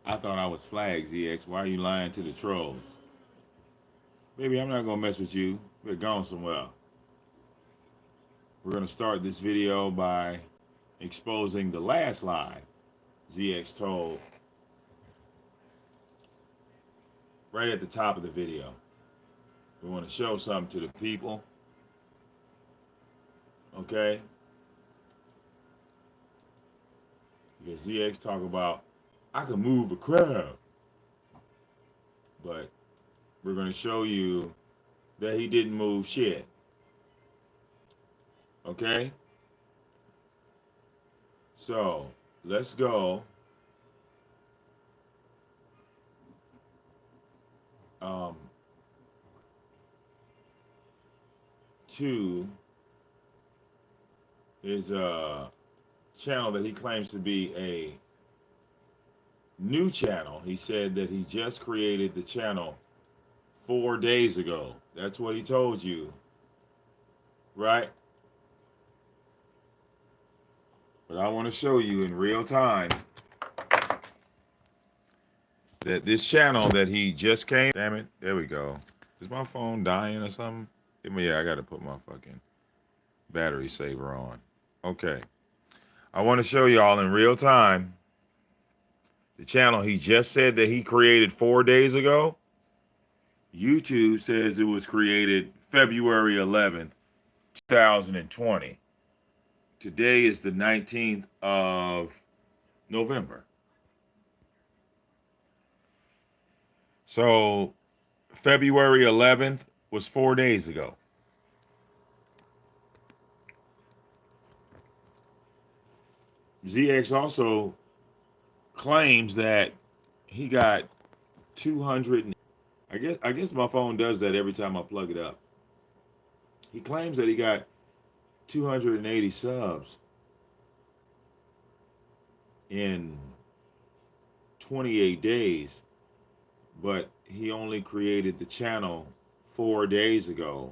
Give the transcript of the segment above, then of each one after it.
I thought I was flagged, ZX. Why are you lying to the trolls? Baby, I'm not going to mess with you. We're going somewhere. We're going to start this video by exposing the last lie ZX told right at the top of the video. We want to show something to the people. Okay? Because ZX talk about, I can move a crowd. But we're going to show you that he didn't move shit. Okay? So, let's go um, to his channel that he claims to be a new channel. He said that he just created the channel 4 days ago. That's what he told you, right? But I want to show you in real time that this channel that he just came. Damn it! There we go. Is my phone dying or something? Yeah, I got to put my fucking battery saver on. Okay. I want to show y'all in real time the channel he just said that he created 4 days ago. YouTube says it was created February 11th, 2020. Today is the 19th of November. So February 11th was 4 days ago. ZX also claims that he got 200. I guess my phone does that every time I plug it up. He claims that he got 280 subs in 28 days, but he only created the channel 4 days ago.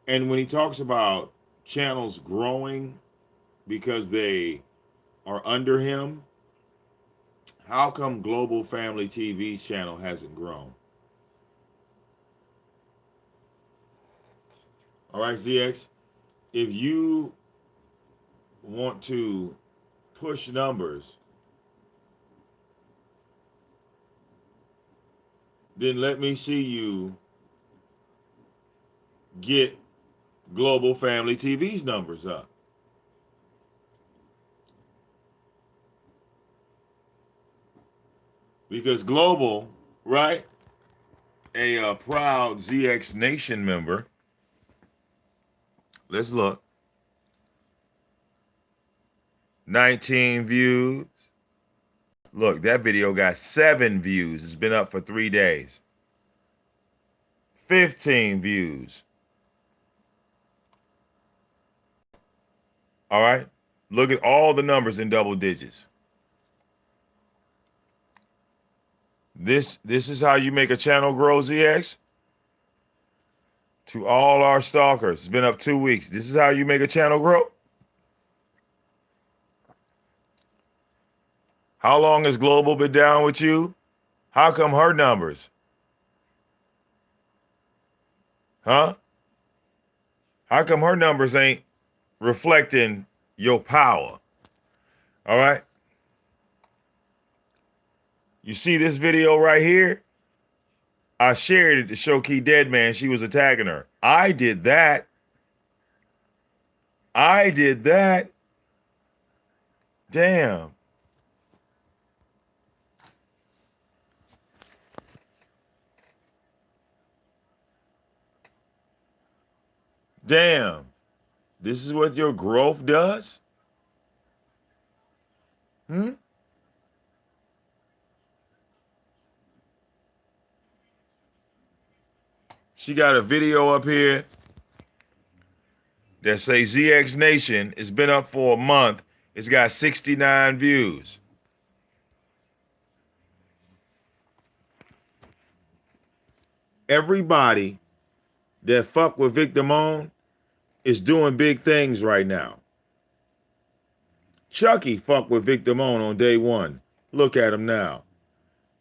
And when he talks about channels growing because they are under him, how come Global Family TV's channel hasn't grown? All right, ZX, if you want to push numbers, then let me see you get Global Family TV's numbers up. Because Global, right, a proud ZX Nation member, let's look, 19 views. Look, that video got 7 views. It's been up for 3 days. 15 views. All right? Look at all the numbers in double digits. This is how you make a channel grow, ZX? To all our stalkers, it's been up 2 weeks. This is how you make a channel grow? How long has Global been down with you? How come her numbers? Huh? How come her numbers ain't reflecting your power? All right? You see this video right here? I shared it to show Key Dead Man she was attacking her. I did that. I did that. Damn. Damn. This is what your growth does? Hmm? She got a video up here that says ZX Nation. It's been up for a month. It's got 69 views. Everybody that fuck with VicDamoane is doing big things right now. Chucky fucked with VicDamoane on day one. Look at him now.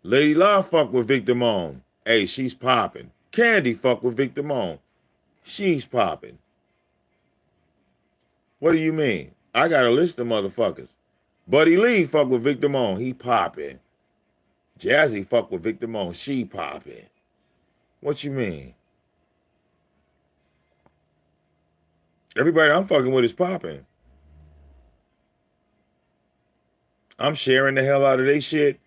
Lady Love fucked with VicDamoane. Hey, she's popping. Candy fucked with VicDamoane. She's popping. What do you mean? I got a list of motherfuckers. Buddy Lee fucked with VicDamoane. He popping. Jazzy fucked with VicDamoane. She popping. What you mean? Everybody I'm fucking with is popping. I'm sharing the hell out of their shit.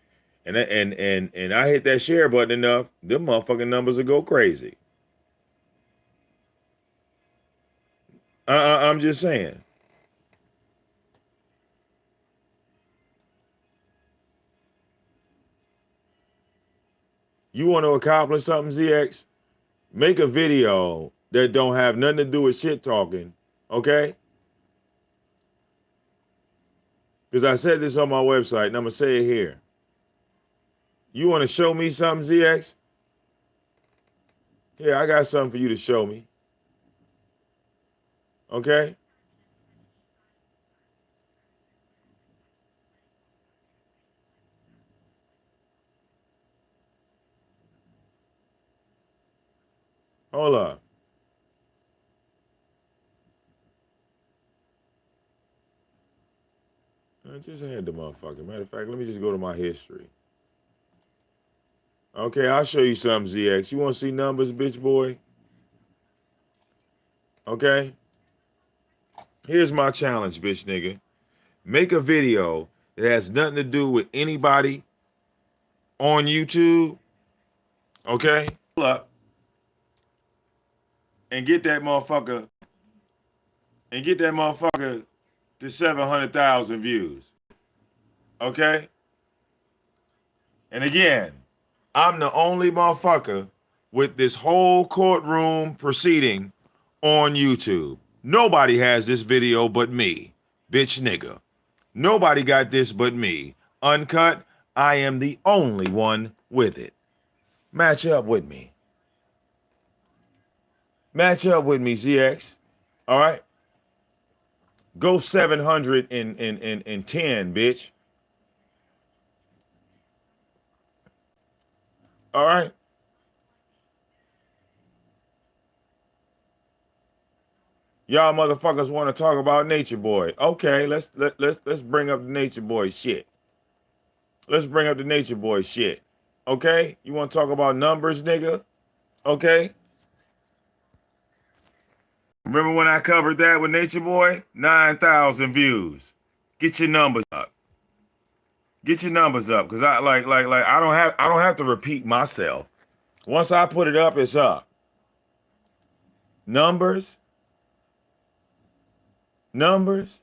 And I hit that share button enough, them motherfucking numbers will go crazy. I'm just saying. You want to accomplish something, ZX? Make a video that don't have nothing to do with shit talking, okay? Because I said this on my website, and I'm going to say it here. You want to show me something, ZX? Here, I got something for you to show me. Okay? Hold up. I just had the motherfucker. Matter of fact, let me just go to my history. Okay, I'll show you something, ZX. You want to see numbers, bitch boy? Okay? Here's my challenge, bitch nigga. Make a video that has nothing to do with anybody on YouTube. Okay? Pull up and get that motherfucker to 700,000 views. Okay? And again, I'm the only motherfucker with this whole courtroom proceeding on YouTube. Nobody has this video but me, bitch nigga. Nobody got this but me. Uncut, I am the only one with it. Match up with me. Match up with me, ZX. All right? Go 710, bitch. All right? Y'all motherfuckers want to talk about Nature Boy. Okay, let's bring up the Nature Boy shit. Let's bring up the Nature Boy shit. Okay? You want to talk about numbers, nigga? Okay? Remember when I covered that with Nature Boy? 9,000 views. Get your numbers up. Get your numbers up, cause I like I don't have to repeat myself. Once I put it up, it's up. Numbers. Numbers.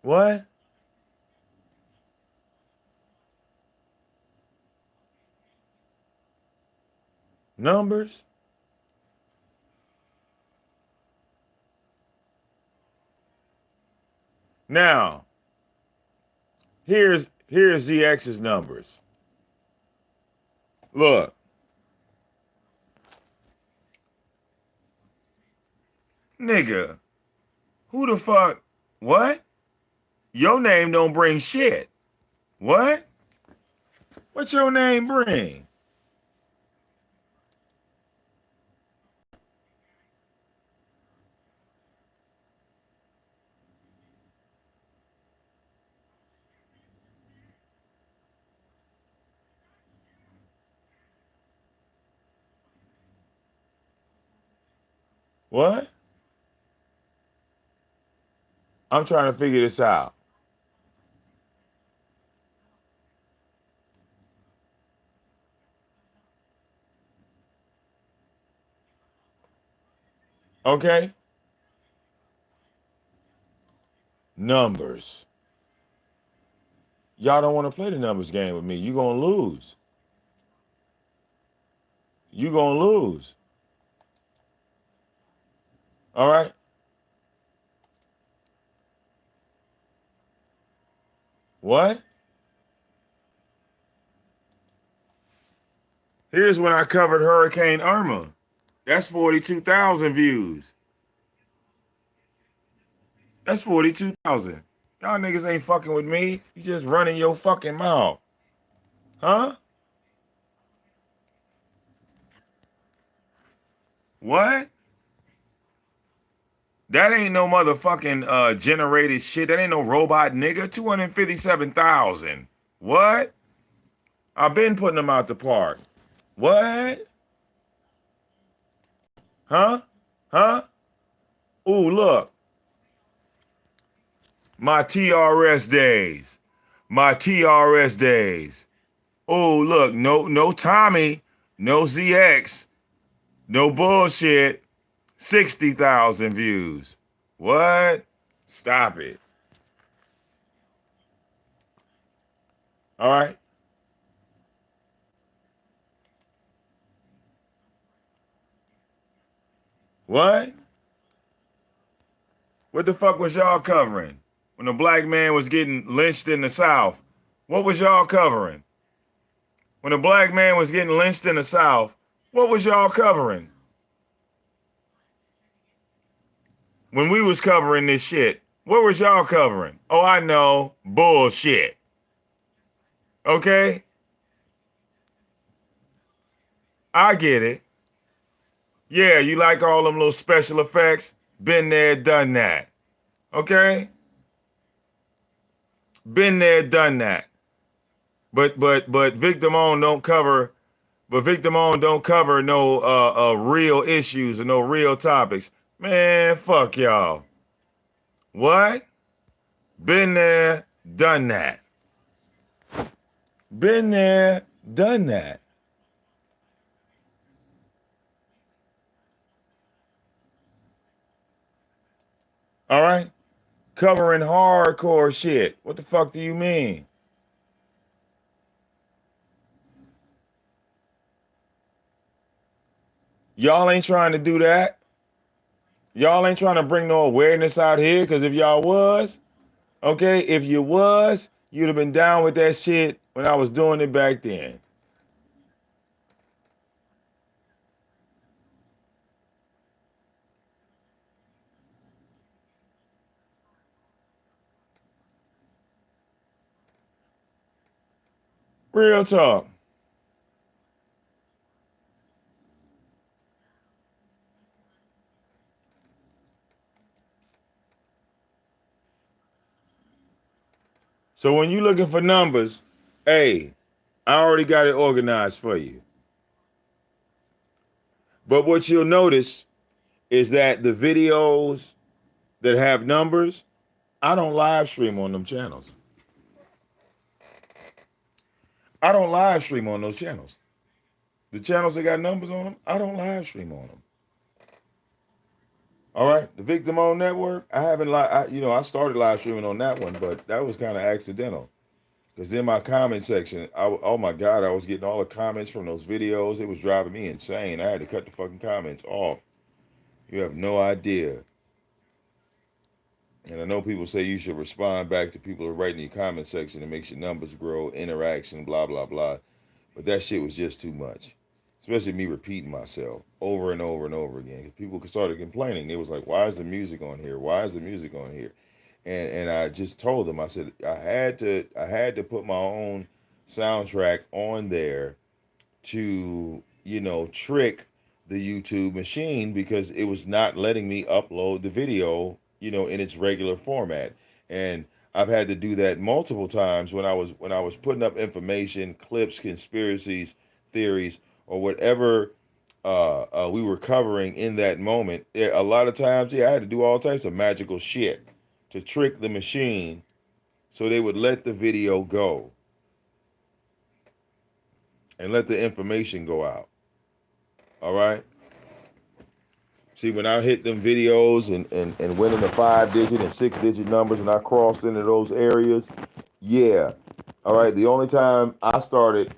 What? Numbers. Now, here's ZX's numbers. Look. Nigga, who the fuck? What? Your name don't bring shit. What? What your name bring? What? I'm trying to figure this out. Okay? Numbers. Y'all don't want to play the numbers game with me. You gonna lose. You gonna lose. All right? What? Here's when I covered Hurricane Irma. That's 42,000 views. That's 42,000. Y'all niggas ain't fucking with me. You just running your fucking mouth. Huh? What? That ain't no motherfucking generated shit. That ain't no robot nigga. 257,000. What? I've been putting them out the park. What? Huh? Huh? Ooh, look. My TRS days. My TRS days. Oh, look, no Tommy, no ZX, no bullshit. 60,000 views. What? Stop it. All right. What? What the fuck was y'all covering? When a black man was getting lynched in the South, what was y'all covering? When a black man was getting lynched in the South, what was y'all covering? When we was covering this shit, what was y'all covering? Oh, I know. Bullshit. Okay? I get it. Yeah, you like all them little special effects? Been there, done that. Okay? Been there, done that. But VicDamoane don't cover no real issues or no real topics. Man, fuck y'all. What? Been there, done that. Been there, done that. All right? Covering hardcore shit. What the fuck do you mean? Y'all ain't trying to do that. Y'all ain't trying to bring no awareness out here, because if y'all was, okay, if you was, you'd have been down with that shit when I was doing it back then. Real talk. So when you looking for numbers, hey, I already got it organized for you. But what you'll notice is that the videos that have numbers, I don't live stream on them channels. I don't live stream on those channels. The channels that got numbers on them, I don't live stream on them. All right, the VicDamoane Network, I haven't I started live streaming on that one, but that was kind of accidental. Because in my comment section, oh my God, I was getting all the comments from those videos. It was driving me insane. I had to cut the fucking comments off. You have no idea. And I know people say you should respond back to people who are writing in your comment section. It makes your numbers grow, interaction, blah, blah, blah. But that shit was just too much. Especially me repeating myself over and over and over again. Because people started complaining. They was like, why is the music on here? Why is the music on here? And I just told them, I said, I had to put my own soundtrack on there to, trick the YouTube machine, because it was not letting me upload the video, in its regular format. And I've had to do that multiple times when I was putting up information, clips, conspiracies, theories, or whatever we were covering in that moment. Yeah, a lot of times, yeah, I had to do all types of magical shit to trick the machine so they would let the video go and let the information go out. All right. See, when I hit them videos and went into 5-digit and 6-digit numbers and I crossed into those areas, yeah. All right. The only time I started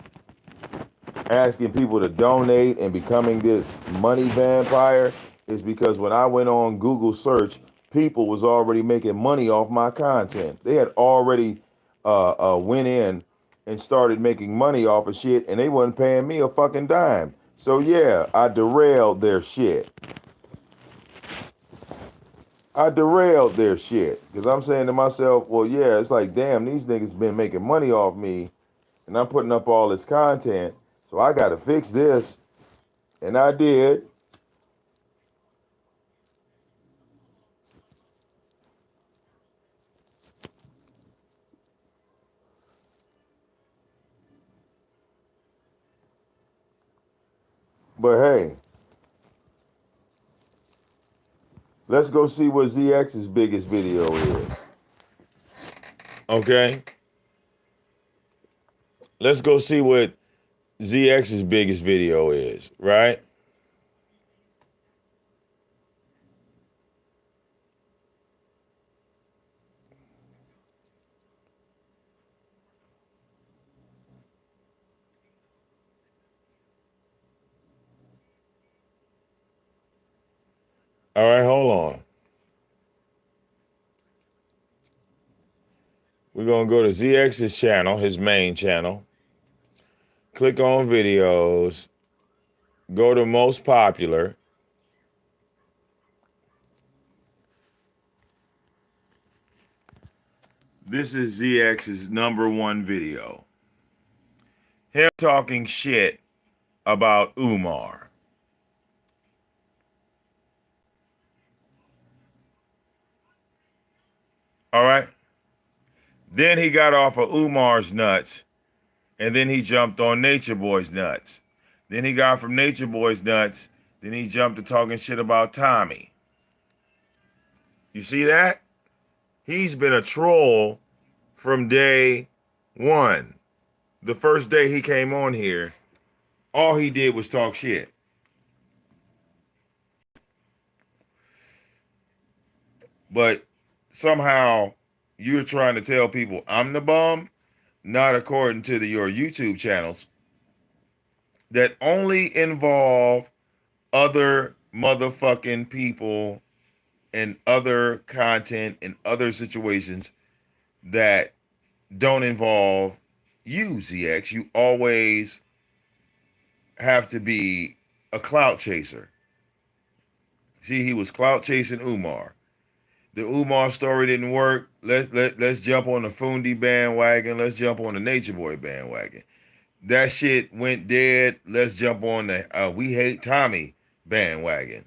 asking people to donate and becoming this money vampire is because when I went on Google search, people was already making money off my content. They had already went in and started making money off of shit, and they wasn't paying me a fucking dime. So yeah, I derailed their shit. I derailed their shit because I'm saying to myself, well, yeah, it's like, damn, these niggas been making money off me, and I'm putting up all this content, so I got to fix this, and I did. But hey, let's go see what ZX's biggest video is. Okay? Let's go see what ZX's biggest video is, right? All right, hold on. We're going to go to ZX's channel, his main channel. Click on videos. Go to most popular. This is ZX's #1 video. Him talking shit about Umar. All right? Then he got off of Umar's nuts, and then he jumped on Nature Boy's nuts. Then he got from Nature Boy's nuts, then he jumped to talking shit about Tommy. You see that? He's been a troll from day one. The first day he came on here, all he did was talk shit. But somehow you're trying to tell people I'm the bum, not according to your YouTube channels that only involve other motherfucking people and other content and other situations that don't involve you, ZX. You always have to be a clout chaser. See, he was clout chasing Umar. The Umar story didn't work. Let's jump on the Fundi bandwagon. Let's jump on the Nature Boy bandwagon. That shit went dead. Let's jump on the We Hate Tommy bandwagon.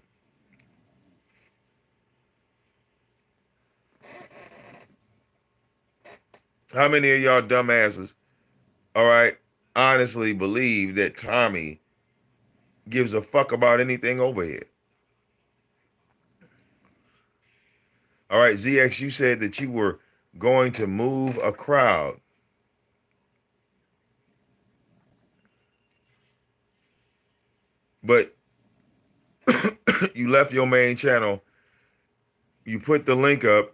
How many of y'all dumbasses, all right, honestly believe that Tommy gives a fuck about anything over here? All right, ZX, you said that you were going to move a crowd. But you left your main channel, you put the link up,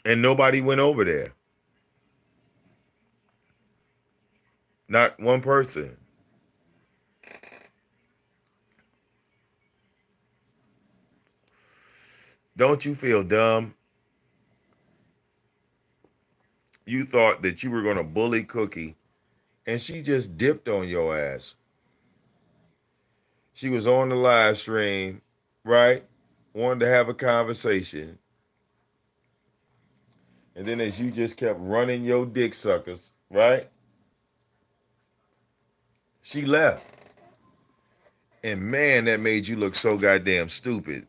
and nobody went over there. Not one person. Don't you feel dumb? You thought that you were going to bully Cookie, and she just dipped on your ass. She was on the live stream, right? Wanted to have a conversation. And then as you just kept running your dick suckers, right? She left. And man, that made you look so goddamn stupid.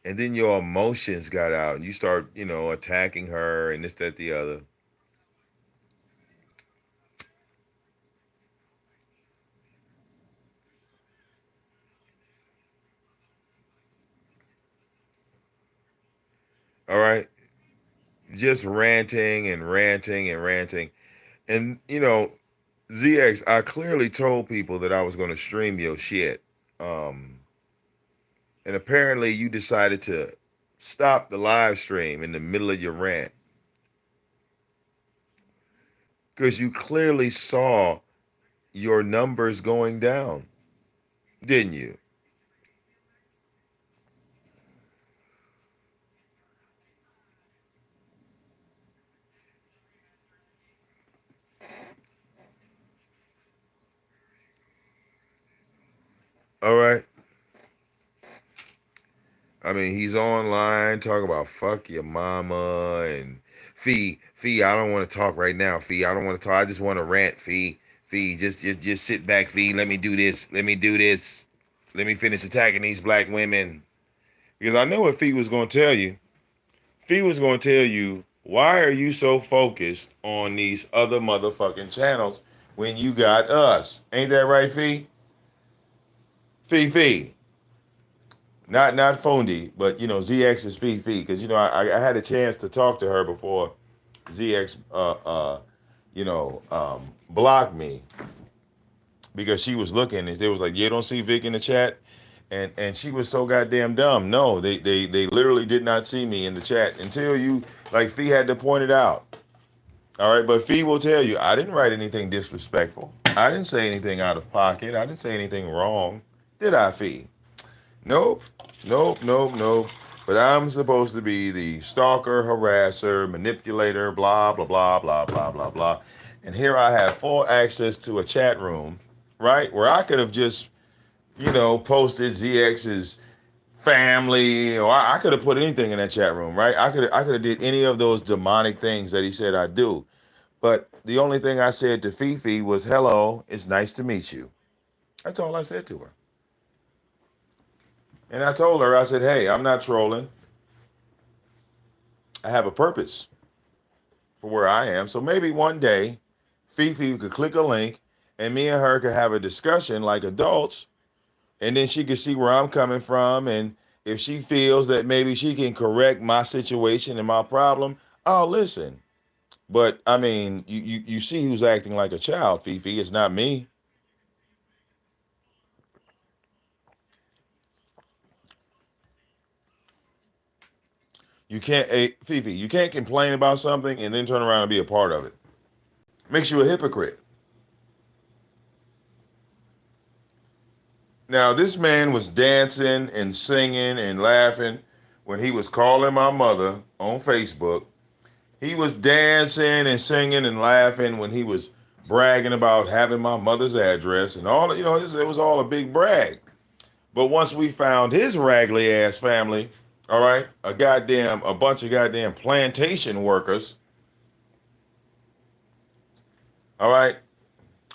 And then your emotions got out and you start, attacking her and this, that, the other. All right? Just ranting and ranting and ranting. And, ZX, I clearly told people that I was going to stream your shit. Um, and apparently you decided to stop the live stream in the middle of your rant because you clearly saw your numbers going down, didn't you? All right. I mean, he's online talking about fuck your mama and Fee, I don't want to talk right now, Fee. I don't want to talk. I just want to rant, Fee. Fee, just sit back, Fee. Let me do this. Let me do this. Let me finish attacking these black women. Because I know what Fee was going to tell you. Fee was going to tell you, why are you so focused on these other motherfucking channels when you got us? Ain't that right, Fee? Fee. Not Fondy, but you know ZX is Fee, because you know I had a chance to talk to her before ZX blocked me because she was looking and they was like, you don't see Vic in the chat, and she was so goddamn dumb. No, they literally did not see me in the chat until you, like, Fee had to point it out. All right, but Fee will tell you I didn't write anything disrespectful. I didn't say anything out of pocket. I didn't say anything wrong, did I, Fee? Nope. Nope. But I'm supposed to be the stalker, harasser, manipulator, blah, blah, blah, blah, blah, blah, blah. And here I have full access to a chat room, right? Where I could have just, posted ZX's family, or I could have put anything in that chat room, right? I could have did any of those demonic things that he said I do. But the only thing I said to Fifi was, hello, it's nice to meet you. That's all I said to her. And I told her, I said, hey, I'm not trolling. I have a purpose for where I am. So maybe one day, Fifi could click a link and me and her could have a discussion like adults. And then she could see where I'm coming from. And if she feels that maybe she can correct my situation and my problem, I'll listen. But I mean, you see who's acting like a child, Fifi. It's not me. You can't, hey, Fifi, you can't complain about something and then turn around and be a part of it. Makes you a hypocrite. Now, this man was dancing and singing and laughing when he was calling my mother on Facebook. He was dancing and singing and laughing when he was bragging about having my mother's address and all, it was all a big brag. But once we found his raggedy ass family, all right, a bunch of goddamn plantation workers, all right,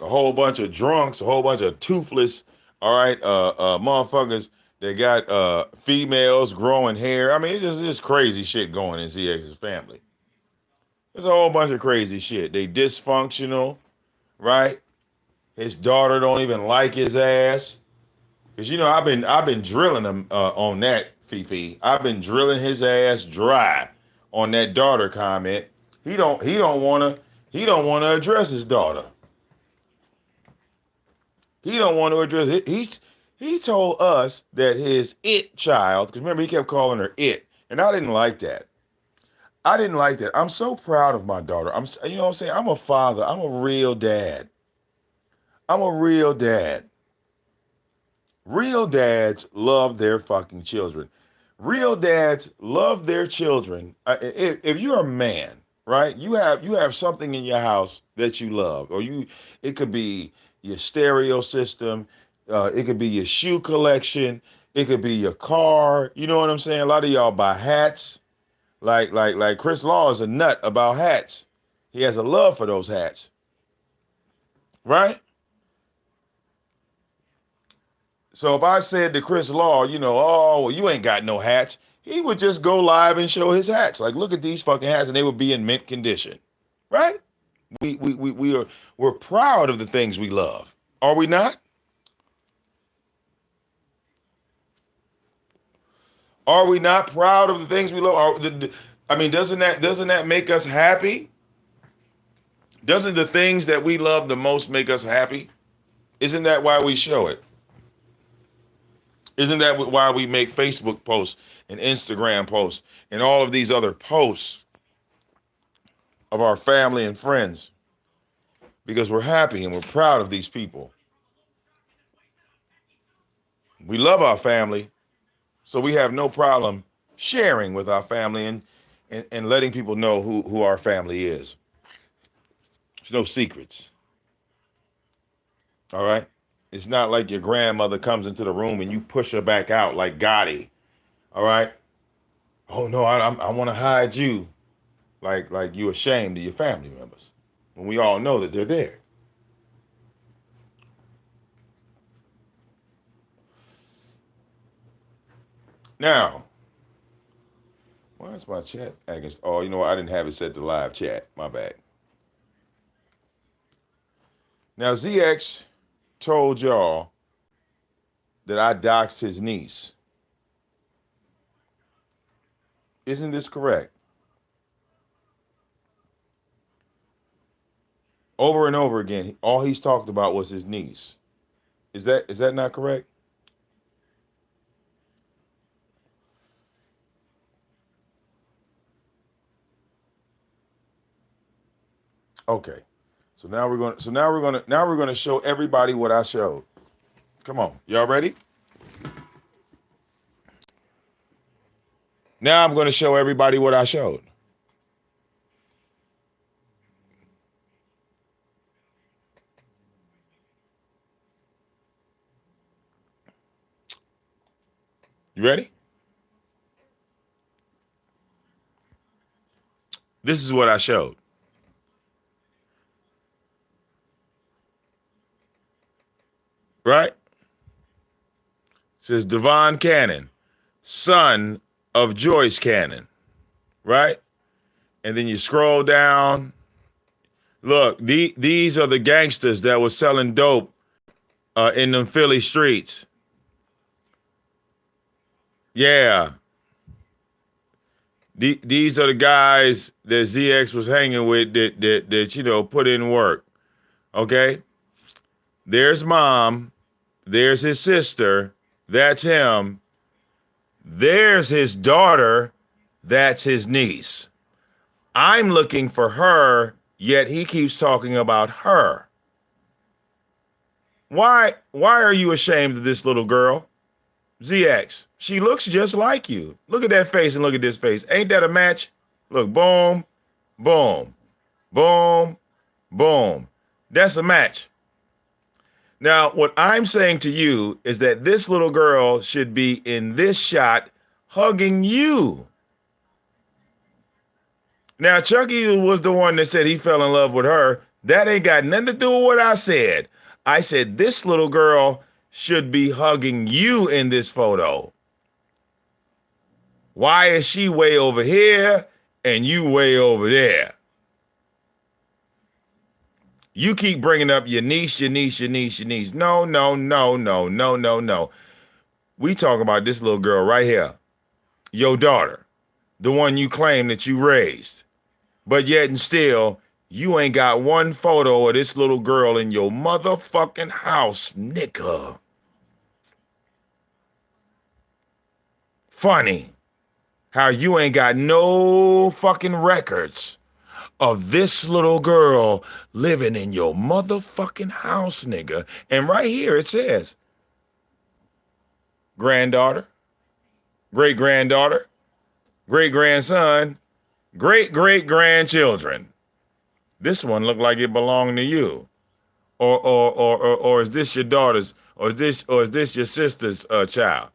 a whole bunch of drunks, a whole bunch of toothless, all right, motherfuckers that got females growing hair. I mean, it's just crazy shit going in ZX's family. There's a whole bunch of crazy shit. They dysfunctional, right? His daughter don't even like his ass. Cause I've been drilling him on that, Fifi. I've been drilling his ass dry on that daughter comment. He don't wanna address his daughter. He don't want to address it. He told us that his it child, because remember he kept calling her it, and I didn't like that. I didn't like that. I'm so proud of my daughter. You know what I'm saying? I'm a father. I'm a real dad. I'm a real dad. Real dads love their fucking children. Real dads love their children. If you're a man, right? You have something in your house that you love, or it could be your stereo system, it could be your shoe collection, it could be your car. You know what I'm saying? A lot of y'all buy hats. Like Chris Law is a nut about hats. He has a love for those hats, right? So if I said to Chris Law, oh, well, you ain't got no hats, he would just go live and show his hats. Like, look at these fucking hats, and they would be in mint condition, right? We're proud of the things we love, are we not? Are we not proud of the things we love? I mean, doesn't that make us happy? Doesn't the things that we love the most make us happy? Isn't that why we show it? Isn't that why we make Facebook posts and Instagram posts and all of these other posts of our family and friends? Because we're happy and we're proud of these people. We love our family, so we have no problem sharing with our family and letting people know who our family is. There's no secrets. All right? It's not like your grandmother comes into the room and you push her back out like Gotti. All right. Oh no, I want to hide you, like you ashamed of your family members, when we all know that they're there. Now, why is my chat against? Oh, you know what? I didn't have it set to live chat. My bad. Now ZX told y'all that I doxed his niece. Isn't this correct? Over and over again, all he's talked about was his niece. Is that not correct? Okay. So now we're gonna show everybody what I showed. Come on, y'all ready? Now I'm gonna show everybody what I showed. You ready? This is what I showed. Right? It says Devon Cannon, son of Joyce Cannon. Right? And then you scroll down. Look, these are the gangsters that were selling dope in them Philly streets. Yeah. These are the guys that ZX was hanging with that put in work. Okay? There's mom. There's his sister. That's him. There's his daughter. That's his niece. I'm looking for her, yet he keeps talking about her. Why are you ashamed of this little girl? ZX, she looks just like you. Look at that face and look at this face. Ain't that a match? Look, boom, boom, boom, boom. That's a match. Now, what I'm saying to you is that this little girl should be in this shot hugging you. Now, Chucky was the one that said he fell in love with her. That ain't got nothing to do with what I said. I said this little girl should be hugging you in this photo. Why is she way over here and you way over there? You keep bringing up your niece, your niece, your niece, your niece. No, no, no, no, no, no, no. We talk about this little girl right here. Your daughter. The one you claim that you raised. But yet and still, you ain't got one photo of this little girl in your motherfucking house, nigga. Funny how you ain't got no fucking records of this little girl living in your motherfucking house, nigga. And right here it says granddaughter, great granddaughter, great grandson, great great grandchildren. This one looked like it belonged to you. Or is this your daughter's, or is this your sister's child?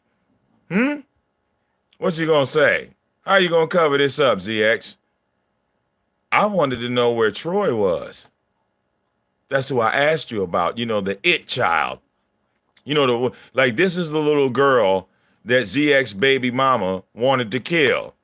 What you gonna say? How you gonna cover this up, ZX? I wanted to know where Troy was. That's who I asked you about. The it child. Like this is the little girl that ZX baby mama wanted to kill.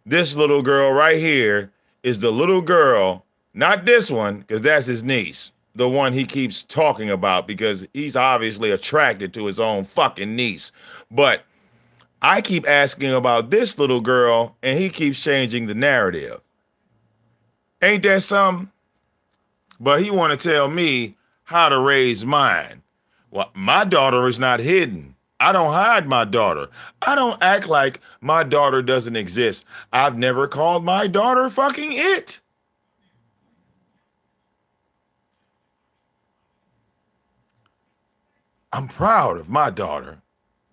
This little girl right here is the little girl, not this one, because that's his niece. The one he keeps talking about because he's obviously attracted to his own fucking niece. But I keep asking about this little girl and he keeps changing the narrative. Ain't that something? But he want to tell me how to raise mine. Well, my daughter is not hidden. I don't hide my daughter. I don't act like my daughter doesn't exist. I've never called my daughter fucking it. I'm proud of my daughter.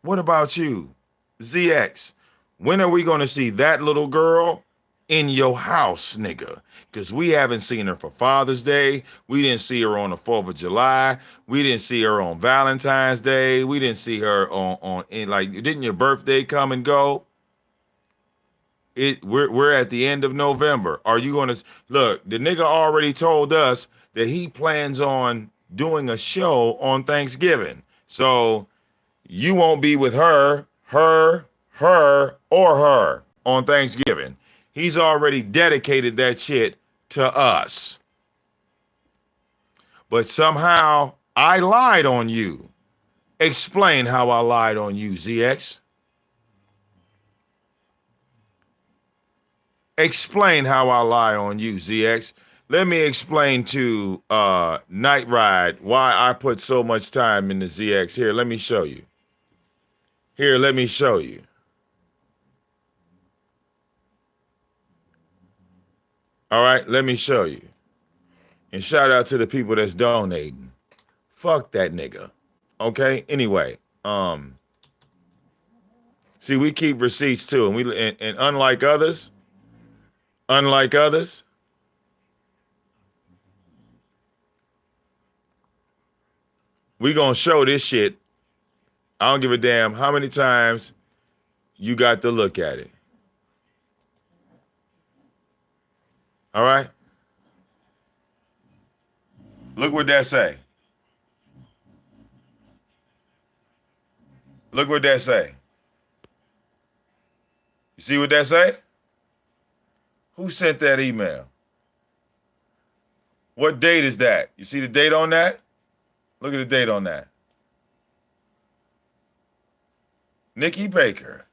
What about you? ZX, when are we going to see that little girl in your house, nigga. Because we haven't seen her for Father's Day. We didn't see her on the 4th of July. We didn't see her on Valentine's Day. We didn't see her like, didn't your birthday come and go? We're at the end of November. Are you gonna look? The nigga already told us that he plans on doing a show on Thanksgiving. So you won't be with her, or her on Thanksgiving. He's already dedicated that shit to us. But somehow I lied on you. Explain how I lied on you, ZX. Explain how I lie on you, ZX. Let me explain to Night Ride why I put so much time into ZX. Here, let me show you. Here, let me show you. All right, let me show you. And shout out to the people that's donating. Fuck that nigga. Okay? Anyway, see, we keep receipts too, and unlike others, we gonna show this shit. I don't give a damn how many times you got to look at it. All right? Look what that say. Look what that say. You see what that say? Who sent that email? What date is that? You see the date on that? Look at the date on that. Nikki Baker.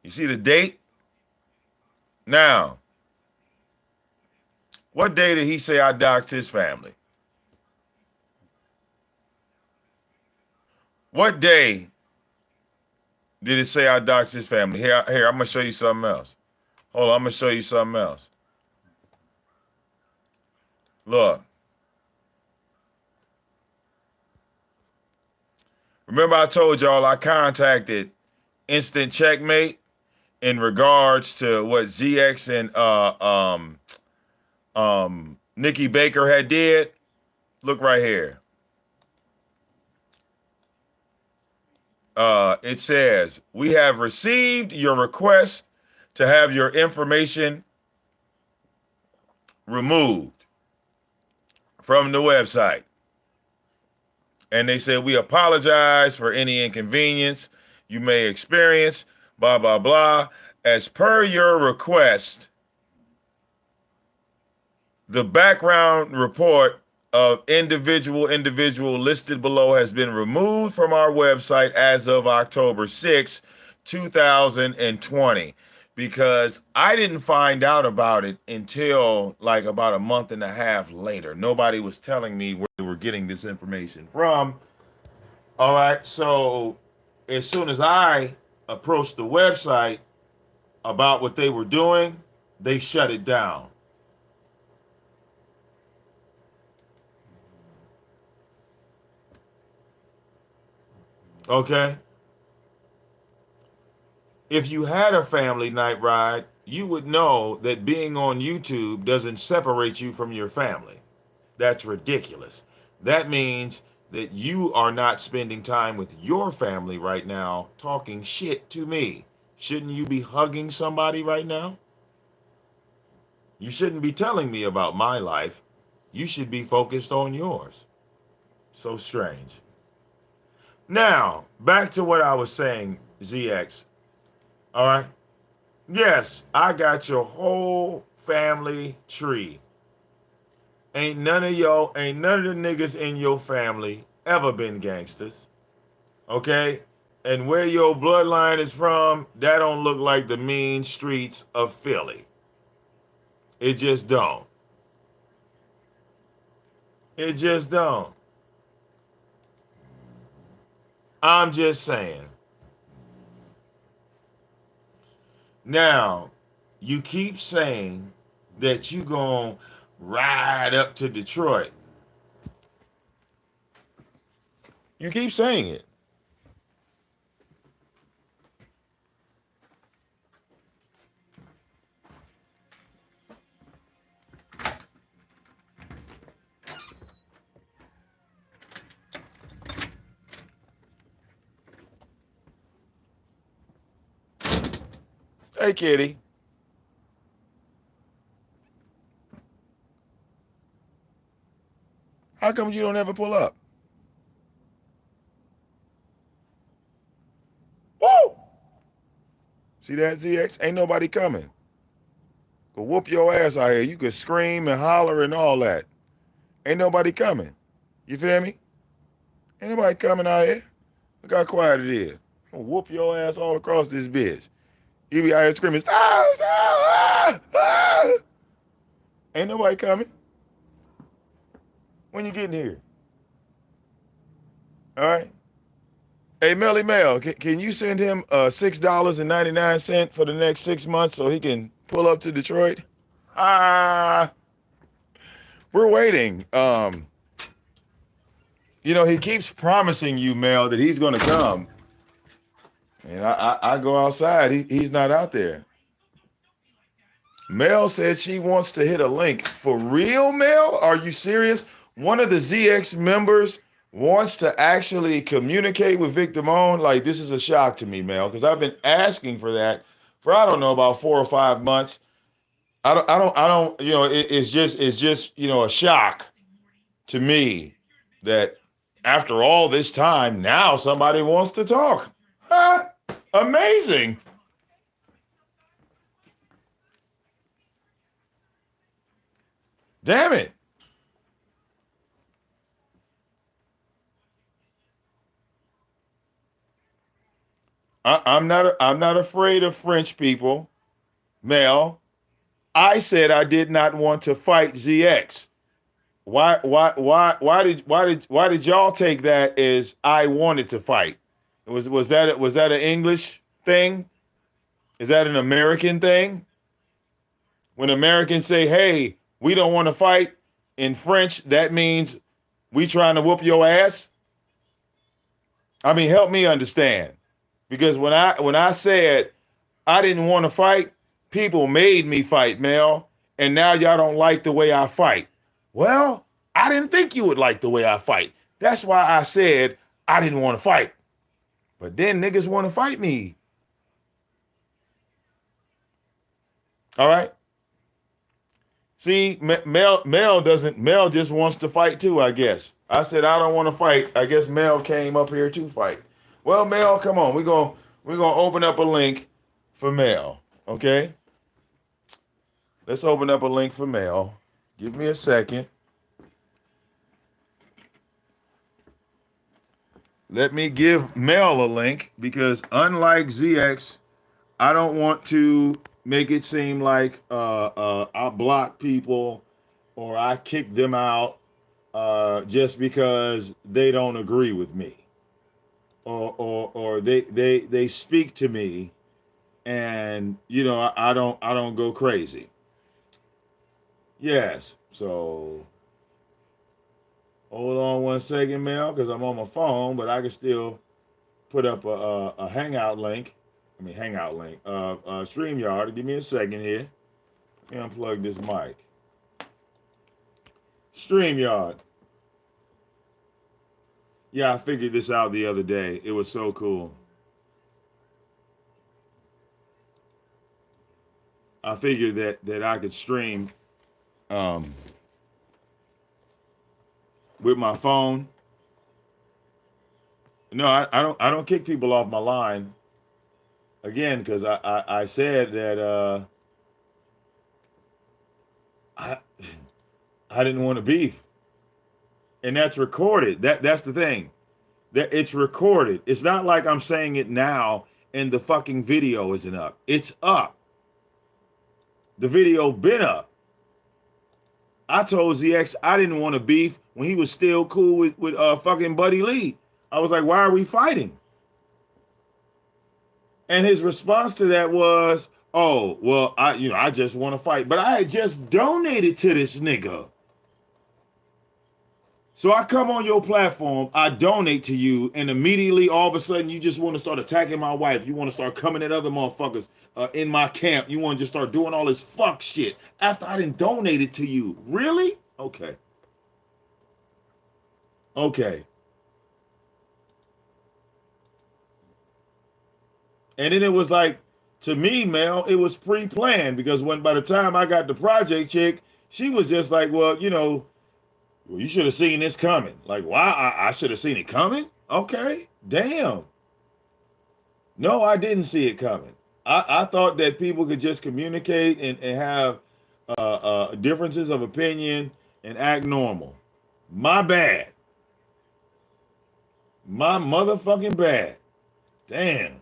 You see the date? Now, what day did he say I doxed his family? What day did it say I doxed his family? Here, I'm going to show you something else. Hold on, I'm going to show you something else. Look. Remember I told y'all I contacted Instant Checkmate in regards to what ZX and Nikki Baker had did? Look right here. It says, we have received your request to have your information removed from the website. And they said, we apologize for any inconvenience you may experience, blah, blah, blah. As per your request, the background report of individual listed below has been removed from our website as of October 6, 2020, because I didn't find out about it until like about a month and a half later. Nobody was telling me where they were getting this information from. All right, so as soon as I approached the website about what they were doing, they shut it down. Okay? If you had a family, Night Ride, you would know that being on YouTube doesn't separate you from your family. That's ridiculous. That means that you are not spending time with your family right now talking shit to me. Shouldn't you be hugging somebody right now? You shouldn't be telling me about my life. You should be focused on yours. So strange. Now, back to what I was saying, ZX. All right? Yes, I got your whole family tree. Ain't none of the niggas in your family ever been gangsters. Okay? And where your bloodline is from, that don't look like the mean streets of Philly. It just don't. It just don't. I'm just saying. Now, you keep saying that you gonna ride up to Detroit. You keep saying it. Hey, kitty. How come you don't ever pull up? Woo! See that, ZX? Ain't nobody coming. Go whoop your ass out here. You could scream and holler and all that. Ain't nobody coming. You feel me? Ain't nobody coming out here. Look how quiet it is. I'm gonna whoop your ass all across this bitch. You be out here screaming, stop, stop, ah, ah. Ain't nobody coming. When you getting here? All right. Hey, Melly Mel, can you send him $6.99 for the next 6 months so he can pull up to Detroit? Ah, we're waiting. He keeps promising you, Mel, that he's gonna come, and I go outside. He's not out there. Mel said she wants to hit a link. For real, Mel? Are you serious? One of the ZX members wants to actually communicate with VicDamoane. Like, this is a shock to me, Mel, because I've been asking for that for, I don't know, about 4 or 5 months. It's just a shock to me that after all this time, now somebody wants to talk. Huh? Amazing. Damn it. I'm not afraid of French people, Mel. I said I did not want to fight ZX. Why did y'all take that as I wanted to fight? Was that an English thing? Is that an American thing? When Americans say, "Hey, we don't want to fight," in French, that means we trying to whoop your ass. I mean, help me understand. Because when I said I didn't want to fight, people made me fight, Mel, and now y'all don't like the way I fight. Well, I didn't think you would like the way I fight. That's why I said I didn't want to fight. But then niggas want to fight me. All right. See, Mel just wants to fight too, I guess. I said I don't want to fight. I guess Mel came up here to fight. Well, Mel, come on. We're gonna open up a link for Mel. Okay? Let's open up a link for Mel. Give me a second. Let me give Mel a link because unlike ZX, I don't want to make it seem like I block people or I kick them out just because they don't agree with me or they speak to me and I don't go crazy. Yes. So hold on 1 second, Mel, because I'm on my phone, but I can still put up a hangout link. I mean, hangout link. StreamYard. Give me a second here. Let me unplug this mic. StreamYard. Yeah, I figured this out the other day. It was so cool. I figured that I could stream um, with my phone. No, I don't kick people off my line again because I said that I I didn't want to beef, and that's recorded. That's the thing. That it's recorded. It's not like I'm saying it now and the fucking video isn't up. It's up. The video been up. I told ZX I didn't want to beef when he was still cool with fucking Buddy Lee. I was like, why are we fighting? And his response to that was, oh, well, I just want to fight. But I had just donated to this nigga. So I come on your platform, I donate to you, and immediately all of a sudden you just want to start attacking my wife. You want to start coming at other motherfuckers in my camp. You want to just start doing all this fuck shit after I didn't donate it to you. Really? Okay. Okay. And then it was like To me, Mel, it was pre-planned because when by the time I got the project chick, she was just like, well, well, you should have seen this coming. Like, wow, I should have seen it coming? Okay, damn. No, I didn't see it coming. I thought that people could just communicate and have differences of opinion and act normal. My bad. My motherfucking bad. Damn.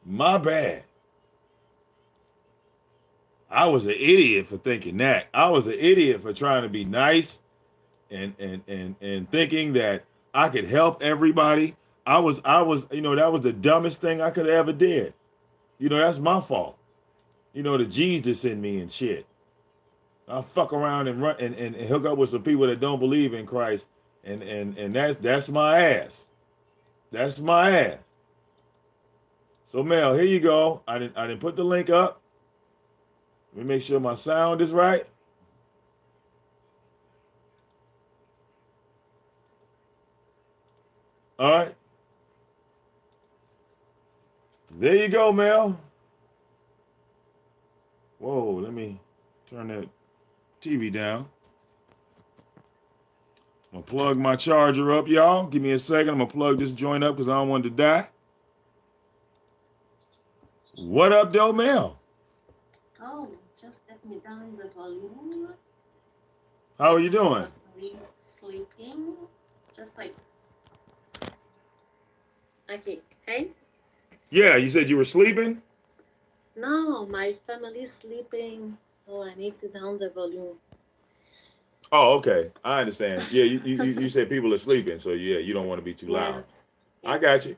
My bad. I was an idiot for thinking that. I was an idiot for trying to be nice and thinking that I could help everybody. I was that was the dumbest thing I could have ever did. That's my fault. The Jesus in me and shit. I'll fuck around and run and hook up with some people that don't believe in Christ, and that's my ass. That's my ass. So Mel, here you go. I didn't put the link up. Let me make sure my sound is right. All right. There you go, Mel. Whoa, let me turn that TV down. I'm gonna plug my charger up, y'all. Give me a second. I'm gonna plug this joint up because I don't want it to die. What up, though, Mel? Oh, just let me down the volume. How are you doing? Sleeping. Just like. Okay. Hey? Yeah, you said you were sleeping? No, my family's sleeping, so I need to down the volume. Oh, okay. I understand. Yeah, you said people are sleeping, so yeah, you don't want to be too loud. Yes. I got you.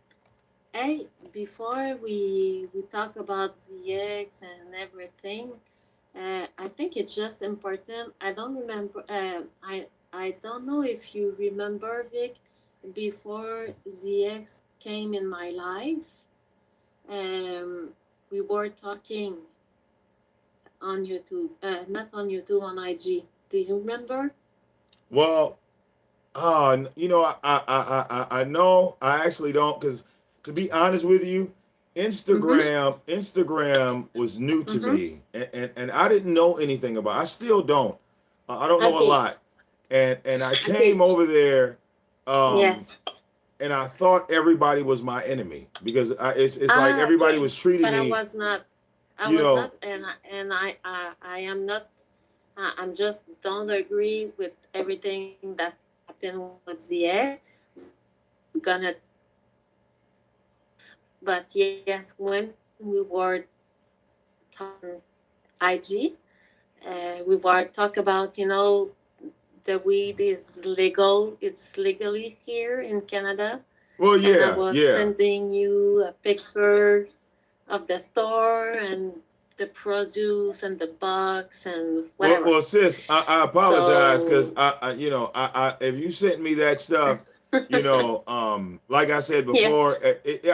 Hey, before we talk about the eggs and everything, I think it's just important. I don't remember. I don't know if you remember, Vic, before the eggs came in my life. Um, we were talking on YouTube, not on YouTube, on IG. Do you remember? Well, I know. I actually don't, because to be honest with you, Mm-hmm. Instagram was new to Mm-hmm. me, and I didn't know anything about. I still don't. I don't know a Okay. lot, and I Okay. came over there, um, Yes. and I thought everybody was my enemy because it's like everybody Yeah. was treating But I me, was not. I you was know. not, and I am not. I'm just don't agree with everything that happened with the ex. We're gonna, but yes, when we were talking IG, we were talk about the weed is legal. It's legally here in Canada, Well, and I yeah, was yeah. sending you a picture of the store and the produce and the box and whatever. Well, sis, I apologize because So if you sent me that stuff, like I said yes. before,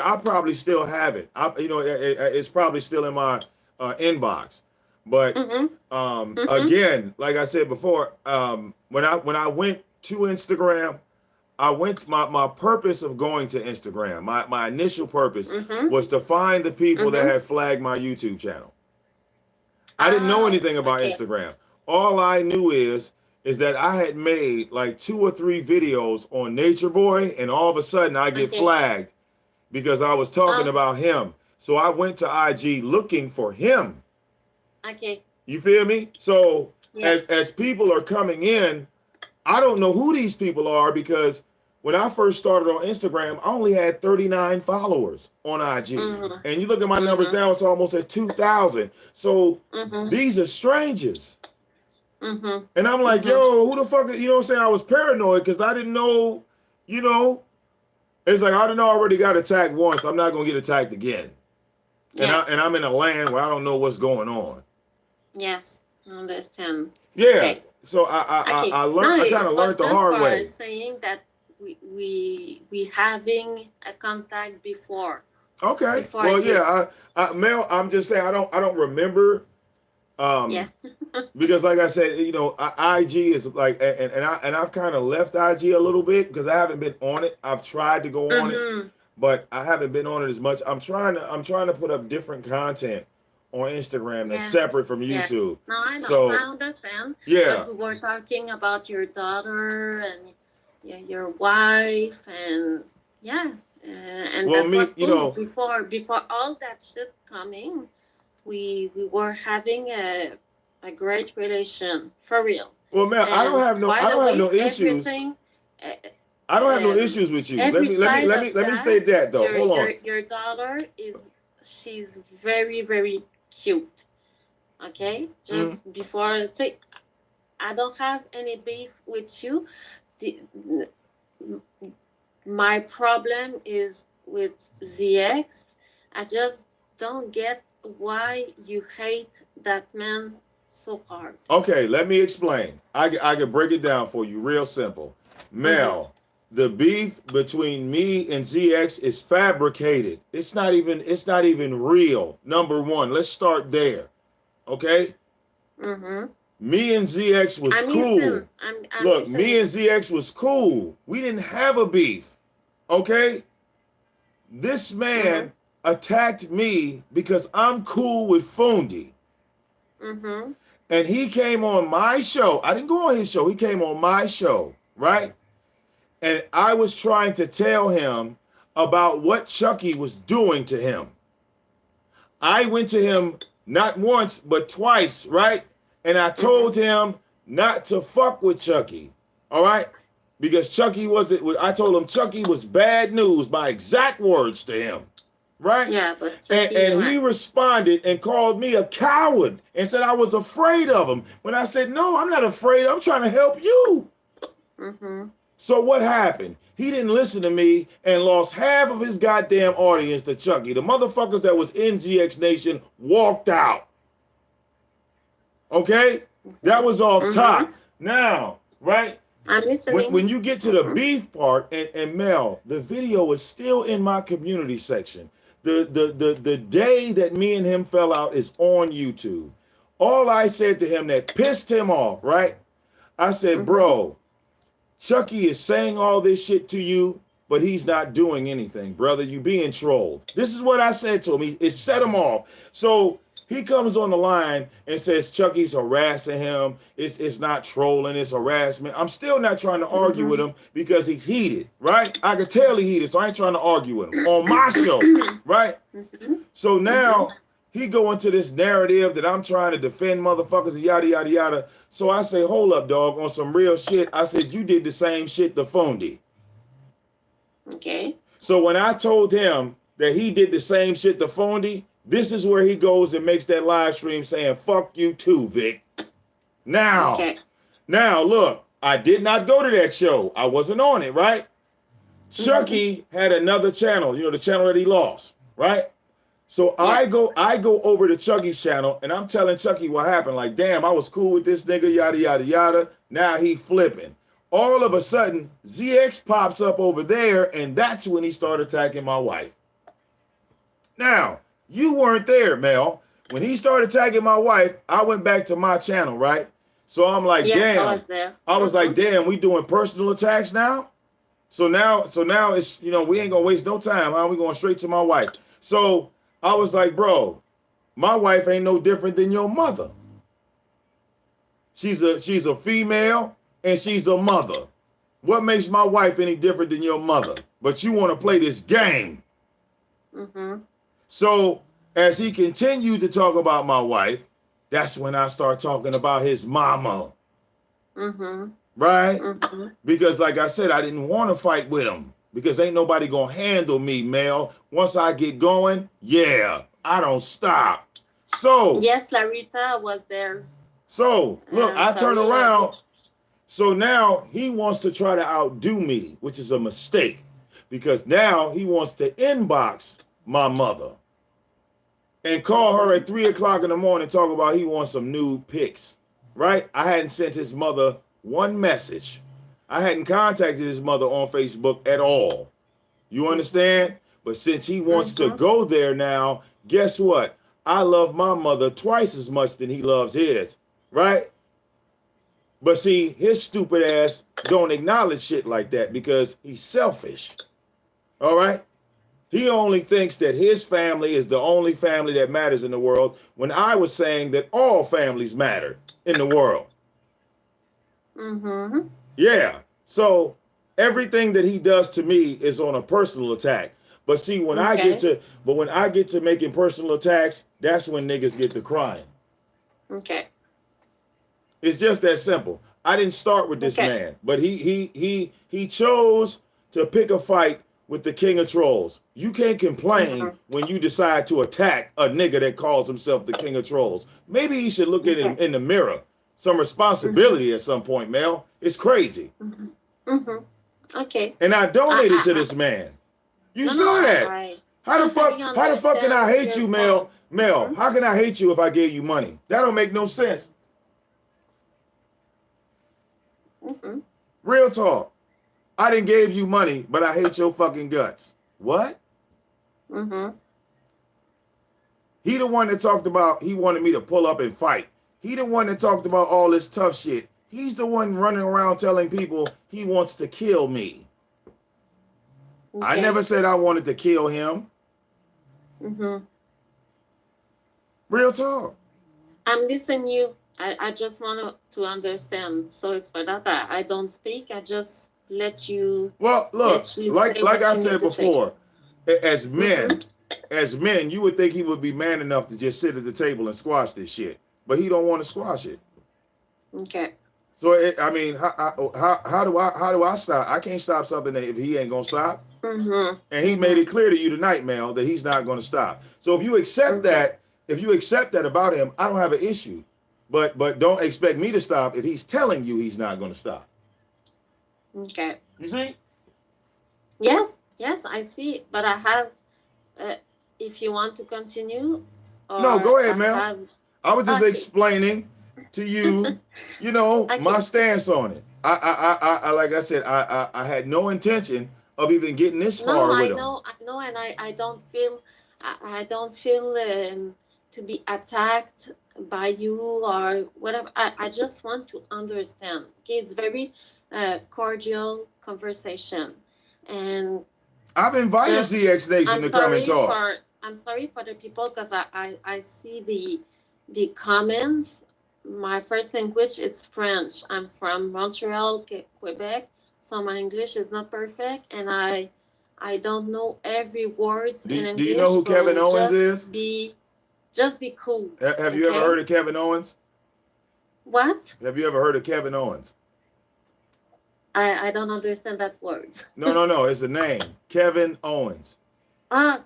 I probably still have it. It's probably still in my inbox. But Mhm. Mhm. again, like I said before, when I went to Instagram, I went my purpose of going to Instagram. My initial purpose Mhm. was to find the people that Mhm. had flagged my YouTube channel. I didn't know Oh, anything about okay. Instagram. All I knew is that I had made like 2 or 3 videos on Nature Boy, and all of a sudden I get Okay. flagged because I was talking Oh, about him. So I went to IG looking for him. okay. You feel me? So as Yes. as people are coming in, I don't know who these people are because when I first started on Instagram, I only had 39 followers on IG. Mhm. And you look at my numbers Mhm. now, it's almost at 2,000. So Mhm. these are strangers. Mhm. And I'm like, Mhm. yo, who the fuck? You know what I'm saying? I was paranoid because I didn't know, you know, it's like I didn't know I already got attacked once. I'm not gonna get attacked again. Yes. And I'm in a land where I don't know what's going on. Yes. I understand. Yeah. Okay. So I Okay. learned No, I kind it of learned was the just hard for way. saying that we having a contact Okay. before Well, this. yeah. Mel, I'm just saying I don't remember Yes. um because like I said, IG is like and I've kind of left IG a little bit because I haven't been on it. I've tried to go on it. Mhm. but I haven't been on it as much. I'm trying to put up different content on Instagram that's Yeah. separate from Yes. YouTube. No, I know. I So understand. But yeah. we were talking about your daughter and your wife, and yeah, and Well, that me, was you cool. know, Before all that shit coming, we were having a great relation for real. well, man, And by I the don't have way, no issues. everything, uh, I don't have no um, issues with you. every side of Let me say that, that though. Hold on. your daughter is, she's very very cute. Okay, Mm, just before say, I don't have any beef with you. The, my problem is with ZX. I just don't get why you hate that man so hard. okay, let me explain. I can break it down for you real simple. Mm-hmm. Mel, the beef between me and ZX is fabricated. It's not even real. Number one, let's start there. Okay? Mm-hmm. Me and ZX was I'm listening. cool. I'm Look, me and listening. ZX was cool. We didn't have a beef. Okay? This Mm-hmm. man attacked me because I'm cool with Fundi. Mm-hmm. And he came on my show. I didn't go on his show. He came on my show, right? And I was trying to tell him about what Chucky was doing to him. I went to him not once, but twice, right? And I Mm-hmm. told him not to fuck with Chucky, all right? Because Chucky wasn't, I told him Chucky was bad news, my exact words to him, right? Yeah, but Chucky, And he right. responded and called me a coward and said I was afraid of him. When I said, no, I'm not afraid. I'm trying to help you. Mm-hmm. So what happened? He didn't listen to me and lost half of his goddamn audience to Chucky. The motherfuckers that was in GX Nation walked out. Okay? That Okay. was off Mm-hmm. top. Now, right? I'm When listening. you get to the Mm-hmm. beef part, and Mel, the video is still in my community section. The day that me and him fell out is on YouTube. All I said to him that pissed him off, right? I said, Mm-hmm. bro, Chucky is saying all this shit to you, but he's not doing anything, brother. You being trolled. This is what I said to him. It set him off. So he comes on the line and says Chucky's harassing him. It's not trolling, it's harassment. I'm still not trying to argue with Mm-hmm. him because he's heated, right? I could tell he heated, so I ain't trying to argue with him on my show, right? Mm-hmm. So Mm-hmm. now he go into this narrative that I'm trying to defend motherfuckers and yada yada yada. So I say, hold up, dog, on some real shit. I said, you did the same shit to Fundi. Okay. So when I told him that he did the same shit to Fundi, this is where he goes and makes that live stream saying, fuck you too, Vic. Now, Okay. now look, I did not go to that show. I wasn't on it, right? Mm-hmm. Chucky had another channel, you know, the channel that he lost, right? So Yes. I go over to Chucky's channel and I'm telling Chucky what happened. Like, damn, I was cool with this nigga, yada yada yada. Now he flipping. All of a sudden, ZX pops up over there, and that's when he started attacking my wife. Now, you weren't there, Mel. When he started attacking my wife, I went back to my channel, right? So I'm like, Yes, I damn. was there. I was like, Mm-hmm. damn, we doing personal attacks now? So now it's, you know, we ain't gonna waste no time, huh? We going straight to my wife. So I was like, bro, my wife ain't no different than your mother. She's a female and she's a mother. What makes my wife any different than your mother? But you want to play this game. Mm-hmm. So as he continued to talk about my wife, that's when I start talking about his mama, Mm-hmm. right? Mm-hmm. Because like I said, I didn't want to fight with him because ain't nobody gonna handle me, Mel. Once I get going, yeah, I don't stop. So, Yes, Larita was there. look, I turn Sorry, Vic. around. So now he wants to try to outdo me, which is a mistake because now he wants to inbox my mother and call her Mm-hmm. at 3 o'clock in the morning, talk about he wants some new pics, right? I hadn't sent his mother one message. I hadn't contacted his mother on Facebook at all. You Mm-hmm. understand? But since he wants to Mm-hmm. go there now, guess what? I love my mother twice as much than he loves his, right? But see, his stupid ass don't acknowledge shit like that because he's selfish. All right? He only thinks that his family is the only family that matters in the world, when I was saying that all families matter in the world. Mm-hmm. Yeah. So everything that he does to me is on a personal attack. But see, Okay. when I get to making personal attacks, that's when niggas get to crying. Okay. It's just that simple. I didn't start with this Okay. man, but he chose to pick a fight with the king of trolls. You can't complain Mm-hmm. when you decide to attack a nigga that calls himself the king of trolls. Maybe he should look at Okay. it in the mirror. Some Mm-hmm. responsibility at some point, Mel. It's crazy. Mm-hmm. Mm-hmm. Okay. And I donated to I this man. You no, no, saw that. I How the totally fuck can I understand hate your you, Mel? point. Mel, Mm-hmm. how can I hate you if I gave you money? That don't make no sense. Mm-hmm. Real talk. I didn't give you money, but I hate your fucking guts. What? Mm-hmm. He the one that talked about he wanted me to pull up and fight. He the one that talked about all this tough shit. He's the one running around telling people he wants to kill me. I Okay. never said I wanted to kill him. Mm-hmm. Real talk. I'm listening you. I just want to understand. So it's for that I don't speak. I just Well, look, let you like say like what I you need said to say. before, as Mm-hmm. men, you would think he would be man enough to just sit at the table and squash this shit, but he don't want to squash it. Okay. So I mean, how do I stop? I can't stop something that if he ain't gonna stop. Mm-hmm. And he made Mm-hmm. it clear to you tonight, Mel, that he's not gonna stop. So Mm-hmm. if you accept that about him, I don't have an issue. But don't expect me to stop if he's telling you he's not gonna stop. Okay. You see? Yes. Yes, I see. But I have. Uh, if you want to continue, No, or go ahead, I Mel. have. I was just Okay. explaining to you, my Okay. stance on it. Like I said, I had no intention of even getting this No, far with him. I know, and I don't feel, I don't feel to be attacked by you or whatever. I just want to understand. Okay, it's very cordial conversation, and I've invited just ZX Nation to come and talk. I'm sorry for the people because I see the comments. My first language is French. I'm from Montreal, Quebec, so my English is not perfect, and I don't know every word in Do you know English. who Kevin So Owens is? just be cool, Have you ever okay? heard of Kevin Owens? What? Have you ever heard of Kevin Owens? I don't understand that word. No, no, no. It's a name. Kevin Owens.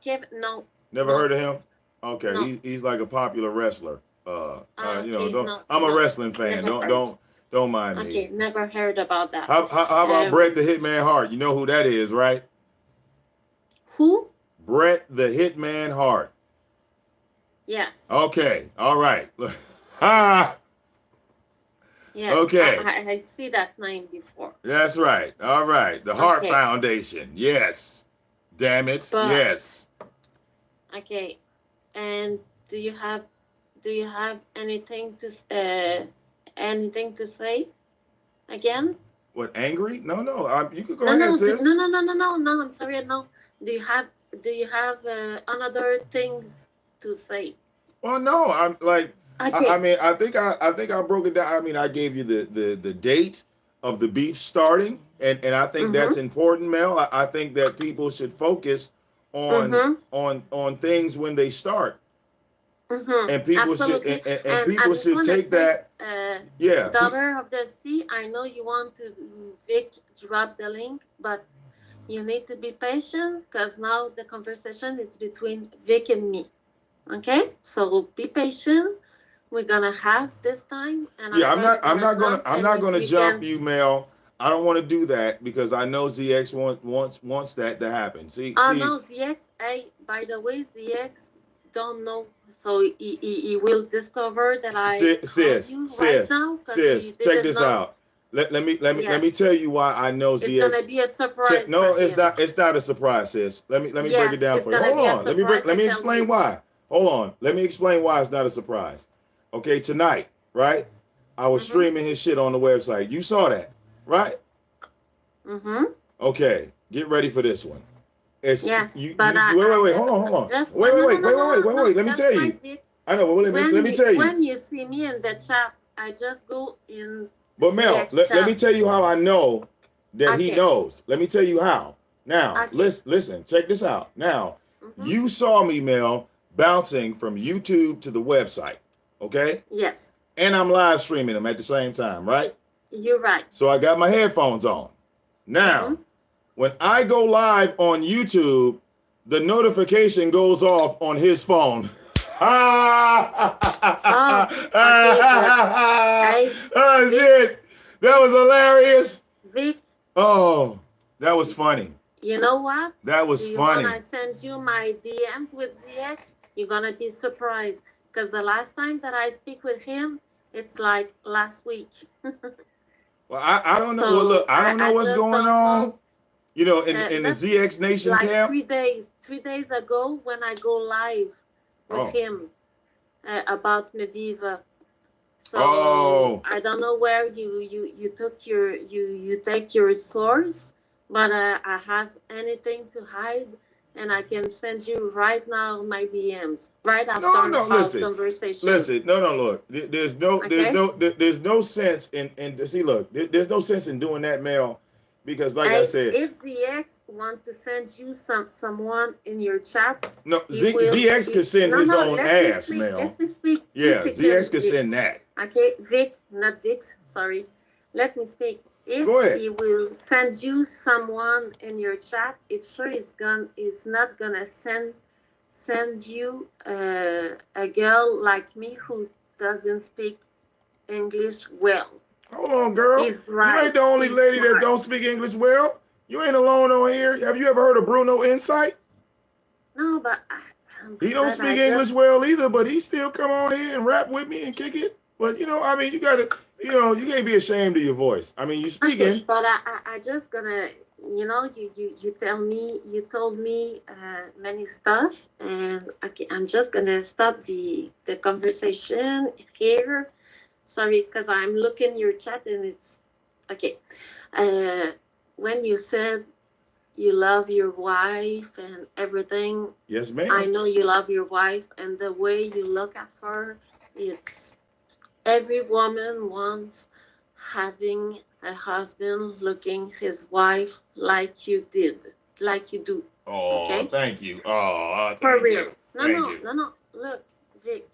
Kevin, no, Never no, heard of him? Okay, no. he's like a popular wrestler. Okay, Don't. no, I'm a no, wrestling fan. never heard. Don't mind me. Okay, never heard about that. How about Um, Bret the Hitman Hart? You know who that is, right? who? Bret the Hitman Hart. Yes, Okay, all right. Ah, yes, okay, I see that name before. that's right. All right, the Hart Okay, Foundation. Yes. Damn it. but Yes. okay, and do you have anything to anything to say again? What, angry? No, no. You could go No, ahead, no, sis. no, no, no, no, no, no. I'm sorry, no. Do you have another things to say? Well, no. I'm like, I Okay. mean, I think I broke it down. I mean, I gave you the date of the beef starting, and I think that's Mhm. important, Mel. I think that people should focus on Mhm. things when they start, Mm-hmm. and people should Absolutely. and And I people just should want to take say, that. Yeah. daughter of the sea, I know you want to Vic drop the link, but you need to be patient because now the conversation is between Vic and me. Okay? So be patient. We're gonna have this time, and Yeah, after you're gonna jump, I'm and not gonna you jump can. you, Mel. I don't want to do that because I know ZX wants that to happen. Oh See, no, ZX. Hey, by the way, ZX don't know, so he will discover that I called you right now because he check didn't this know. out. Let me Yes, tell you why I know it's gonna ZX. be a surprise for No, him. it's not a surprise, sis. Let me break it Yes, down it's for you. gonna Hold be a on. surprise. Let I me tell explain you. why. Hold on. Let me explain why it's not a surprise. Okay, tonight, right? I was Mhm. streaming his shit on the website. You saw that, right? Mhm. Okay, get ready for this one. It's Yeah, you but wait, hold on, hold on. just when no no no no no Let me just tell you. wait, Vic. I know, but let me tell you. When you see me in the chat, I just go in But the Mel, X let me chat. tell you how I know that he Okay, knows. Let me tell you how. Now, okay. listen, check this out. Now, Mm-hmm. you saw me, Mel, bouncing from YouTube to the website, okay? Yes, And I'm live streaming them at the same time, right? you're right. So I got my headphones on. Mm-hmm. Now, when I go live on YouTube, the notification goes off on his phone. Oh, okay, but I Oh Vic shit! That Vic was hilarious. Vic. Oh, that was funny. You know what? That Do was you want funny. I send you my DMs with ZX? You're gonna be surprised because the last time that I speak with him, it's like last week. Well, I don't know. Well, look, So I don't know I what's just going don't on. know. You know, in the Let's ZX Nation like camp. 3 days ago when I go live with Oh, him about Mediva. So oh. I don't know where you took you take your source, but I have anything to hide, and I can send you right now my DMs right No, after no. our Listen, conversation. listen. No, no. Look, Okay? there's no sense in see. Look, there's no sense in doing that, Mel, because like I I said, if the ex want to send you someone in your chat, no. he will. ZX could send No, his no. own Let me ass, speak. Mel. Let me speak. Two Yeah, ZX seconds, could Vic. send that. Okay, Vic, not Vic. Sorry. Let me speak. If Go ahead. he will send you someone in your chat, it sure is not gonna send you a girl like me who doesn't speak English well. Hold on, girl. He's You ain't right. the only He's lady that smart. don't speak English well. You ain't alone on here. Have you ever heard of Bruno Insight? No, He don't but speak I English just well either, but he still come on here and rap with me and kick it. But you know, I mean, you gotta, you know, you can't be ashamed of your voice. I mean, you okay, speaking. but I just gonna you told me many stuff, and okay, I'm just gonna stop the conversation here. Sorry, because I'm looking your chat and it's okay. Uh, when you said you love your wife and everything, Yes, I ma'am. know you love your wife, and the way you look at her, it's every woman wants having a husband looking his wife like you did, like you do. Oh, Okay? thank you. Oh, For thank you. real. No, Thank no, you. no, no. Look, Vic,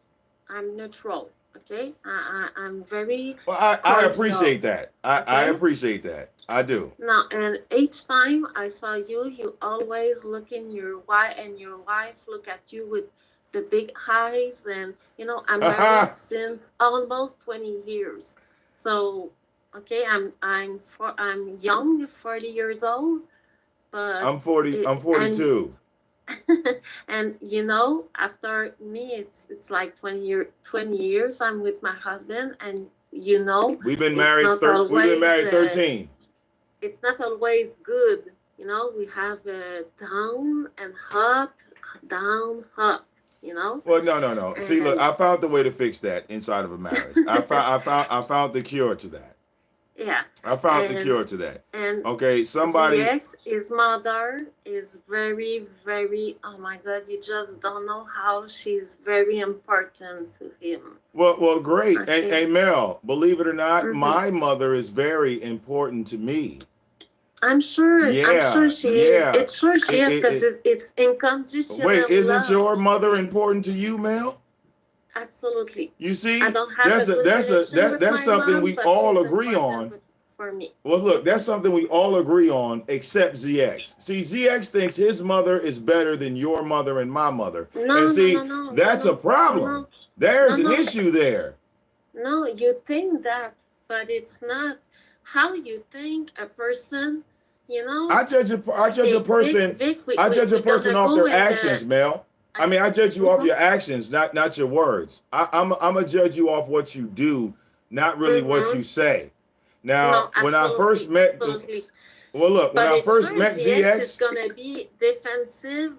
I'm neutral. Okay? I'm very Well, I cordial. appreciate that. I Okay? appreciate that. I do. Now, and each time I saw you, you always looking your wife and your wife look at you with the big eyes. And I'm married since almost 20 years. So, okay, I'm young, 40 years old, but I'm 40. I'm and 42. and after me, it's like 20 years I'm with my husband, and it's not We've been always. married 13. It's not always good. We have down and up, down, up, Well, no, no, no. See, look, and I found the way to fix that inside of a marriage. I found the cure to that. yeah, I found the and cure to that. and Okay, somebody. ZX, his mother is very, very. Oh my God, you just don't know how she's very important to him. Well, great. Okay. Hey, Mel, believe it or not, hmm my mother is very important to me. I'm sure. I'm sure Yeah, she is. yeah. It's sure she is because it's Wait, unconditional isn't love. your mother Vic. important to you, Mel? Absolutely. You I see, don't have a good relation with that's my something mom, we but all she's agree important on. for me. Well, look, Okay? that's something we all agree on, except ZX. See, ZX thinks his mother is better than your mother and my mother, and No, no, no, see, no, no, that's a no, no, problem. no, There's no, an no. issue there. No, you think that, but it's not how you think a person, you know? Okay, Vic, I judge a we're person gonna off go their in the. actions, Mel. I I, mean, I judge you off mm-hmm, your actions, not your words. I'm gonna judge you off what you do, not really what mm-hmm. you say. No, Now, when I first absolutely, met, absolutely. well, look, when But I it's first sure met ZX is ZX, gonna be defensive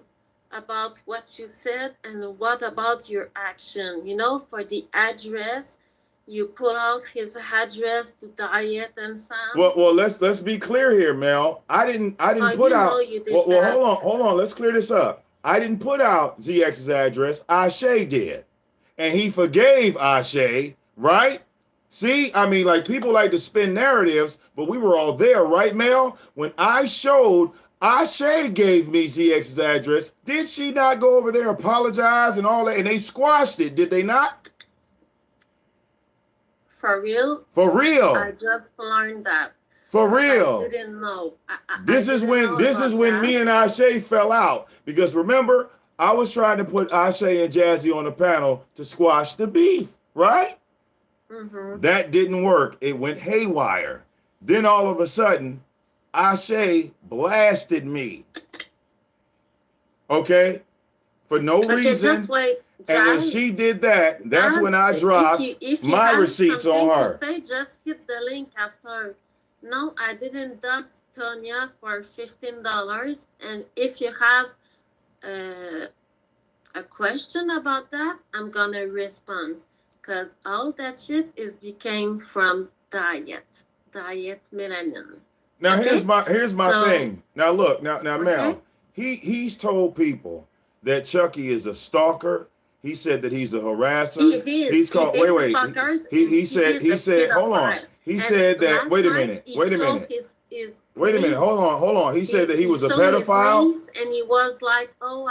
about what you said and what about your action. For the address, you pull out his address to Diet and Sam. Well, let's be clear here, Mel. I didn't Oh, put you know out. you did Well, that. hold on. Let's clear this up. I didn't put out ZX's address. Ashe did, and he forgave Ashe, right? See, I mean, like people like to spin narratives, but we were all there, right, Mel? When I showed Ashe gave me ZX's address, did she not go over there, apologize, and all that, and they squashed it? Did they not? For real? For I real. just learned that. For Because I real. didn't know. I This is didn't when know about me that. and Ashe fell out because remember I was trying to put Ashe and Jazzy on the panel to squash the beef, right? Mm-hmm. That didn't work. It went haywire. Then all of a sudden, Ashe blasted me, okay, for no Okay, just reason. wait, And when Jazz. she did that, that's when Jazz, I dropped if you my have receipts on something to her. say, just hit the link after. No, I didn't dump Tonya for $15. And if you have uh, a question about that, I'm gonna respond. Cause all that shit is became from diet melanin. Now Okay, here's my so thing. Now look, now okay, Mel, he's told people that Chucky is a stalker. He said that he's a harasser. He's he called is a wait. stalker and He a said hold on. pedophile. He And said that last night he wait a showed minute. his Wait a minute. rings. Hold on. He said that he He was a showed his pedophile. rings and he was like, "Oh,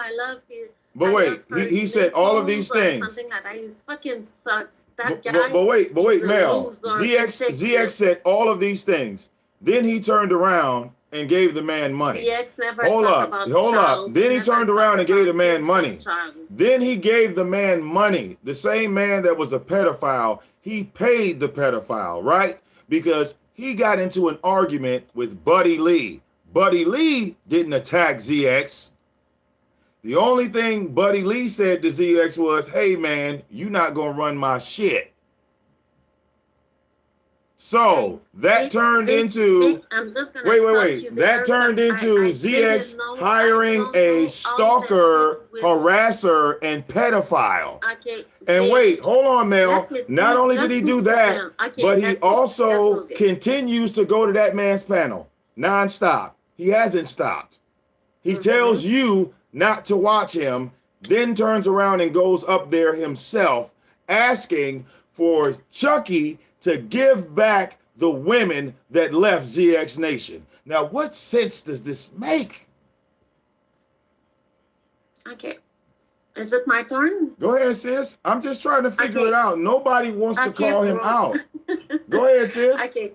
But I wait, love her he said all of these nipples" or things. something like that. He fucking sucks. That guy But is wait, a Mel. loser, a ZX sickless. said all of these things. Then he turned around and gave the man money. DX never talk about Hold up. child. He Then he never turned talk around and gave the about man sexual money. child. Then he gave the man money. The same man that was a pedophile, he paid the pedophile, right? Because he got into an argument with Buddy Lee. Buddy Lee didn't attack ZX. The only thing Buddy Lee said to ZX was, hey man, you not gonna run my shit. Hey, So that turned into I'm just gonna cut you That there turned because into I didn't ZX know. I hiring don't a know all that shit stalker, with. harasser, and pedophile. Okay, And wait, hold on, Mel. let me Not speak only did just he two do that, seconds. Okay, but he let's go. Let's also move it. continues to go to that man's panel nonstop. He hasn't stopped. He Mm-hmm. tells you not to watch him, then turns around and goes up there himself, asking for Chucky to give back the women that left ZX Nation. Now, what sense does this make? Okay, is it my turn? Go ahead, sis. I'm just trying to figure it Okay, out. Nobody wants to okay, call him bro. out. Go ahead, sis. Okay,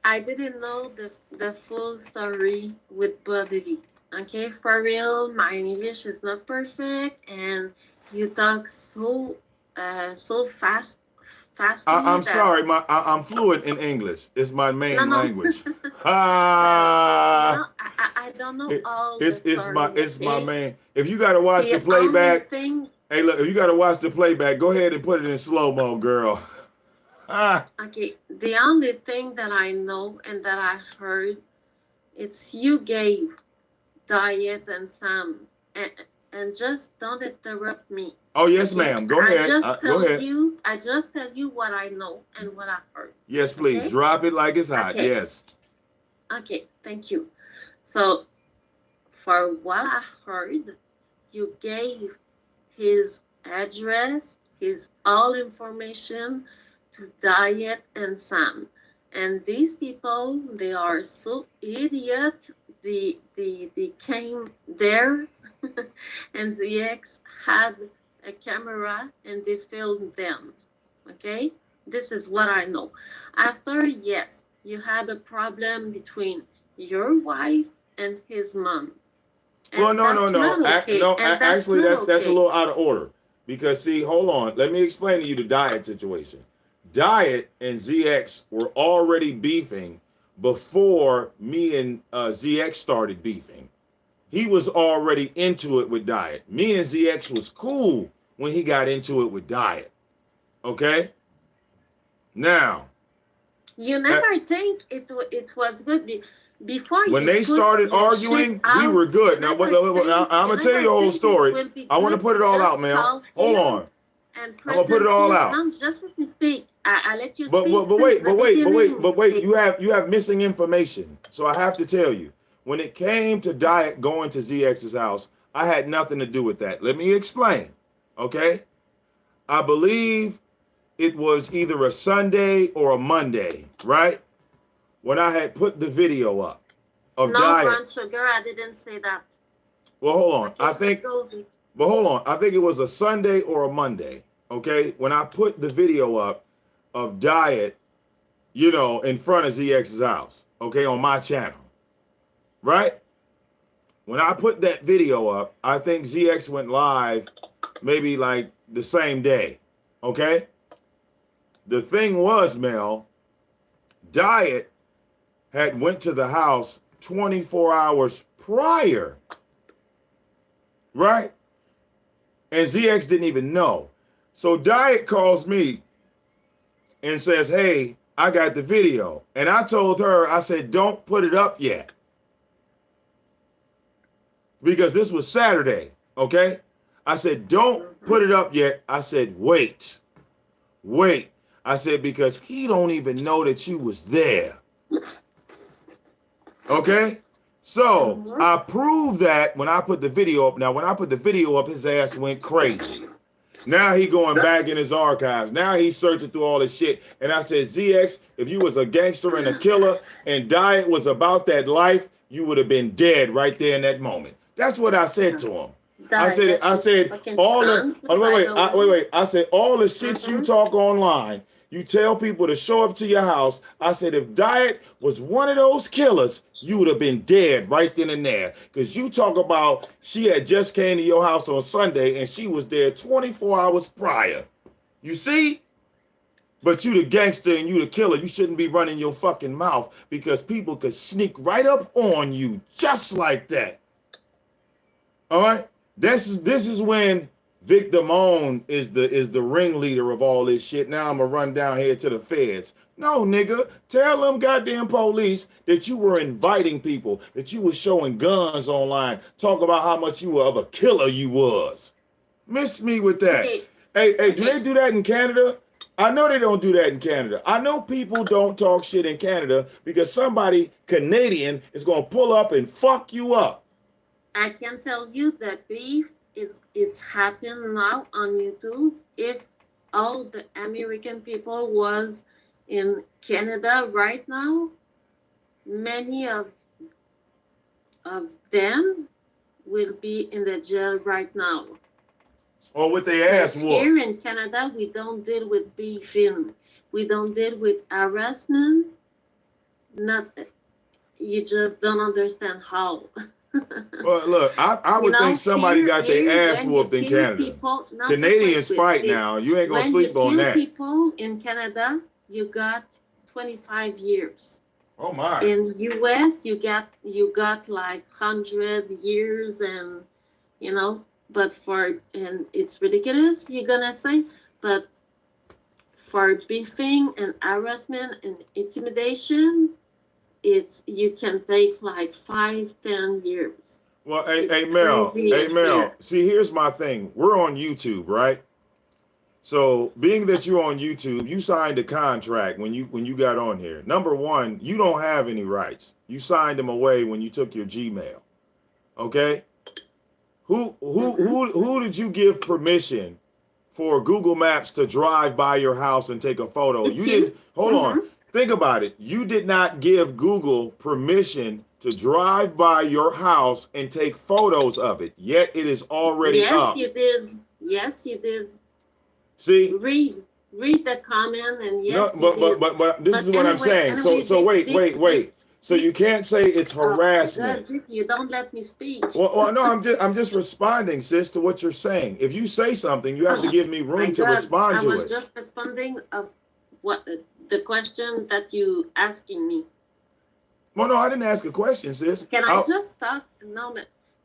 I didn't know the full story with Buddy. Okay, for real, my English is not perfect, and you talk so fastly I'm that sorry, I'm fluent in English. It's my no main no language. no Ah, I don't know all the story. it's my Okay, main. If you gotta watch the the only playback, thing hey, look, if you gotta watch the playback, go ahead and put it in slow mo, girl. Ah, okay the only thing that I know and that I heard it's you gave Diet and Sam and, and just don't interrupt me. oh yes, Okay, ma'am. Go ahead. Go ahead. I just tell you what I know and what I heard. Yes, please. Okay? Drop it like it's hot. Okay. Yes. Okay, thank you. So for what I heard, you gave his address, his all information to Diet and Sam. And these people, they are so idiot. They came there and the ex had a camera and they filmed them. Okay? This is what I know. After, yes, you had a problem between your wife and his mom. Well, And that's not okay. And that's Actually, not that's a okay. little out of order because see, hold on. Let me explain to you the Diet situation. Diet and ZX were already beefing before me and ZX started beefing. He was already into it with Diet. Me and ZX was cool when he got into it with Diet. Okay? Now, You uh, never think it was good before when you they put started your shit arguing, we were out. good. Now, I'm You going to tell you never the whole think it story. will be I want to good. put it all out, Just Mel. call Hold him on. and I'm gonna put it all presently, out. no, just let me speak. I let you But speak but since wait, the but wait, but wait, beginning. but wait. You have missing information. So I have to tell you, when it came to Diet going to ZX's house, I had nothing to do with that. Let me explain. Okay? I believe it was either a Sunday or a Monday, right? When I had put the video up of No, Diet. brown sugar, I didn't say that. Well, hold on. Okay, let's go. But hold on. I think it was a Sunday or a Monday. Okay, when I put the video up of Diet, you know, in front of ZX's house. Okay, on my channel, right? When I put that video up, I think ZX went live maybe like the same day. Okay. The thing was, Mel, Diet had went to the house 24 hours prior, right? And ZX didn't even know. So Diet calls me and says, hey, I got the video. And I told her, I said, don't put it up yet. Because this was Saturday, okay? I said, don't put it up yet. I said, wait. I said, because he don't even know that you was there. Okay? So I proved that when I put the video up. Now, when I put the video up, his ass went crazy. Now he going back in his archives. Now he's searching through all this shit. And I said, ZX, if you was a gangster and a killer and Diet was about that life, you would have been dead right there in that moment. That's what I said to him. I said all the I said all the shit you talk online, you tell people to show up to your house. I said if Diet was one of those killers, you would have been dead right then and there. Because you talk about she had just came to your house on Sunday and she was there 24 hours prior. You see? But you the gangster and you the killer. You shouldn't be running your fucking mouth because people could sneak right up on you just like that. All right? This is when VicDamoane is the ringleader of all this shit. Now I'm gonna run down here to the feds. No, nigga, tell them goddamn police that you were inviting people, that you were showing guns online, talk about how much you were of a killer you was. Miss me with that. Hey, do they do that in Canada? I know they don't do that in Canada. I know people don't talk shit in Canada because somebody Canadian is gonna pull up and fuck you up. I can tell you that beef it's happening now on YouTube. If all the American people was in Canada right now, many of them will be in the jail right now. Or with their ass whooped. Here in Canada, we don't deal with beefing. We don't deal with harassment. Not you just don't understand how. Well, look, I would think somebody got their ass whooped in Canada. Canadians fight now. You ain't gonna sleep on that. When you kill people in Canada, you got 25 years. Oh my! In US, you got like 100 years, and you know. But and it's ridiculous, you're gonna say, but for beefing and harassment and intimidation, you can take like 5-10 years. Well, hey Mel, here. See, here's my thing. We're on YouTube, right? So, being that you're on YouTube, you signed a contract when you got on here. Number one, you don't have any rights. You signed them away when you took your Gmail. Okay? Who did you give permission for Google Maps to drive by your house and take a photo? You didn't. Hold on. Think about it. You did not give Google permission to drive by your house and take photos of it. Yet it is already up. Yes, you did. Yes, you did. See? Read the comment and yes, no, but this is what I'm saying. So wait. So you can't say it's harassment. God, you don't let me speak. Well, no, I'm just responding, sis, to what you're saying. If you say something, you have to give me room to respond to it. I was just responding of what the question that you asking me. Well, no, I didn't ask a question, sis. Can I just talk? No,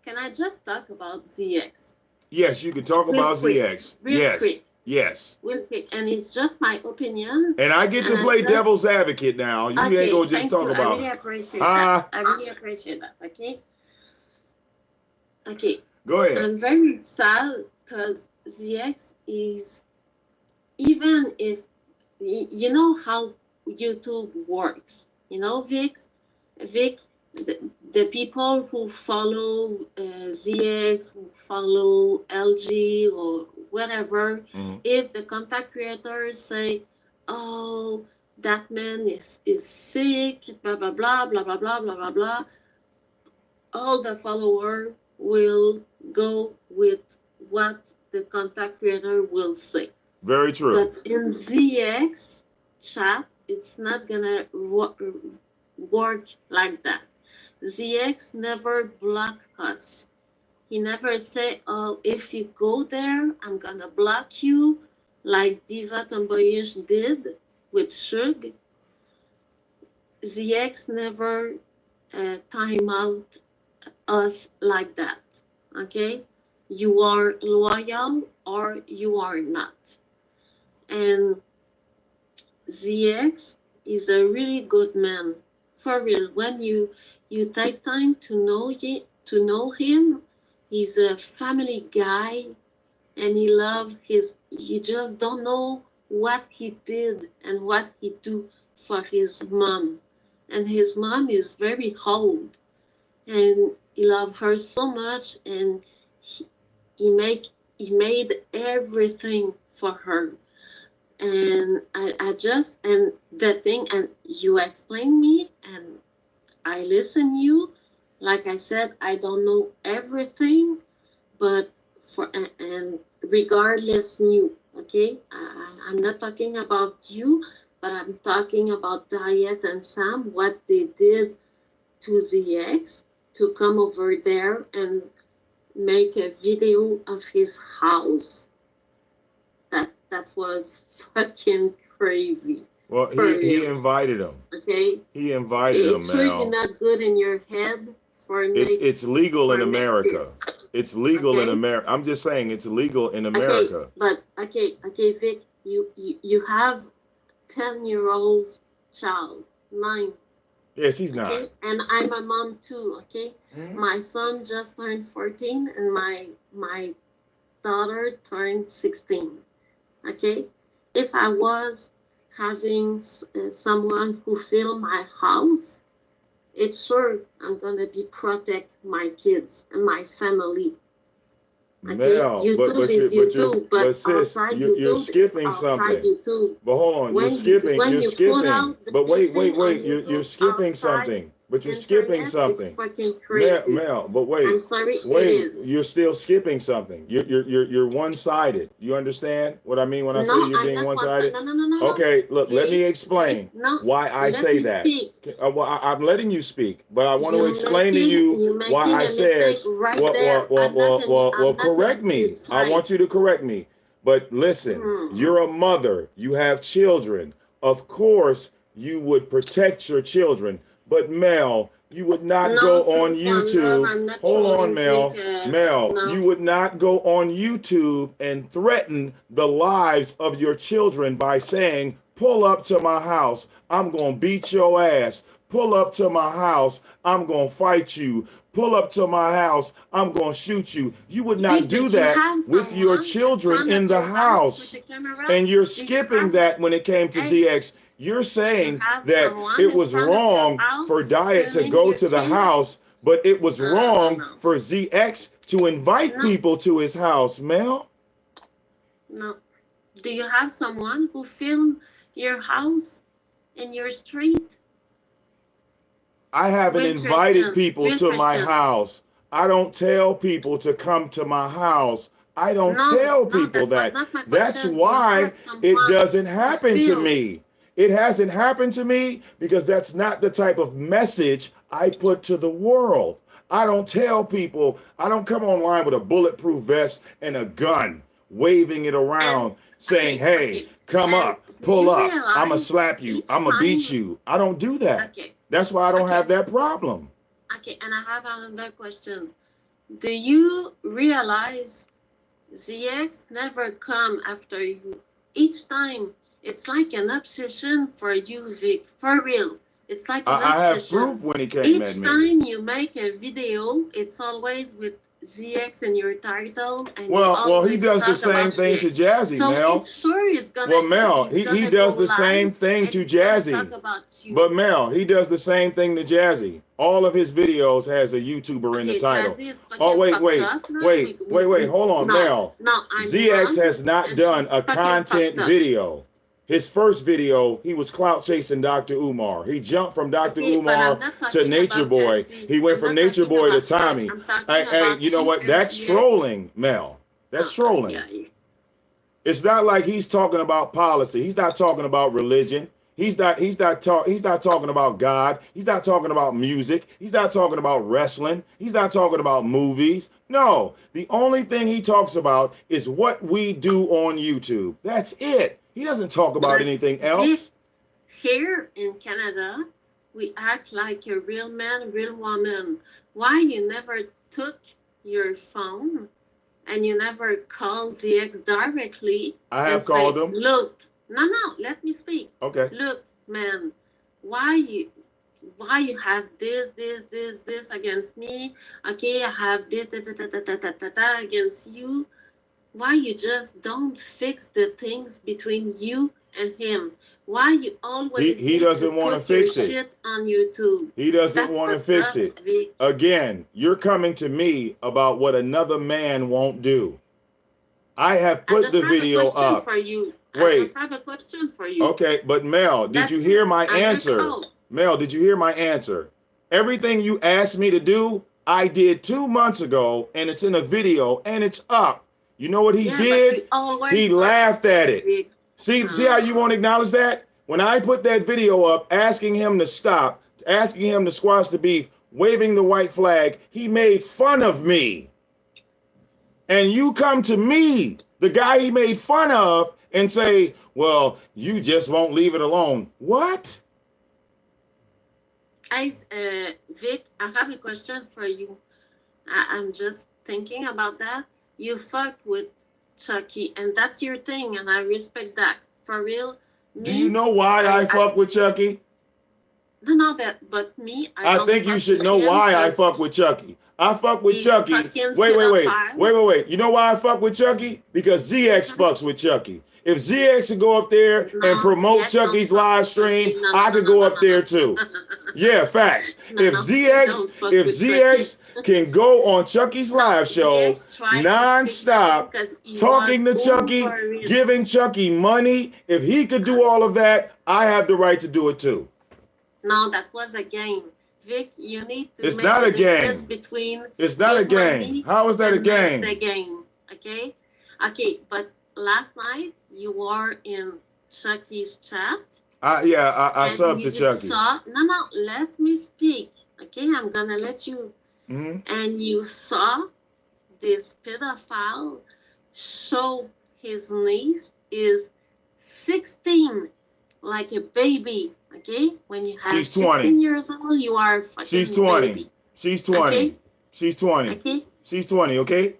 can I just talk about ZX? Yes, you can talk about ZX. Real quick. Yes. Real quick, and it's just my opinion. And I get to play devil's advocate now. You ain't gonna just talk about. I really appreciate that. I really appreciate that. Okay. Okay. Go ahead. I'm very sad because ZX is even if you know how YouTube works, you know, Vic, the people who follow ZX, who follow LG or whatever, Mm-hmm. if the content creators say, "Oh, that man is sick," blah blah blah blah blah blah blah blah blah, all the follower will go with what the content creator will say. Very true. But in ZX chat, it's not gonna work like that. ZX never block us. He never say, "Oh, if you go there, I'm gonna block you," like Diva Tomboyish did with Shug. ZX never time out us like that. Okay, you are loyal or you are not, and ZX is a really good man. For real, when you take time to know him, he's a family guy and he love his. You just don't know what he did and what he do for his mom, and his mom is very old, and he love her so much, and he, he make he made everything for her. And I just and the thing, and you explain me and I listen you. Like I said, I don't know everything, but for and regardless you, okay, I'm not talking about you, but I'm talking about Diet and Sam, what they did to ZX to come over there and make a video of his house. That was fucking crazy. Well, For he real. invited him. Okay? He invited him, It's really Mel. not good in your head It's legal in make America. this. It's legal in Okay? America. I'm just saying it's legal in Okay, America. but okay, Vic, you have 10-year-old child, 9, Yes, he's not. okay? And I'm a mom too, okay? Hmm? My son just turned 14 and my daughter turned 16. Okay, if I was having someone who fill my house, it's sure I'm gonna be protect my kids and my family. Okay, Mel, YouTube is YouTube, but but sis, outside you're YouTube is skipping outside something. YouTube. But hold on, When you're you put skipping. out the But thing on wait, you're YouTube skipping outside something. But you're skipping internet, it's something. fucking Mel, crazy. But I'm wait, sorry, it is. you're still skipping something. You're one-sided. You understand what I mean when I say No, you're I'm being not one side. one-sided? No, no, no, no, no. Okay, look, let me Vic, explain no, why I let say me that. speak. Well, I'm letting you speak, but I want to explain to You why making I a mistake said, right there. I'm not correct in me. his I side. want you to correct me. But listen, Hmm. you're a mother. You have children. Of course, you would protect your children. But Mel, you would not No, go on Scoop One Love. YouTube. I'm not Hold on, trolling Mel. Vic. You No, would not go on YouTube and threaten the lives of your children by saying, pull up to my house. I'm going to beat your ass. Pull up to my house. I'm going to fight you. Pull up to my house. I'm going to shoot you. You would not Vic. do Did you that have with your someone in children front in of the your house with house. a camera? And you're Do you skipping have? that when it came to Hey, ZX. You're did you saying have that someone it in was front of your wrong house for Diet to filming go your to the kid? house, but it was No, no, wrong no, for ZX to invite no, people to his house, Mel. no. Do you have someone who film your house in your street? I haven't Real invited Christian, people real to my Christian. house. I don't tell people to come to my house. I don't No, tell no, people that was that. not my That's question. Do you why have it someone doesn't who happen to film? me. It hasn't happened to me because that's not the type of message I put to the world. I don't tell people, I don't come online with a bulletproof vest and a gun, waving it And around, saying, okay, hey, okay. come And up, do pull you up, I'm going to realize slap you, I'm each going to beat time? you. I don't do that. Okay, That's why I don't have okay, that problem. okay. And I have another question. Do you realize ZX never come after you? Each time, it's like an obsession for you, Vic. For real, it's like an I have obsession. proof when he came at Each me. time you make a video, it's always with ZX in your title, and you Well, he always does the talk same about thing to ZX. Jazzy, So Mel. it's sure it's gonna Well, Mel, he's he gonna go does the live same thing and to he's gonna Jazzy. talk about you. But Mel, he does the same thing to Jazzy. All of his videos has a YouTuber in the Okay, title. Jazzy is Oh, fucking wait, fucked wait, up. No, wait, wait, wait. Hold on, no, Mel. no, I'm ZX wrong, has not and done she's a fucking content fucked up. video. His first video, he was clout chasing Dr. Umar. He jumped from Dr. Okay, but I'm Umar not to talking Nature about Boy. Jazzy. He went I'm from not Nature talking Boy to about her. Tommy. I'm talking Hey, about you know you what? and That's ZX. trolling, Mel. That's trolling. Yeah. It's not like he's talking about policy. He's not talking about religion. He's not talking about God. He's not talking about music. He's not talking about wrestling. He's not talking about movies. No, the only thing he talks about is what we do on YouTube. That's it. He doesn't talk about But anything Vic, else. here in Canada, we act like a real man, real woman. Why you never took your phone and you never call ZX directly I and have say, called him. look, no, let me speak. Okay. Look, man, why you have this against me? Okay, I have this against you. Why you just don't fix the things between you and him? Why you always He need to doesn't want to put your fix it. shit on YouTube? He doesn't That's want to fucked fix up, it. Vic. Again, you're coming to me about what another man won't do. I have I put just the have a video question up. for you. I Wait. just have a question for you. Okay, but Mel, did you That's hear it. my I'm your answer? call. Mel, did you hear my answer? Everything you asked me to do, I did 2 months ago, and it's in a video, and it's up. You know what he Yeah, but we did? He always talk laughed about at it, it. Vic. See how you won't acknowledge that? When I put that video up asking him to stop, asking him to squash the beef, waving the white flag, he made fun of me. And you come to me, the guy he made fun of, and say, well, you just won't leave it alone. What? Vic, I have a question for you. I'm just thinking about that. You fuck with Chucky, and that's your thing, and I respect that. For real, Do you me, know why I fuck with Chucky? don't know that, but me, I I don't think you fuck should with know him why I because fuck with Chucky. I fuck with he's Chucky. fucking Wait. pedophile. You know why I fuck with Chucky? Because ZX fucks with Chucky. If ZX could go up there and No, promote ZX don't Chucky's fuck live with stream, Chucky. No, I could go up there too. no. Yeah, facts. No, he don't fuck If with Chucky. ZX can go on Chucky's No, live show ZX tried to fix him nonstop, because he talking to was Chucky, over it. giving Chucky money, if he could do all of that, I have the right to do it too. No, that was a game. Vic, you need to It's make not the a difference game. between It's not a give game. money How is that a and make game? the game. Okay? Okay, but last night you were in Chucky's chat. I and subbed to you Chucky. no, let me speak. Okay, I'm gonna let you. Mm-hmm. And you saw this pedophile show his niece is 16, like a baby. Okay, when you have She's 20. 16 years old, you are a fucking She's 20. baby. She's 20. Okay? She's 20. Okay. She's 20. Okay.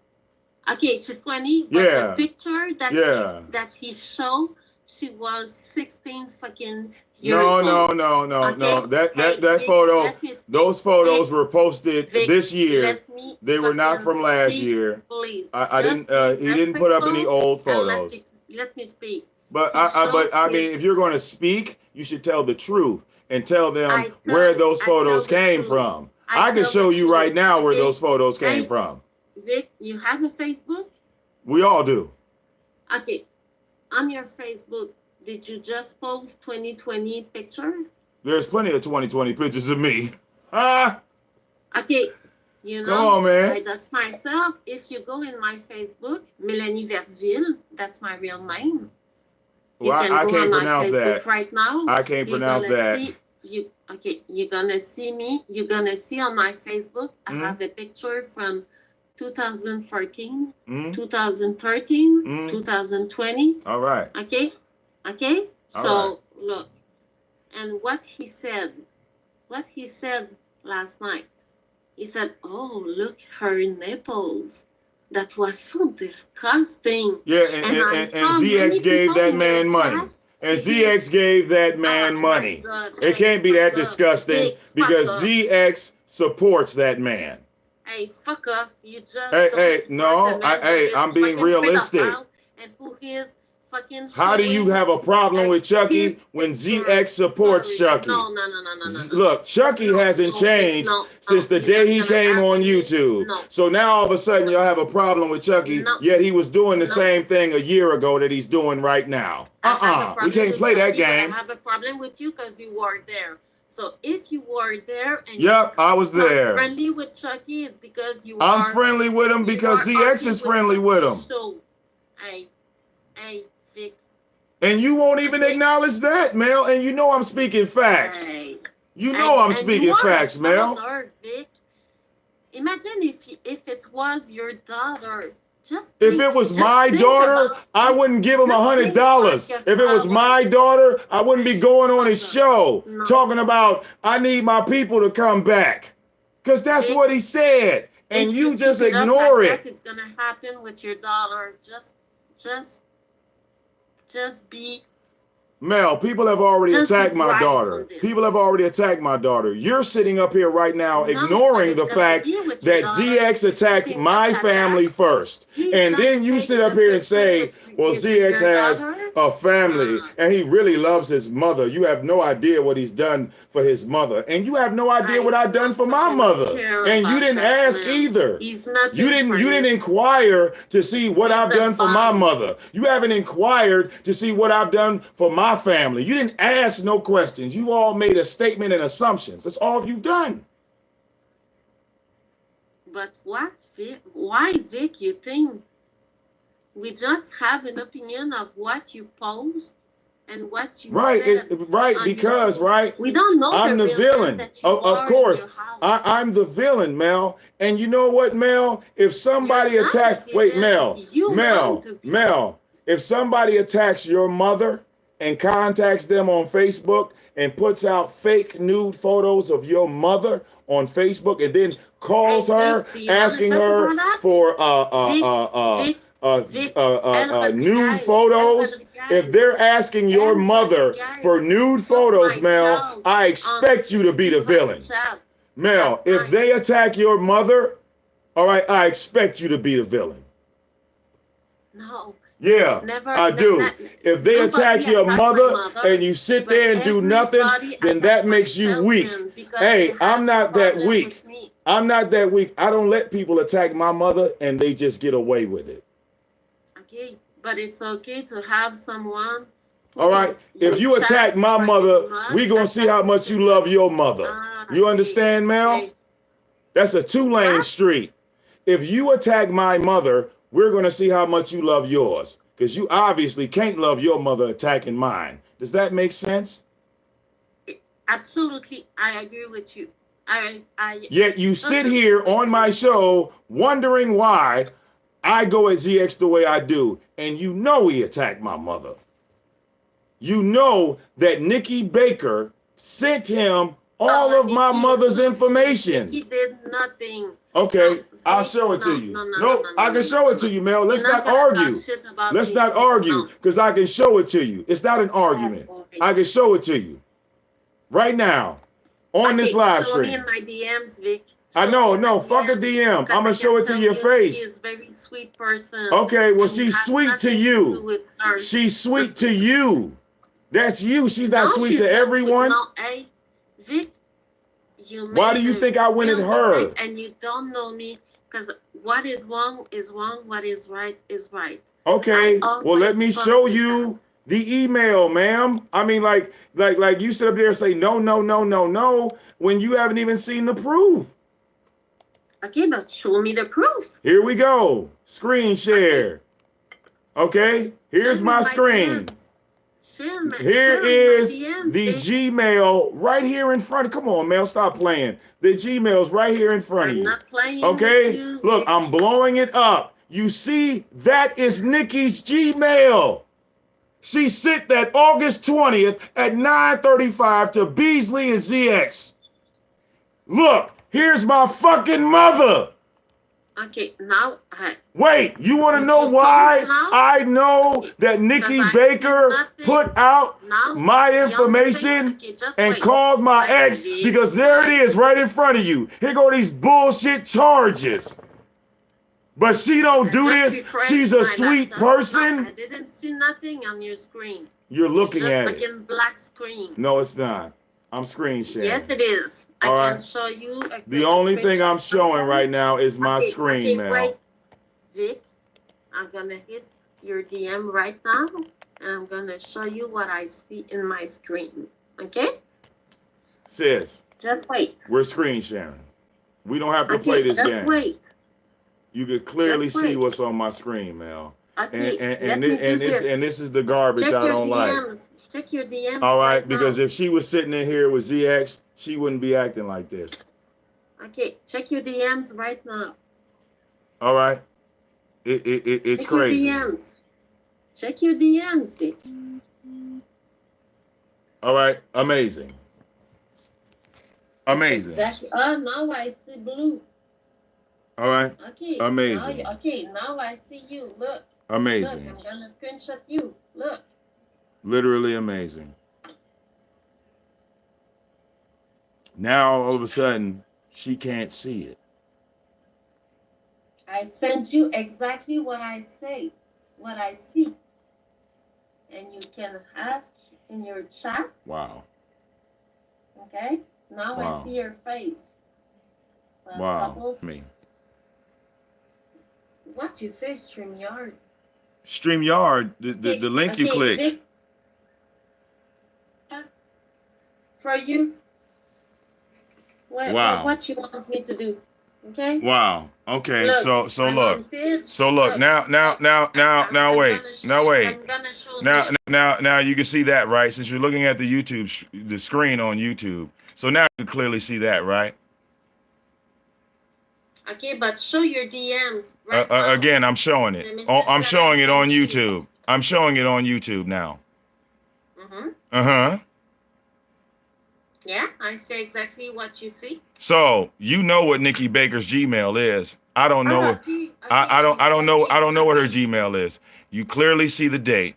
Okay, she's 20, but Yeah. the picture that he showed, she was 16 fucking years old. No. Okay? That photo, those photos were posted this year. They were not from last year. Please. I didn't. He didn't put up any old photos. Let me speak. But I mean, if you're going to speak, you should tell the truth and tell them where those photos came from. I can show you right now where those photos came from. Vic, you have a Facebook? We all do. Okay. On your Facebook, did you just post 2020 picture? There's plenty of 2020 pictures of me. Ah. Okay. You know, come on, man. That's myself. If you go in my Facebook, Melanie Verville, that's my real name. You well, can I go can't on pronounce my Facebook that. right now. I can't pronounce that. You're gonna see me. You're gonna see on my Facebook. I have a picture from 2014, 2013, 2020. All right. Okay. All So right. look, and what he said last night. He said, "Oh, look her nipples. That was so disgusting." Yeah, and ZX gave that man money. And ZX gave that man money. God, it can't be that disgusting Big because fucker. ZX supports that man. Hey, fuck off. You just Hey, don't hey, support a no, man who hey, is I'm being fucking realistic. pedophile and who is fucking How do you showing have a problem with Chucky kids when pictures. ZX supports Sorry. Chucky? No, no, no, no, no, no, no. Look, Chucky No, hasn't no, Vic, changed no, since no. the You're day not he gonna came on argue me. YouTube. No, So now all of a sudden no, y'all have a problem with Chucky, no, yet he was doing the no. same thing a year ago that he's doing right now. I have a We problem can't with play that Chucky, but I game. have a problem with you because you were there. So if you were there and you're Yep, I was not there. friendly with Chucky, it's because I'm friendly with him you because are ZX arguing is with friendly with Chucky. him. So, hey, hey, Vic, And you won't even okay, acknowledge that, Mel. And you know I'm speaking facts. hey, You know hey, I'm and you speaking are a facts, Mel. father, Vic. Imagine if it was your daughter. Just If think, it was just my think daughter, about I Vic. wouldn't give him Just think $100. like a If it was father. my daughter, I wouldn't be Hey, going on fuck his off. show No, talking about I need my people to come back. Because that's Vic. what he said. And If you you just keep it up like ignore that, it. it's gonna happen with your daughter. Just, just be, Mel, people have already just be attacked my bright on daughter. this. People have already attacked my daughter. You're sitting up here right now No, but ignoring it's the gonna fact be with your that daughter. ZX If he's attacked keeping up my like that, family first. he's And gonna then you take sit up the here and picture say, with well, ZX your has daughter. a family Uh, and he really loves his mother. You have no idea what he's done for his mother. And you have no idea what I I've done don't for my fucking mother. care And you about didn't that ask man. either. He's You nothing didn't for you didn't you. inquire to see what He's I've a done for my bum. mother. You haven't inquired to see what I've done for my family. You didn't ask no questions. You all made a statement and assumptions. That's all you've done. But what, Vic? Why, Vic? You think we just have an opinion of what you post and what you said Right, on because YouTube? right, We don't know I'm the the real man villain. that you Of are in course, your house. I'm the villain, Mel. And you know what, Mel? If You're somebody not a attack, wait, villain. You want to be. If somebody attacks your mother and contacts them on Facebook and puts out fake nude photos of your mother on Facebook and then calls Hey, her Vic, do you want to asking talk her about that? for Vic, Vic, Vic, elephant nude guy, photos, elephant if guy, they're asking your elephant mother guy. for nude Took photos, my Mel, child I on expect you to be the device villain. chat Mel, last if night. they attack your mother, all right, I expect you to be the villain. No, Yeah, never, I do. If they attack nobody your attacked my mother mother, and you sit but there and do nothing, everybody then attacked that my makes you weak. children because they Hey, I'm have a not that problem weak. with me. I'm not that weak. I don't let people attack my mother and they just get away with it. Okay, but it's okay to have someone All who right. is If you you attack chat my fucking mother, we much gonna see how attack much you fucking love much. your mother. You Okay, understand, Mel? okay. That's a two-lane What? street. If you attack my mother, we're gonna see how much you love yours. Because you obviously can't love your mother attacking mine. Does that make sense? Absolutely, I agree with you. I Yet you sit totally here agree on with my you. show wondering why I go at ZX the way I do. And you know he attacked my mother. You know that Nikki Baker sent him all of my Nikki, mother's bullshit. information. Nikki did nothing. No, Okay, I'll Vic, show it to no, you. no, no, no, Nope, no, no, I no, can no, show no, it to no. you, Mel. You're Let's not not gonna talk argue. shit about Let's me, not Vic. argue No. because I can show it to you. It's not an Yeah, argument. okay. I can show it to you right now on this Okay, live show me in stream. my DMs, Vic. I Show me know, in my no, fuck a DMs DM. because I'm I gonna show can it to tell your you she face. is a very sweet person Okay, well, and you she's have sweet to nothing to do you. with her. She's sweet to you. That's you. She's not No, sweet to she's not sweet. everyone. No, hey, Vic, you Why do made you a think I went at real mistake her? and you don't know me because what is wrong is wrong, what is right is right. I Okay, well, let always me fuck show with that. you the email, ma'am. I mean, like you sit up there and say no, no, no, no, no, when you haven't even seen the proof. Okay, but show me the proof. Here we go. Screen Okay, share. Okay, share here's me my my screen. DMs. Here Share me my is DMs, the Vic. Gmail right here in front. Come on, Mel, stop playing. The Gmail's right here in front of I'm you. not playing with Okay, you, look, Vic. I'm blowing it up. You see, that is Nikki's Gmail. She sent that August 20th at 9:35 to Beasley and ZX. Look, here's my fucking mother. Okay, now Wait, you want to if know you come why now, I know that because Nikki I see Baker nothing put out now. my The only thing, information okay, just and wait, called my wait, ex? Vic, Because there it is right in front of you. Here go these bullshit charges. But she don't I do just this. She's refreshed a my sweet laptop. No, I person. didn't see nothing on your screen. You're It's looking just at it. fucking black screen. No, it's not. I'm screen Yes, sharing. it is. I All can right. show you The a only thing screenshot I'm of my showing phone. right now is my Okay, screen, okay, Mel. wait, Vic. I'm gonna hit your DM right now, and I'm gonna show you what I see in my screen. Okay? Sis, Just wait. we're screen sharing. We don't have to play Okay, this just game. wait. You could clearly Just see wait. what's on my screen, Mel. And Okay, and and, let thi- me do and this this. and this is the garbage Check I your don't like. DMs. Check your DMs All right, right because now. if she was sitting in here with ZX, she wouldn't be acting like this. Okay, check your DMs right now. All right, it's Check your crazy. DMs. Check your DMs, Vic. All right, amazing, amazing. Exactly. Oh, now I see blue. All right, Okay, amazing, now I see you. Look, amazing, I'm gonna screenshot you. Look, literally amazing. Now all of a sudden she can't see it. I sent you exactly what I say, what I see, and you can ask in your chat. Wow, Okay, now I wow, see your face. wow. Couples, Me. what you say, StreamYard? StreamYard, Okay, the link you okay, clicked. Vic, for you, Wow. what you want me to do? Okay. Wow. Okay. Look, So I'm look. on pitch. So look. Look, look. Now I'm wait. gonna show. Now wait. I'm gonna show Now him. now you can see that, right? Since you're looking at the the screen on YouTube. So now you can clearly see that, right? Okay, but show your DMs right now. Again, I'm showing it. The Oh, message I'm that I showing it on sent you. YouTube. I'm showing it on YouTube now. Mhm. Uh-huh. Yeah, I say exactly what you see. So you know what Nikki Baker's Gmail is. I don't know what Okay, I don't know okay, what her okay. Gmail is. You clearly see the date.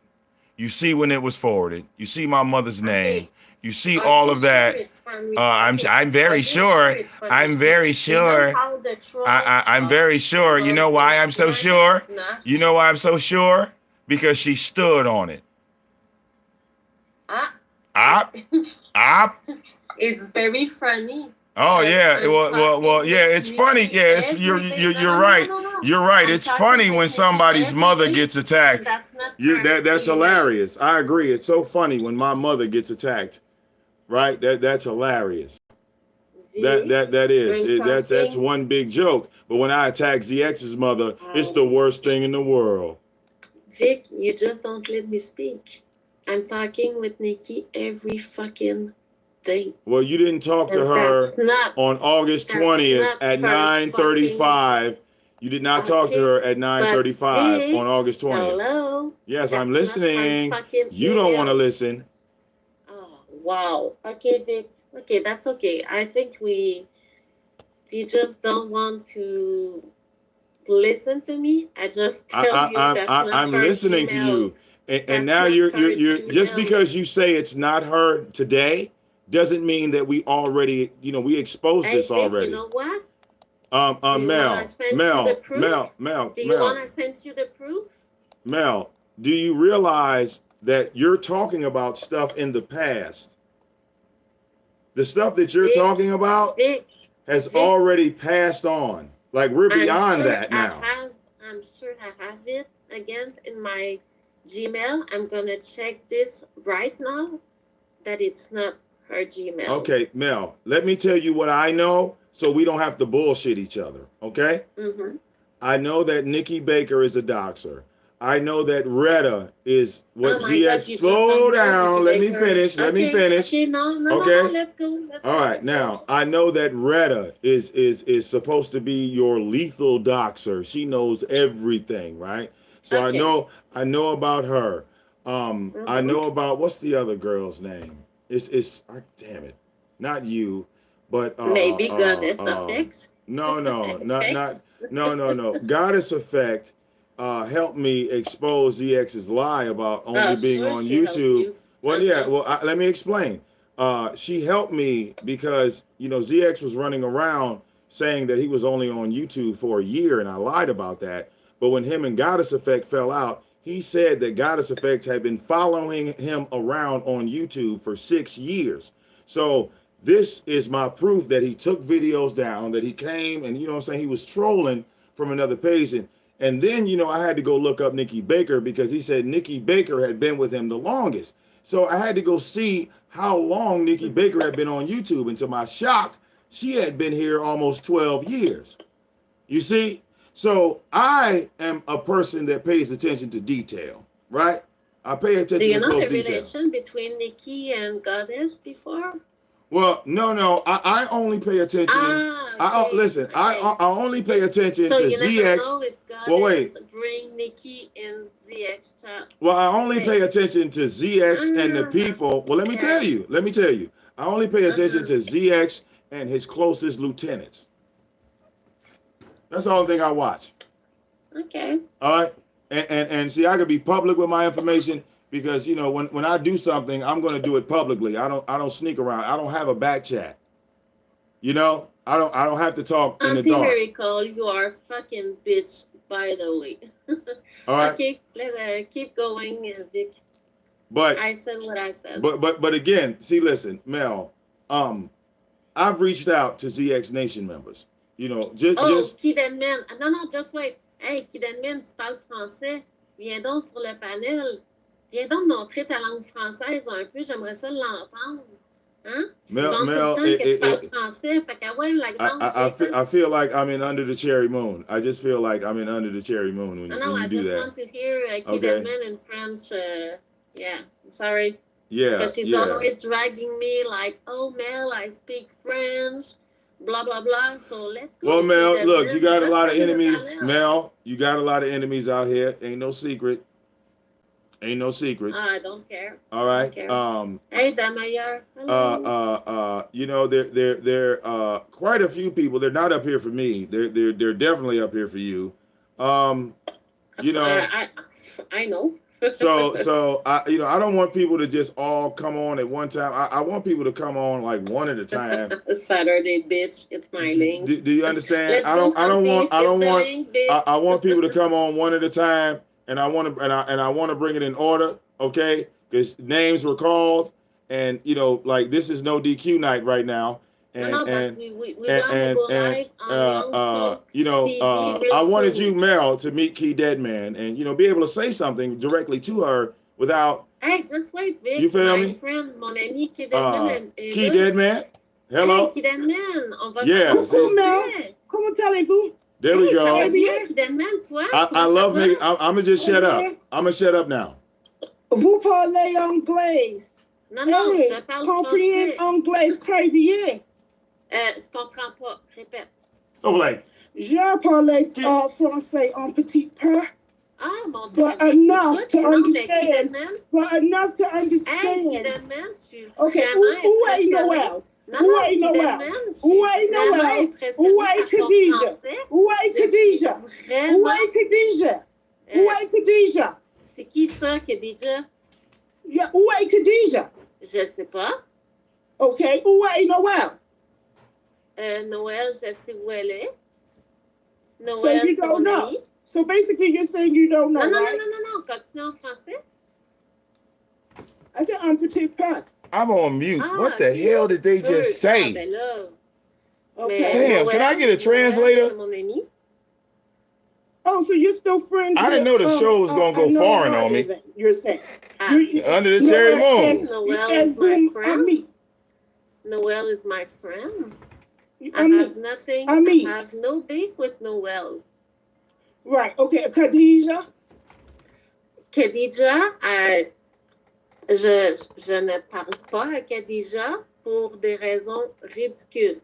You see when it was forwarded. You see my mother's name. Okay. You see Are all you of sure that. it's from me? Okay. I'm Are very you sure sure. it's from I'm me? very You know sure. how the trolls I'm very sure. You know why I'm so exploit sure? it? Nah. You know why I'm so sure? Because she stood on it. Ah. Op, op. It's very funny. Oh yeah. I'm Well. talking Yeah. with It's funny. Nikki Yeah. everything. No, You're no, no, no, right. no, no. You're right. I'm It's talking funny with when Nikki somebody's every mother day, gets and attacked. that's not her That's email. hilarious. I agree. It's so funny when my mother gets attacked. Right? That's hilarious. Vic, That is when it, that's talking, one big joke. But when I attack ZX's mother, it's um, the worst thing in the world. Vic, you just don't let me speak. I'm talking with Nikki every fucking day, Well, you didn't talk to and her on August that's 20th not at her fucking 9:35. You did not talk to okay. her at But 9:35 Vic, on August 20th. hello, Yes, I'm that's not her listening. fucking You don't want to email. listen. Oh, wow. Okay, Vic. Okay, that's okay. I think we just don't want to listen to me. I just tell you that's not I'm her listening to Gmail. you, and That's now not her you're just Gmail. because you say it's not her today doesn't mean that we already we exposed Hey, this Vic, you already. know what? Do you want I send you the proof? Do you want I send you the proof? Mel, do you realize that you're talking about stuff in the past? The stuff that you're Vic, talking about Vic, has Vic, already passed on. Like we're beyond that now. I'm sure I have it again in my Gmail. I'm gonna check this right now that it's not her Gmail. Okay, Mel, let me tell you what I know so we don't have to bullshit each other, okay? Mm-hmm. I know that Nikki Baker is a doxer. I know that Retta is what Oh my God, ZX. you just Slow don't know Nikki down. Let me Baker. finish. Let me Okay, finish. okay, no, Okay. let's go, All right. let's go. Now I know that Retta is supposed to be your lethal doxer. She knows everything, right? So Okay. I know about her. I Mm-hmm. know about what's the other girl's name? Damn it, not you, but Maybe Goddess of X. no, not X. No. Goddess Effect helped me expose ZX's lie about only being Sure, on she helped YouTube. you. Well, yeah. Uh-huh. Well, let me explain. She helped me because ZX was running around saying that he was only on YouTube for a year, and I lied about that. But when him and Goddess Effect fell out, he said that Goddess Effect had been following him around on YouTube for 6 years. So this is my proof that he took videos down, that he came and, what I'm saying, he was trolling from another page. And then, I had to go look up Nikki Baker because he said Nikki Baker had been with him the longest. So I had to go see how long Nikki Baker had been on YouTube. And to my shock, she had been here almost 12 years. You see? So I am a person that pays attention to detail, right? I pay Do attention you to know close the detail. relation between Nikki and Goddess before? Well, no. I only pay attention. Okay. Listen. Okay. I only pay attention So to you never ZX. know if Well, Goddess wait. bring Nikki in ZX chat. Well, I only Okay. pay attention to ZX and the people. Well, let me tell Okay. you. Let me tell you. I only pay attention to ZX and his closest lieutenants. That's the only thing I watch. Okay. All right. And see, I could be public with my information because when I do something, I'm going to do it publicly. I don't sneak around. I don't have a back chat. I don't have to talk in the dark. Anti-miracle, you are fucking bitch, by the way. All right. Okay, let's keep going, Vic. But I said what I said. but again, see, listen, Mel, I've reached out to ZX Nation members. Just Kidenman. Non, just wait. Hey, Kidenman, tu parles français. Viens donc sur le panel. Viens donc montrer ta langue française un peu. J'aimerais ça l'entendre. Hein? Mel, tout le temps que tu parles français. Fait que, ouais, la grande I feel like I'm in Under the Cherry Moon. I just feel like I'm in Under the Cherry Moon when you do that. I just want to hear Kidenman in French. Yeah, sorry. Yeah. Because she's always dragging me like, oh, Mel, I speak French. Blah blah blah. So let's go. Well, Mel, look, you got a lot of enemies. Mel, you got a lot of enemies out here. Ain't no secret. Ain't no secret. I don't care. All right. Hey, Damayer. There quite a few people. They're not up here for me. They're definitely up here for you. I know. So I don't want people to just all come on at one time. I want people to come on like one at a time. Saturday, bitch, it's my link. Do you understand? I want people to come on one at a time, and I want to bring it in order, okay? Because names were called, and like this is no DQ night right now. I wanted you, Mel, to meet Key Deadman and be able to say something directly to her without. Hey, just wait, Vic. You feel me? Friend, mon ami Key Deadman. Key Deadman. Hello. Hey, Key Deadman. On va Coucou, Mel. Comment allez-vous? There we go. Key Deadman, toi. I love niggas. I'm gonna just shut up. I'm gonna shut up now. Vous parlez anglais. Non, je parle français. Anglais très bien. Je comprends pas. Répète. Like, je parlais français un petit peu. Ah, mon Dieu. But enough to understand. But enough to understand. Hey, Kidenman, okay, où est Noël? Où est Noël? Où est Noël? Où est Khadija? Où est Khadija? Où est Khadija? Où est Khadija? C'est qui ça, Khadija? Yeah, où est Khadija? Je ne sais pas. Okay, où est Noël? Noël, je sais où elle est. Noël, so you don't know. Ami. So basically, you're saying you don't know, non, right? Non. Continue en français. I said un petit peu. I'm on mute. What the hell did they just say? Ben là. Okay. Damn, Noël, can I get a translator? Mon ami. Oh, so you're still friends? I didn't know the show was gonna go foreign on me. You're saying Under the cherry moon. Noel is my friend. Noel is my friend. I have nothing. I have no beef with Noel. Right. Okay. Khadija. Je ne parle pas à Khadija pour des raisons ridicules.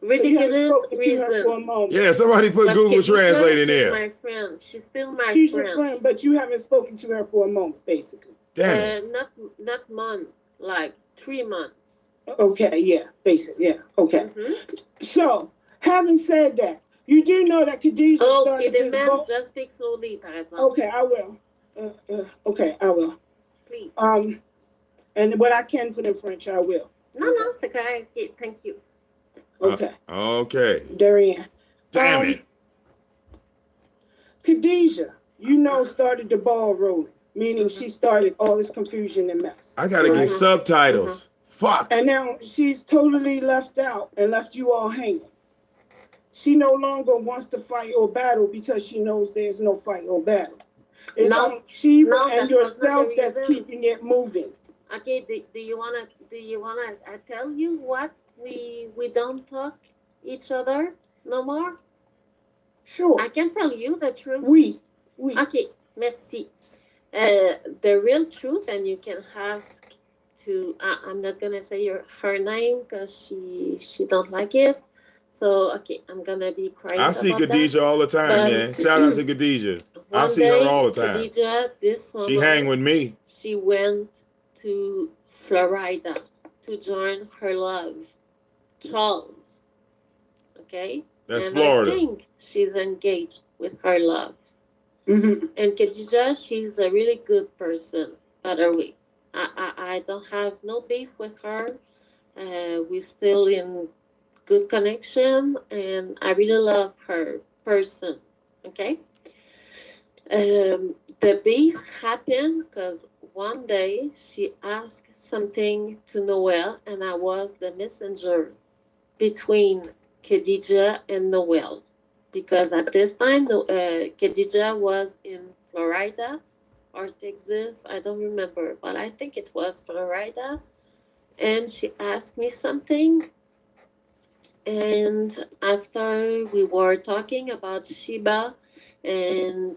Ridiculous reasons. Yeah, somebody put Google Translate in there. She's my friend. She's still my She's friend. Your friend, but you haven't spoken to her for a month, basically. Damn. Not month, like 3 months. Okay, yeah, basically, yeah, okay. So, having said that, You do know that Khadijah started this boat. Just speak slowly, par exemple. Okay, I will. Okay, I will. Please. And what I can put in French, I will. No, c'est correct. Okay, thank you. Okay. Okay. Darian. Damn it. Khadijah, started the ball rolling, meaning she started all this confusion and mess. I gotta get subtitles. Fuck. And now she's totally left out and left you all hanging. She no longer wants to fight or battle because she knows there's no fight or battle. It's only Sheba and yourself that's keeping it moving. Okay, do you wanna I tell you what we don't talk each other no more? Sure. I can tell you the truth. Oui. Okay, merci. The real truth, and you can ask to. I'm not gonna say her name because she don't like it. So okay, I'm gonna be quiet. I see Khadijah all the time, man. Shout out to Khadijah. I see her all the time. Khadijah, this woman, she hang with me. She went to Florida to join her love, Charles. Okay? That's Florida. I think she's engaged with her love. Mm-hmm. And Khadijah, she's a really good person, by the way. I don't have no beef with her. We're still in good connection, and I really love her person. Okay? The beef happened because one day she asked something to Noel, and I was the messenger between Khadijah and Noel. Because at this time, Khadijah was in Florida or Texas, I don't remember, but I think it was Florida. And she asked me something, and after we were talking about Sheba, and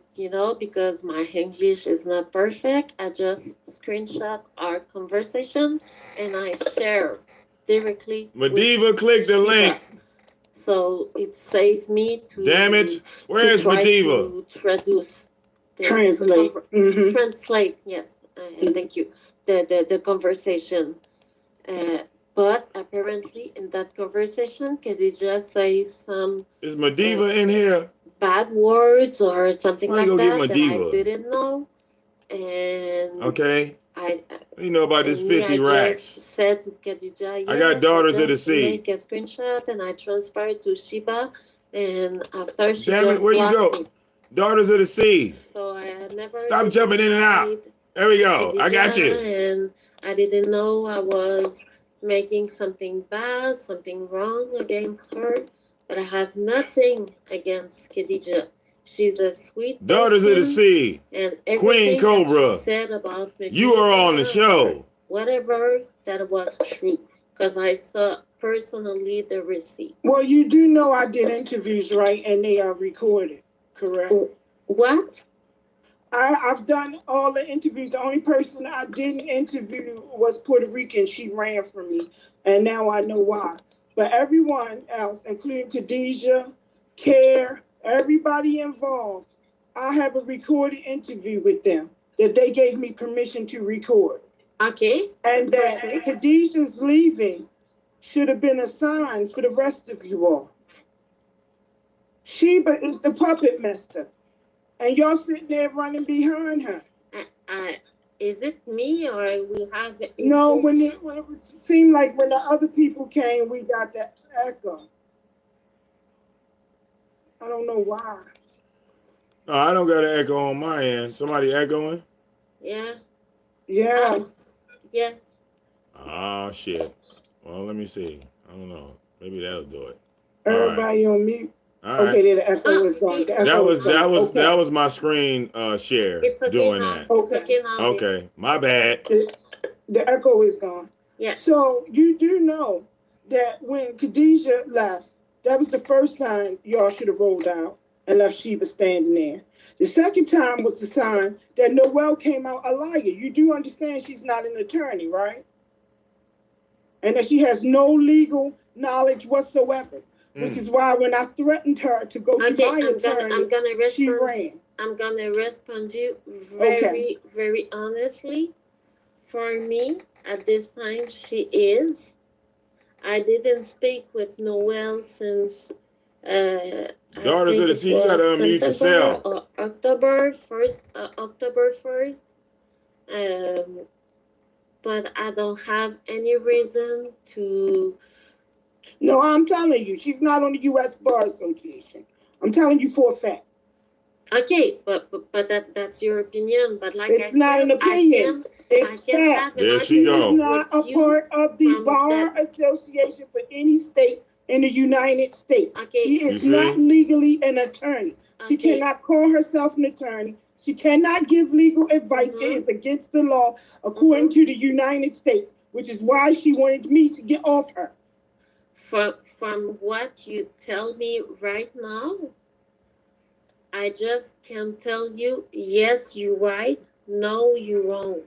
because my English is not perfect, I just screenshot our conversation and I share directly. Mediva, click the link. So it saves me to. Damn it! Where is Mediva? Translate. Translate. Yes. Thank you. The conversation. But apparently, in that conversation, Khadijah says some. Is Mediva in here? Bad words or something like that that I didn't know, and okay. You know about this 50 racks. Said to Khadijah, I got Daughters of the Sea. Make a screenshot and I transferred to Sheba, and after she damn it, where you go? Me. Daughters of the Sea. So I never. Stop jumping in and out. There we go. Khadijah, I got you. And I didn't know I was making something bad, something wrong against her. But I have nothing against Khadijah. She's a sweet Daughters of the Sea. And Queen Cobra. She said about you are on the show. Whatever, that was true. Because I saw personally the receipt. Well, you do know I did interviews, right? And they are recorded, correct? What? I've done all the interviews. The only person I didn't interview was Puerto Rican. She ran from me. And now I know why. But everyone else, including Khadijah, Care, everybody involved, I have a recorded interview with them that they gave me permission to record. Okay. And that Khadijah's leaving should have been a sign for the rest of you all. Sheba is the puppet master. And y'all sitting there running behind her. Is it me or we have it? No, when it seemed like when the other people came, we got that echo. I don't know why. No, I don't got an echo on my end. Somebody echoing? Yeah. Yeah. Yes. Oh, shit. Well, let me see. I don't know. Maybe that'll do it. Everybody on mute. All okay, the echo is gone. That was my screen share doing that. Okay, my bad. The echo is gone. Yeah. So you do know that when Khadijah left, that was the first time y'all should have rolled out and left Sheba standing there. The second time was the sign that Noel came out a liar. You do understand she's not an attorney, right? And that she has no legal knowledge whatsoever. Which is why when I threatened her to go to my attorney, she ran. I'm going to respond you very, very honestly. For me, at this time, she is. I didn't speak with Noel since I Daughters of think the it sea, you gotta was unmute September yourself. or October 1st. October 1st. Um, but I don't have any reason to. No, I'm telling you, she's not on the U.S. Bar Association. I'm telling you for a fact. Okay, but that's your opinion. But like It's I not said, an opinion. It's I can fact. have an There she She go. is argument not a with you part of the from Bar that. Association for any state in the United States. Okay, She You is not see? legally an attorney. She okay. cannot call herself an attorney. She cannot give legal advice. It Mhm. is against the law according Mhm. to the United States, which is why she wanted me to get off her. From what you tell me right now, I just can tell you, yes, you're right. No, you're wrong.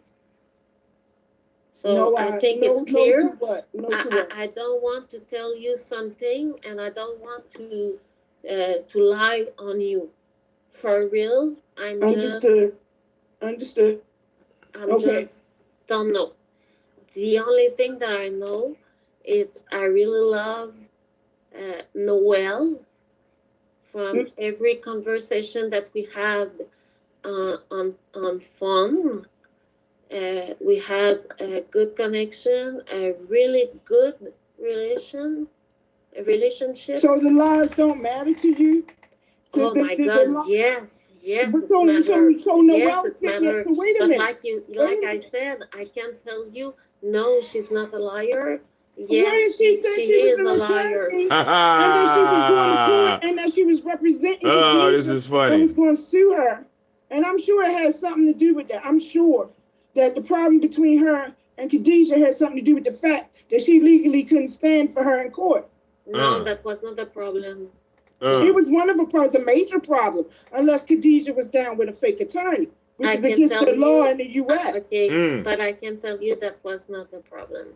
So No, I think it's no to clear. what? No to what? I don't want to tell you something, and I don't want to lie on you. For real, Understood. Understood. I'm Okay. just don't know. The only thing that I know is I really love Noel from Mm. every conversation that we had on phone. We had a good connection, a really good relationship. So the laws don't matter to you? Oh my The God, law. yes, But it's matter. so Yes, Noel it's sitting there. matter. So wait a But minute. like Wait a I minute. said, I can't tell you. No, she's not a liar. When Yes, she said she she was is an a liar. attorney Ha and that she was going to court ha! and that she was representing Oh, this Khadijah is and funny. was going to sue her. And I'm sure it has something to do with that. I'm sure that the problem between her and Khadijah had something to do with the fact that she legally couldn't stand for her in court. No, Uh, that was not the problem. It uh. was one of the problems, a major problem, unless Khadijah was down with a fake attorney, which I is can against the tell law you, in the U.S. okay, Mm. but I can tell you that was not the problem.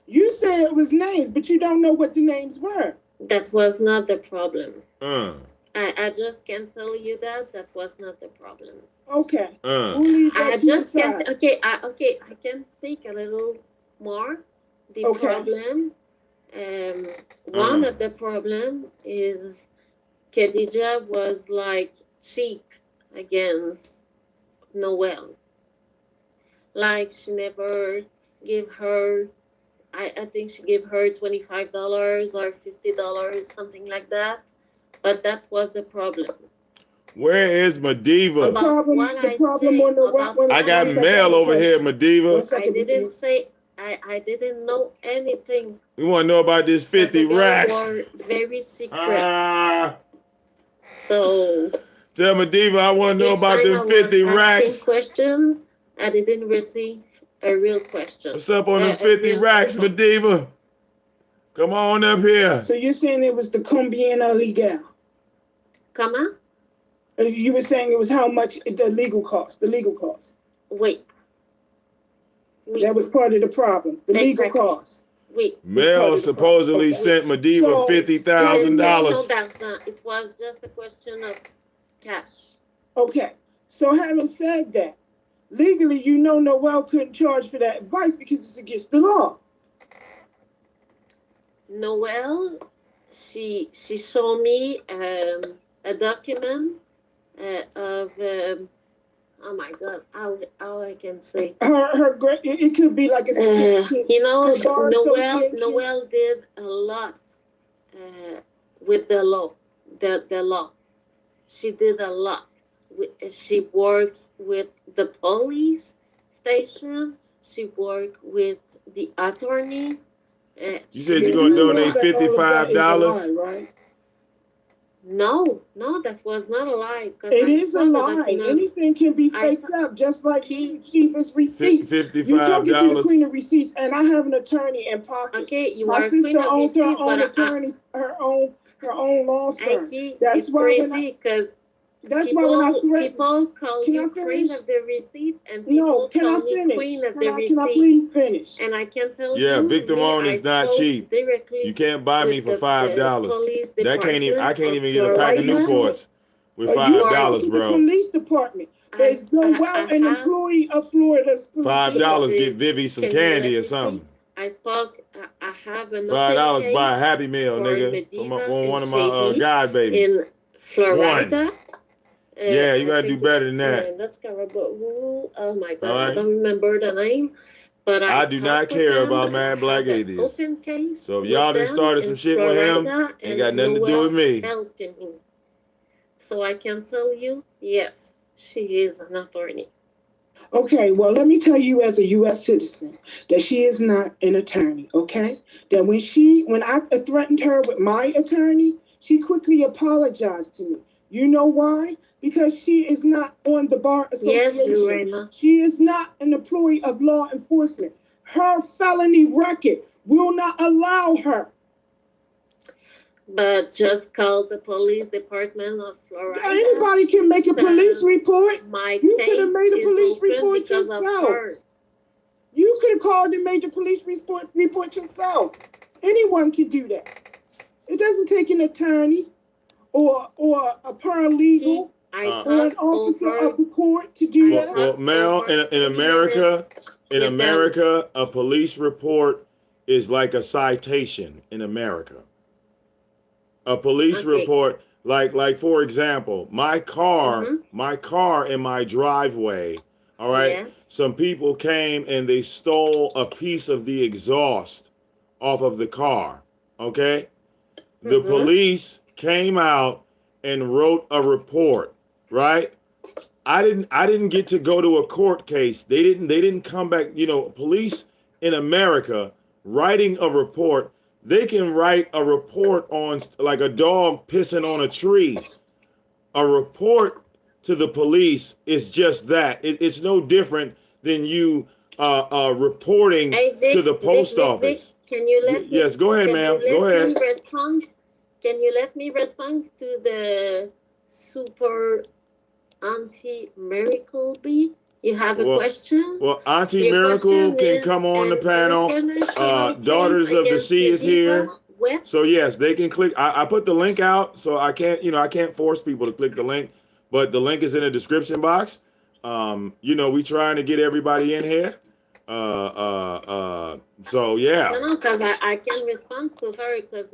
You said it was names, but you don't know what the names were. That was not the problem. Uh. I just can tell you that that was not the problem. Okay, Uh. we'll leave I that to the just can't. side. Okay. I can speak a little more. The Okay. problem, one Uh. of the problem is Khadija was like cheap against Noel. Like she never gave her. I think she gave her $25 or $50, something like that. But that was the problem. Where is Madiva? About what The I problem say, on the about I what got I second, I have mail a say. over here, question. One Madiva. I second before. didn't say I didn't know anything. We want to know about this But 50 the girl racks. were very secret. Ah. So Tell Madiva I want to know each about time them I was 50 asking racks. question, I didn't receive a real question, What's up on them a 50 real racks, response. Madiva? Come on up here. So you're saying it was the combien legal? Comment? You were saying it was how much the legal cost, the legal cost. Oui, oui, That was part of the problem. The legal exactly. cost Oui, was part Mel of the problem. supposedly Okay. oui. sent Madiva So She didn't say no $50,000. d'argent. It was just a question of cash. okay. So having said that, legally you know Noel couldn't charge for that advice because it's against the law. Noelle, she showed me a document of oh my god, how I can say. Her great it could be like a certificate. You know, Her bar association. Noelle did a lot with the law, the law. She did a lot. She worked with the police station. She worked with the attorney. You She said you're did going a to You know donate lot. that all of that is a lie, $55? right? No, that was not a lie. Because It I is a saw the lie. document. Anything can be I faked up, just like he cheapest receipts. You're talking to the queen $55. of receipts, and I have an attorney in pocket. okay. You My are a queen sister of owns her receipt, own but attorney, her own law firm. Aiki, That's it's why when I crazy because that's why when I threaten, people call can I you queen finish? of the receipt, and No, people can call I me finish? queen of the Can I receipt. please finish? And I can tell Yeah, you, me, VicDamoane I is not spoke cheap. You directly can't buy me with for the $5. police That can't even I department can't of even get a pack Are of you Florida. sure? Newports with You $5, talking to the bro. police department? But Noel I an have employee of Florida's police $5 department. get Vivi some can you candy let or me speak? something. I have another $5 case buy a Happy Meal, for nigga, from Mediva one of and my Shady God babies. in Florida. Yeah, you I gotta do think better than that. That's Carabao. Oh my God, All I right. don't remember the name. But I do not talked with care them, about and Mad I Black had an Atheists. open case So if with y'all done them started some in shit with him, Florida, ain't got and nothing to do with Noel me. helped me. So I can tell you, yes, she is an attorney. Okay, well, let me tell you as a U.S. citizen that she is not an attorney, okay? That when I threatened her with my attorney, she quickly apologized to me. You know why? Because she is not on the Bar Yes, Association. Lorena. She is not an employee of law enforcement. Her felony record will not allow her. But just call the police department of Florida. Anybody can make a police report. My You case could have made a is police open report because of yourself. her. You could have called and made the police report yourself. Anyone can do that. It doesn't take an attorney or a paralegal or an officer of the court to do that. Well, Mel, in America, a police report is like a citation in America. A police report, like for example, my car in my driveway. All right. Yes. Some people came and they stole a piece of the exhaust off of the car. Okay. The police came out and wrote a report. Right. I didn't get to go to a court case. They didn't come back. You know, police in America writing a report. They can write a report on like a dog pissing on a tree. A report to the police is just that. It's no different than you reporting to the post office. Vic, can you let me? Yes, go ahead, ma'am. Go ahead. Can you let me respond to the super Auntie Miracle Bee? You have a question? Well, Auntie Miracle can come on the panel. Daughters of the Sea is here. So yes, they can click. I put the link out, so I can't force people to click the link, but the link is in the description box. We trying to get everybody in here. So yeah. No, because I can respond to her because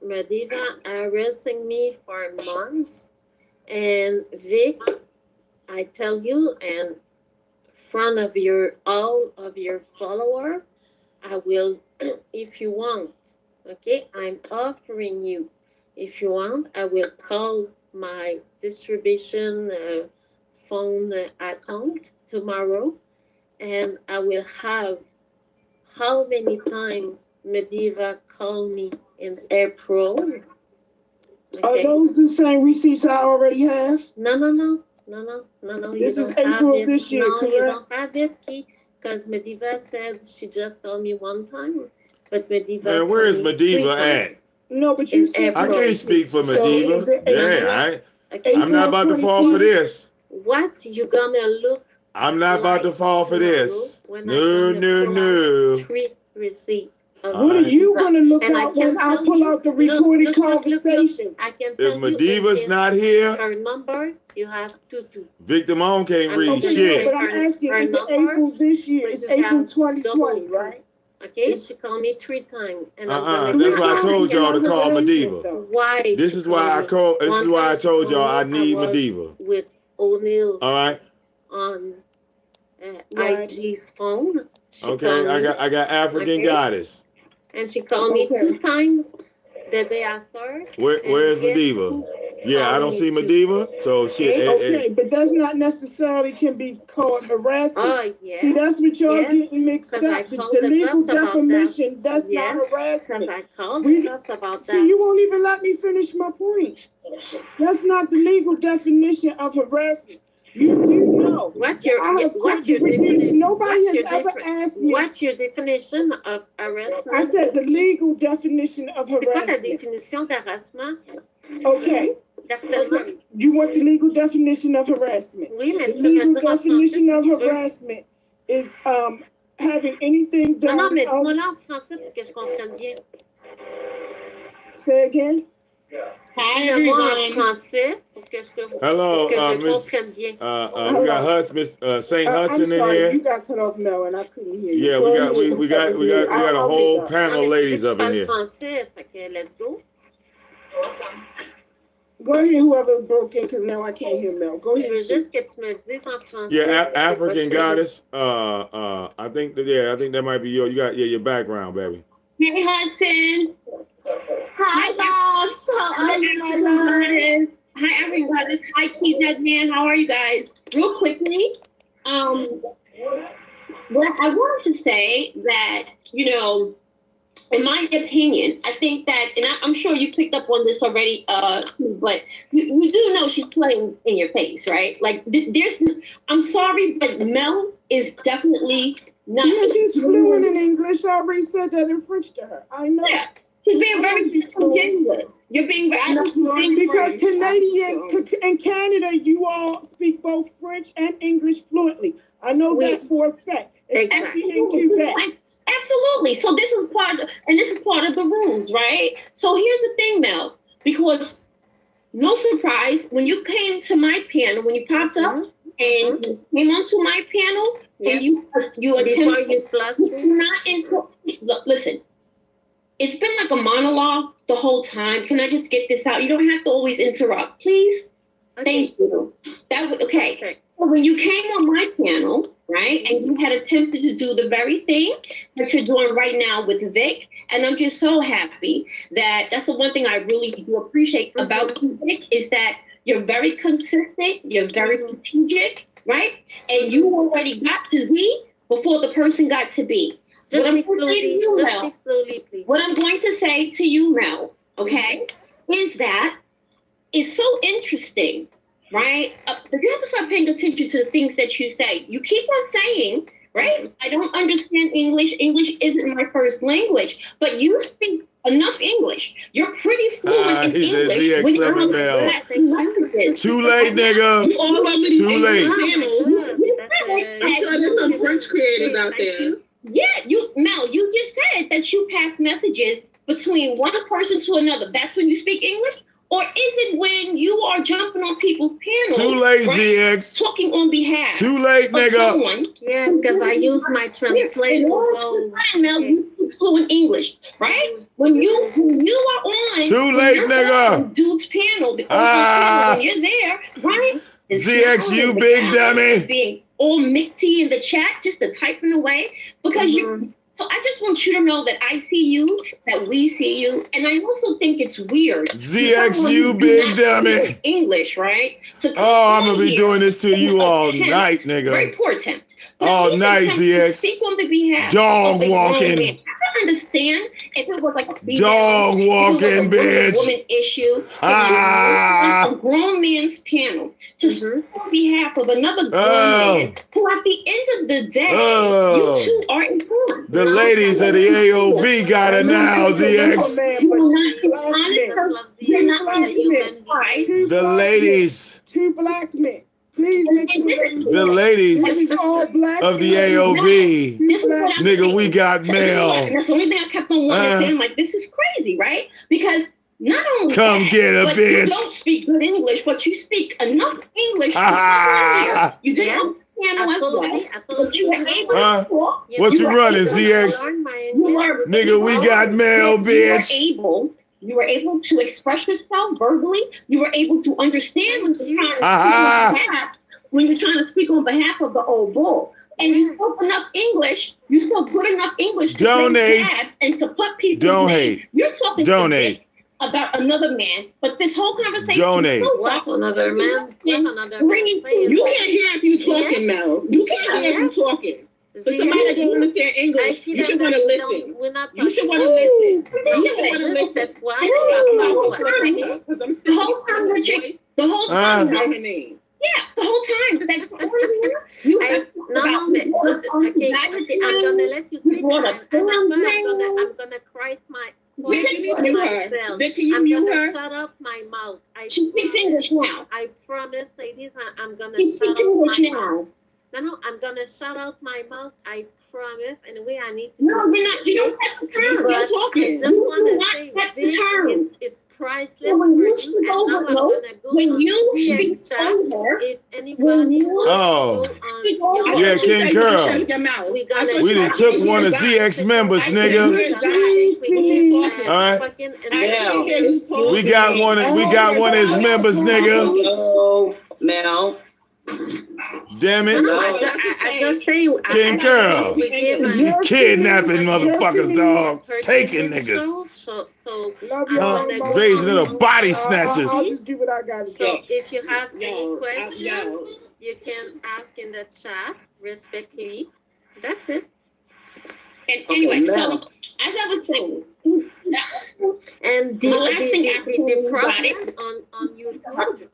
Mediva harassing me for months, and Vic, I tell you, and front of all of your follower, I will, if you want. Okay, I'm offering you. If you want, I will call my distribution phone account tomorrow, and I will have how many times Mediva called me in April. Okay. Are those the same receipts I already have? No. This is April this year, correct? You don't have it, because Mediva said she just told me one time. But Mediva. Man, where is Mediva at? No, but you said I can't speak for Mediva. So I'm not about to fall for this. What you gonna look? I'm not about to fall for this. No. 3 receipts. What are you going to look out when I pull out the recorded conversations? I can tell if Mediva's not here, her number, you have 2. VicDamoane can't read shit. But I'm asking, is it April this year? It's April 2020, right? Okay, she called me 3 times. And that's why I told y'all to call Mediva. Why? This is why I told y'all I need Mediva. With O'Neill. All right. On IG's phone. Okay, I got African Goddess. And she called me 2 times the day after. Where's Mediva? Yeah, I don't see Mediva, so shit. Okay, but that's not necessarily can be called harassment. Oh, yeah. See, that's what y'all getting mixed up. The legal definition, that's not harassment. I called the cops about that. See, you won't even let me finish my point. That's not the legal definition of harassment. You do know. What's your definition? Nobody has ever asked me. What's your definition of harassment? I said the legal definition of harassment. C'est quoi ta définition d'harassement? Okay. You want the legal definition of harassment? Oui, mais the legal definition of harassment is having anything done. Non, mais dis-moi là en français pour que je comprenne bien. Say again. Hi Dis-le-moi en everyone. français pour que Hello, je Miss. comprenne bien. We got Miss Saint I'm Hudson in sorry, here. you got cut off, Mel, and I couldn't hear you. Yeah, Go we got ahead. we got a I'll whole mute up. panel Non, of mais tu dis ladies que tu up in parles here. français, fait que let's go. Go ahead, whoever broke in, because now I can't hear Mel. Go Je ahead. veux Stu. juste que tu me dises en français. Yeah, c'est quoi African je fais. goddess. I think that might be your background, baby. Hey Hudson. Hi dogs. How are you, my love? Hi everyone. Hi Keith Man. How are you guys? Real quickly, what I wanted to say that, in my opinion, I think that, and I'm sure you picked up on this already, but you do know she's playing in your face, right? Like, I'm sorry, but Mel is definitely not. Yeah, she's fluent in English. I already said that in French to her. I know. Yeah, she's being very disingenuous. You're being very because Canadian in Canada, you all speak both French and English fluently. I know that for a fact. Especially in Quebec. Absolutely. So this is part of the rules, right? So here's the thing, Mel, because no surprise, when you came to my panel, when you popped up and you came onto my panel, and you attempted not into. Listen, it's been like a monologue the whole time. Can I just get this out? You don't have to always interrupt, please. Okay. Thank you. That would okay. So when you came on my panel, right, and you had attempted to do the very thing that you're doing right now with Vic, and I'm just so happy that that's the one thing I really do appreciate about you, Vic, is that you're very consistent, you're very strategic, right, and you already got to Z before the person got to B. What I'm going to say to you, Mel, okay, is that it's so interesting, right? You have to start paying attention to the things that you say. You keep on saying, right? I don't understand English. English isn't my first language, but you speak enough English. You're pretty fluent in English. Too late, nigga. You all over these Too late. I'm sure there's some French creators out there. Yeah, Mel, you just said that you pass messages between one person to another. That's when you speak English? Or is it when you are jumping on people's panels? Too late, right? ZX. Talking on behalf. Too late, nigga. Someone. Yes, because I use my translator. Mel, you speak fluent English, right? When you are on. Too late, nigga. Dude's panel, the panel, when you're there, right? ZX, you big dummy. Being all mixy in the chat, just the typing away, because you. So I just want you to know that I see you, that we see you, and I also think it's weird. ZX, you big dummy. English, right? I'm gonna be doing this to you all night, nigga. Very poor attempt. All night, ZX. Speak on the behalf. Dog walking. I don't understand if it was like a female, dog walking, bitch. Woman issue. A grown man's panel to speak on behalf of another grown man, who at the end of the day, you two are informed. The ladies of the AOV got it now, ZX. You're not a human. The ladies. Two black men. Please make sure the ladies of the AOV. Nigga, we got mail. And that's the only thing I kept on wanting to say. I'm like, this is crazy, right? Because not only come get a bitch. You don't speak good English, but you speak enough English. You didn't understand as well. But you were able to talk. What you running, ZX? Nigga, we got mail, bitch. You were able to express yourself verbally. You were able to understand when you're trying to speak on behalf of the old bull. And you spoke enough English. You spoke good enough English to donate and to put people. Donate. You're talking donate about another man, but this whole conversation. Donate. What another man? You can't hear if you talking now. You can't hear if you talking. For somebody that don't understand English, you should want to listen. You should want to listen. You should want to listen. The whole time, the whole time, yeah, the whole time. That's I'm gonna let you speak. I'm gonna cry my. I'm gonna shut up my mouth. She speaks English now. I promise, ladies, I'm gonna shut up my mouth. No, I'm gonna shut out my mouth. I promise. Anyway, I need to. No, you're not. You don't have the term. You're talking. I just want to say, it's priceless So for when you you. speak And now over, I'm no, gonna go when on you DX speak chat. over, If when anybody you wants Oh. to go on speak over, your Yeah, You King said you Curl. shut your mouth. we gonna We done took one of ZX members, nigga. All right. We got one of his members, nigga. Yo, Mel. Damn it. I just say King Curl. we give You kidnapping motherfuckers, dog. Taking niggas. So Love I'm y'all. gonna go Invasion of the on body DX. snatchers. I'll just do what I gotta do. So if you have any questions, you can ask in the chat respectfully. That's it. And Okay, anyway, Mel. so as I was saying, And The last thing I the told problem everybody- on YouTube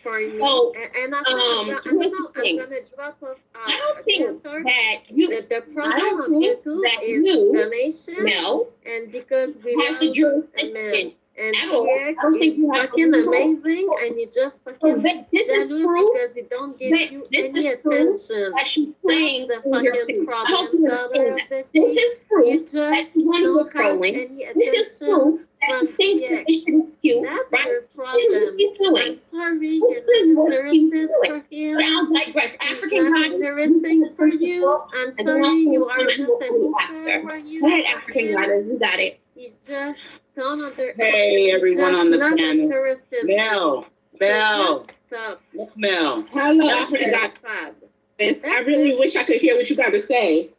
for me, Oh, and I here's don't the know, I'm thing. gonna drop off I don't think after. that you, The I problem don't of think YouTube that is you, donation, Mel, and because we has the love jurisdiction and at all. DX I don't think is you have the fucking control. amazing, and you just So fucking this is jealous proof because it don't give that you this any is proof attention. that she's playing That's the in your fucking face. I hope problem, you daughter understand of that. the This sea. is proof You that just the ones don't you're have trolling. any This is attention proof that from she thinks that DX. this shit is cute, That's right? your This is what problem. she's doing. I'm sorry, This you're is not what she's interested doing. for him. But I'll digress. He's African not goddess, interesting for you. I'm and then I'll sorry, you are finish just with a you hooker after. for you. Go ahead, African goddess, you got it. He's just don't under. Hey, he's everyone just on the not panel. interested. Mel. So Mel. just stop. Mel. Hello, That's African just God. sad. I really wish I could hear what you got to say.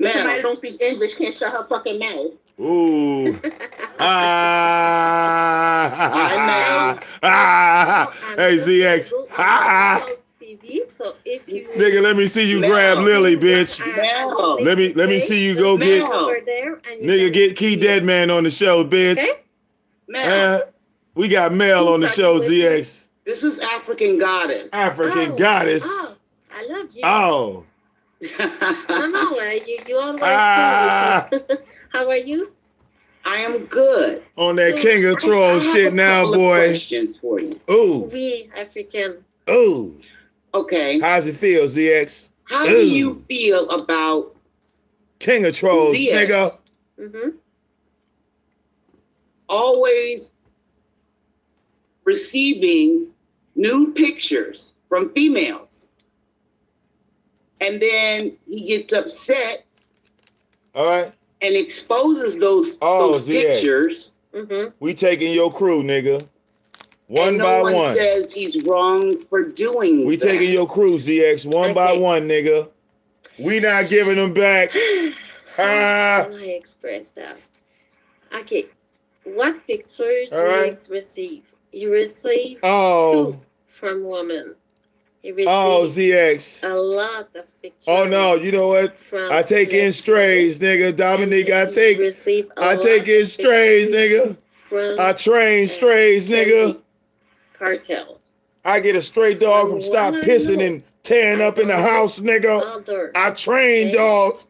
Somebody Mel. don't speak English can't shut her fucking mouth. Ooh. Hey, ZX. So if you Nigga, let me see you Mel. grab Lily, bitch. Mel. Let me see you go get over there and you nigga can get Key see Dead Man on the show, bitch. Okay? Mel. We got Mel on the Who's show, talking with ZX. This is African goddess. African goddess. Oh, I love you. Oh. No, you always Ah. How are you? I am good. On that King of I Trolls have shit a now, couple of boy. questions for you. Ooh. We African. Ooh. Okay. How's it feel, ZX? How do you feel about King of Trolls, ZX nigga? Mm-hmm. always receiving nude pictures from females? And then he gets upset All right. and exposes those ZX. pictures. Mm-hmm. We taking your crew, nigga. One and no by one one. says he's wrong for doing We that. taking your crew, ZX, one by Okay. one, nigga. We not giving them back. How can I express that? Okay. What pictures All right. Lex receive? He received Oh. two from women. He Oh, received ZX. a lot of pictures. Oh no, you know what? From I take in Lex strays, nigga. Dominique, I and take he received a I lot take in of strays, pictures nigga. from I train strays, nigga. Cartel. I get a stray dog from stop What I pissing know, and tearing I up in the don't house, nigga. Other. I train Okay. dogs,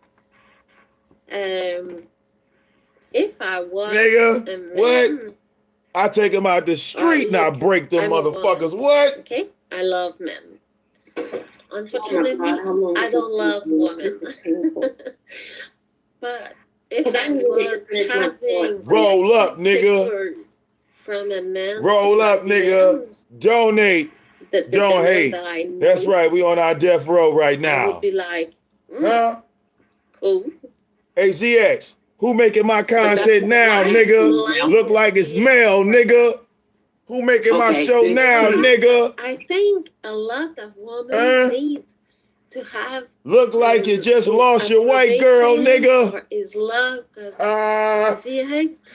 If I was nigga. a man, What? I take them out the street and I break them I'm a motherfuckers. woman. What? Okay, I love men. Unfortunately, I don't love women. But if I was having Roll up, nigga. pictures from a man, Roll up, nigga. Donate. Don't hate. that I know, That's right. We on our death row right I now. would be like, Huh? cool. Hey, ZX. Who making my content now, nigga? Look like it's male, nigga. Who making my Okay, show see? now, nigga? I think a lot of women need to have Look like you just his lost your white girl, approbation nigga. or his love, because Uh,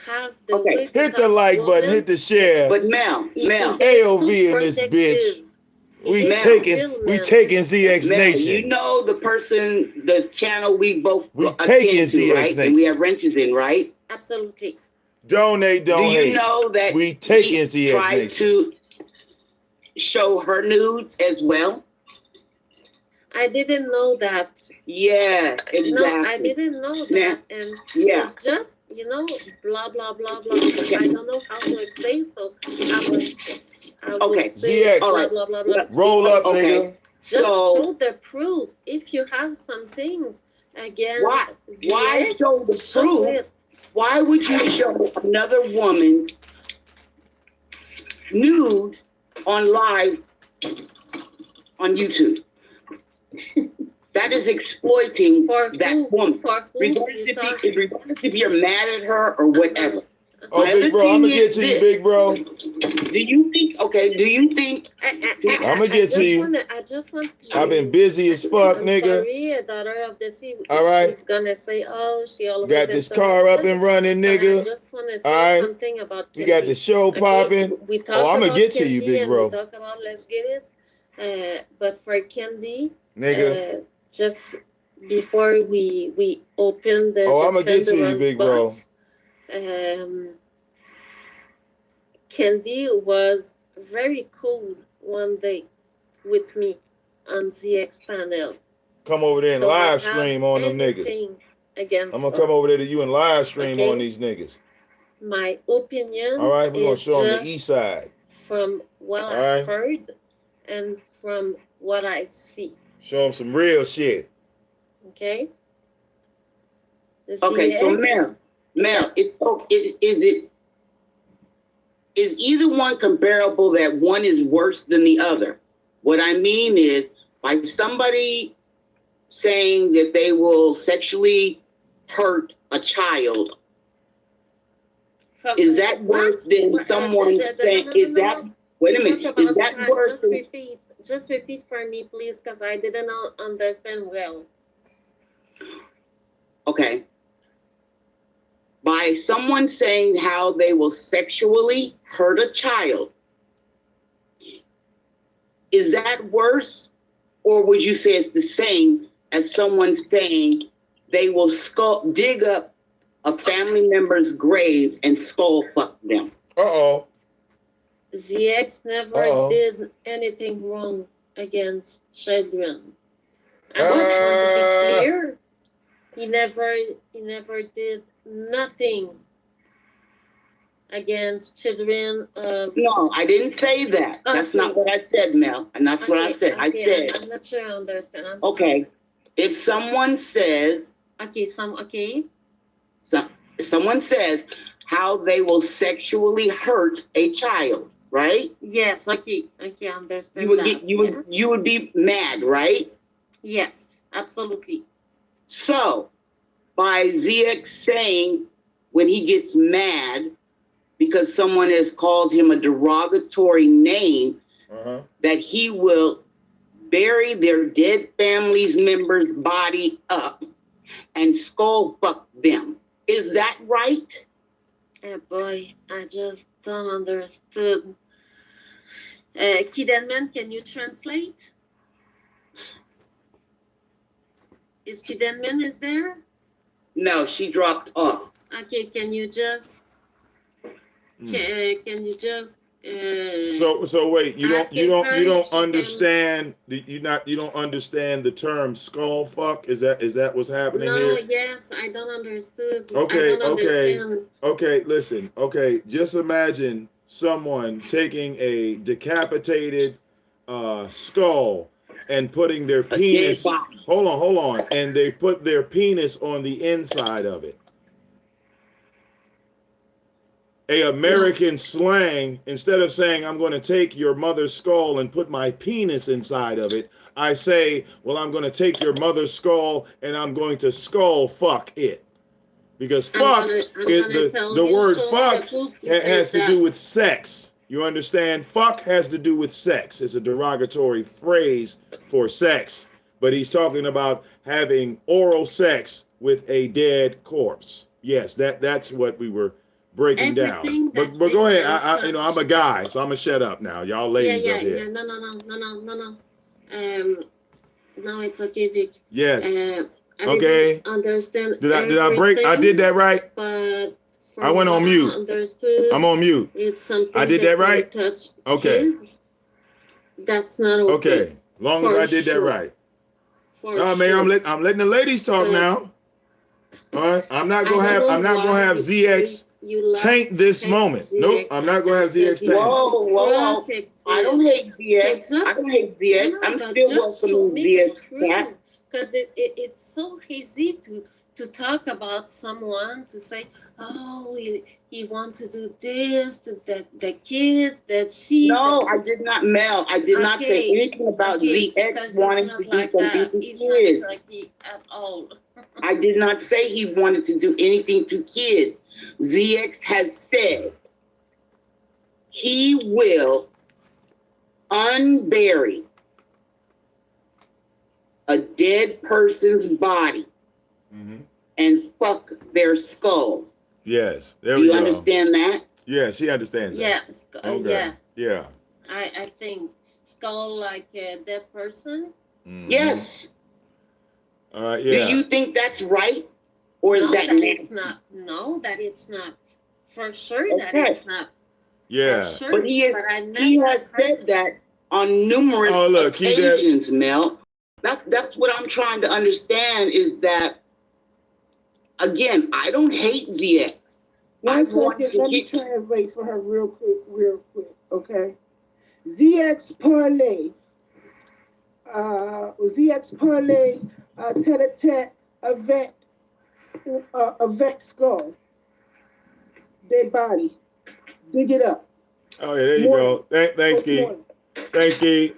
have the Okay. way to hit the talk like to button, women. hit the share. But Mel, He AOV is in this protective. bitch. He We is taking, real we man. taking ZX Mel, Nation. you know the channel we both We attend taking to, ZX right? Nation. And we have wrenches in, right? Absolutely. Donate, Do don't you hate. know that We taking he ZX tried Nation. to show her nudes as well? I didn't know that. Yeah, exactly. No, I didn't know that. Yeah. And Yeah. it's just, blah, blah, blah, blah. I don't know how to explain, so I was Okay. saying ZX. blah, All right. blah, blah, blah. Roll up, Okay. nigga. Just So show the proof. If you have some things against why ZX, show the show proof? it. Why would you show another woman's nudes on live on YouTube. That is exploiting that woman. Regardless if you're mad at her or whatever. Oh, big bro, I'm gonna get to you, big bro. Do you think? Okay. Do you think? I'm gonna get to you. I just want. I've been busy as fuck, I'm nigga. sorry, daughter of the sea. All right. He's gonna say, "Oh, she always Got this car up and running, nigga. I just want to say All right. something about. We got the show popping. We talk I'm gonna about get to you, Candy big bro. We talk about let's get it. But for Candy, Nigga. Just before we open the. I'm gonna get to you, big bro. Candy was very cool one day with me on ZX panel. Come over there and live stream on them niggas. I'm gonna come over there to you and live stream on these niggas. My opinion. All right, we're gonna show them the east side. From what I've heard and from what I see. Show them some real shit. Okay. Okay, so Mel, is either one comparable that one is worse than the other? What I mean is, by somebody saying that they will sexually hurt a child, is that worse than someone saying, is that, wait a minute, is that worse than... Just repeat for me, please, because I didn't understand well. Okay. By someone saying how they will sexually hurt a child, is that worse? Or would you say it's the same as someone saying they will dig up a family member's grave and skull fuck them? Uh-oh. ZX never did anything wrong against children. I just want to be clear. He never did nothing against children. No, I didn't say that. Okay. That's not what I said, Mel. And that's what I said. I said. I'm not sure I understand. Okay. If someone says. Someone says how they will sexually hurt a child, right? Yes. Okay. I understand. You would be mad, right? Yes. Absolutely. So, by ZX saying when he gets mad because someone has called him a derogatory name, that he will bury their dead family's member's body up and skull fuck them. Is that right? Boy, I just don't understand. Kidenman, can you translate? Is Kidenman is there? No, she dropped off. Okay, can you just So wait, you don't understand you don't understand the term skull fuck? Is that what's happening here? No, yes, I don't understand. Okay, listen. Okay, just imagine someone taking a decapitated skull and putting their penis. Hold on. And they put their penis on the inside of it. American slang, instead of saying, I'm going to take your mother's skull and put my penis inside of it, I say, well, I'm going to take your mother's skull and I'm going to skull fuck it. Because fuck, the word fuck has to do with sex. You understand? Fuck has to do with sex. It's a derogatory phrase for sex. But he's talking about having oral sex with a dead corpse. Yes, that's what we were breaking down. But go ahead. I'm a guy, so I'm gonna shut up now. Y'all ladies up here. Yeah. No. No, it's okay, Vic. Yes. I understand. Did I break? I did that right? But I went on mute. I'm on mute. It's something I did that right? Okay. Kids. That's not okay. Okay. Long as I did that right. No, man, I'm letting the ladies talk now. All right. I'm not gonna have ZX taint this moment. Nope. I'm not gonna have ZX taint. Whoa. I don't hate ZX. I'm still welcoming ZX chat. Because it's so easy to talk about someone, to say, oh, he want to do this to the kids that she. No, I did not, Mel. I did not say anything about ZX wanting to do something to kids. Not tricky at all. I did not say he wanted to do anything to kids. ZX has said he will unbury a dead person's body and fuck their skull. Yes, there we go. Do you understand that? Yeah, she understands that. Yes, okay. Yeah. I think skull like a dead person. Yes. Yeah. Do you think that's right, or is that it's not? No, that it's not. For sure, that it's not. Yeah. For sure, but he has said that on numerous occasions, Mel. That's what I'm trying to understand is that, again, I don't hate ZX. One second, let me translate for her real quick, okay? ZX parlay, tête-à-tête avec skull, dead body, dig it up. Oh yeah, there you go. Thanks, Key. Thanks, Key.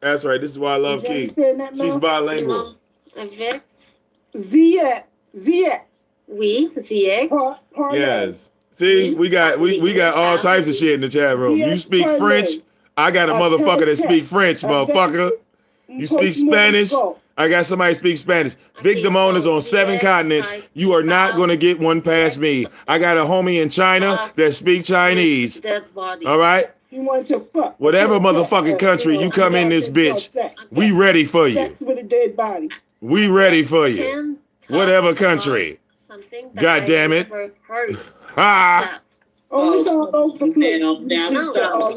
That's right. This is why I love Key. She's bilingual. Avec ZX. Oui, ZX. Yes. See, we got all types of shit in the chat room. You speak French, I got a motherfucker that speak French, motherfucker. You speak Spanish, I got somebody speak Spanish. VicDamoane is on 7 continents. You are not going to get one past me. I got a homie in China that speak Chinese. All right? Whatever motherfucking country you come in this bitch, we ready for you. Sex with a dead body. We ready for you. Whatever country. God damn it. Ha! Oh, it's all over the place. All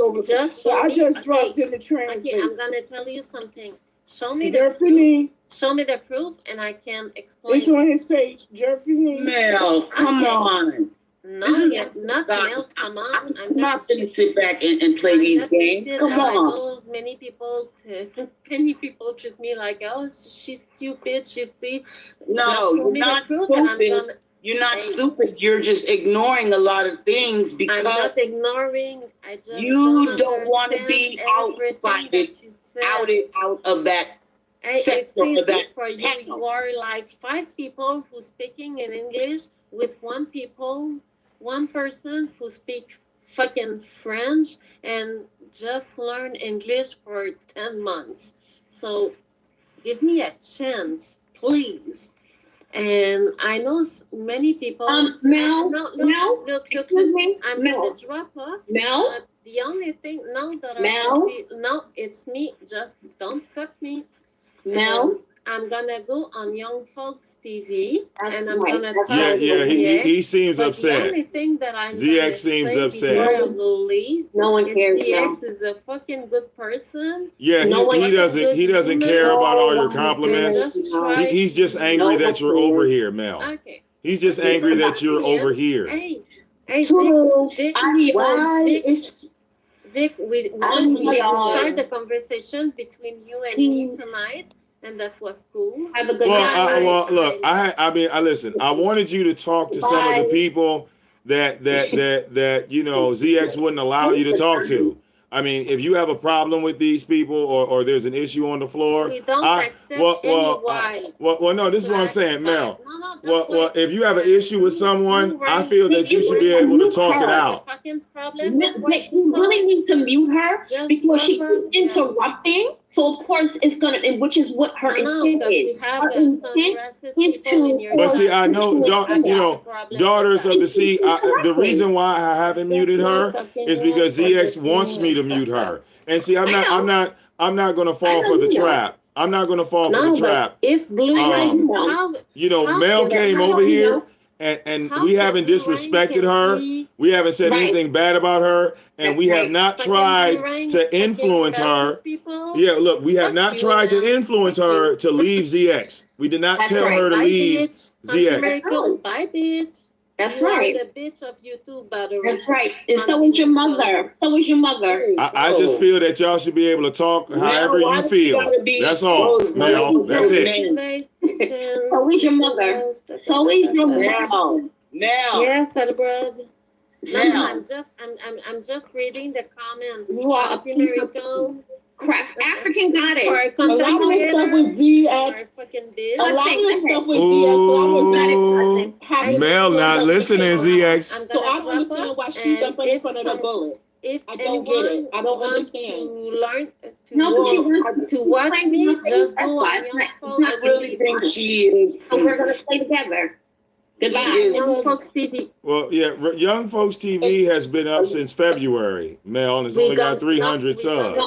over the place. I just dropped in the translation. Okay, I'm gonna tell you something. Show me the proof. Show me the proof, and I can explain. It's on his page, Jeffrey. Mel, come on. No, nothing else. Come on. I'm not gonna sit back and play these games. Come on. Many people treat me like, oh, she's stupid. She's see. No, you're not stupid. You're not stupid. You're just ignoring a lot of things because I'm not ignoring. I just you don't want to be out of that sector of that for you. You are like 5 people who speaking in English with one person who speak fucking French and just learn English for 10 months. So give me a chance, please. And I know many people. Mel, look, I'm gonna drop off. Mel, the only thing, it's me. Just don't cut me. Mel, I'm gonna go on Young Folks TV and I'm gonna talk. Yeah, he seems upset. The only thing that I'm ZX seems upset. No one cares. ZX is a fucking good person. Yeah, he doesn't care about all your compliments. He's just angry that you're over here, Mel. Okay. He's just angry that you're over here. Hey, Vic, we start the conversation between you and me tonight. And that was cool. Have a good night. Look, I listen. I wanted you to talk to some of the people that ZX wouldn't allow you to talk to. I mean, if you have a problem with these people or there's an issue on the floor, we don't accept no, this is what I'm saying, Mel. Well, if you have an issue with someone, I feel that you should be able to talk it out. You really need to mute her because she keeps interrupting. So of course it's gonna, which is what her intent is. Her intent is to. But see, I know, daughters of the sea. The reason why I haven't muted her is because ZX wants me to mute her. And see, I'm not gonna fall for the trap. I'm not gonna fall for the trap. If Blue Mel came over here and we haven't disrespected her. We haven't said anything bad about her, and we have not tried to influence her. Yeah, look, we have not tried to influence her to leave ZX. We did not tell her to leave ZX. Bye, bitch. That's right. The bitch of YouTube, by the way. That's right. And so is your mother. So is your mother. I just feel that y'all should be able to talk however you feel. That's all, Mel. That's it. So is your mother. So is your mouth. Now. Yes, Albrad. No, Now. I'm just reading the comment. You are a piece of crap. African goddess. A lot of this stuff with ZX. A lot of this stuff with ZX. Mel not listening, ZX. So I don't understand why she's up in front of the bullet. I don't get it. I don't understand. To learn, to watch me, just do I really think she is. So we're gonna play together. Goodbye. Young Folks TV. Well, yeah, Young Folks TV has been up since February, Mel, and it's only got 300 subs.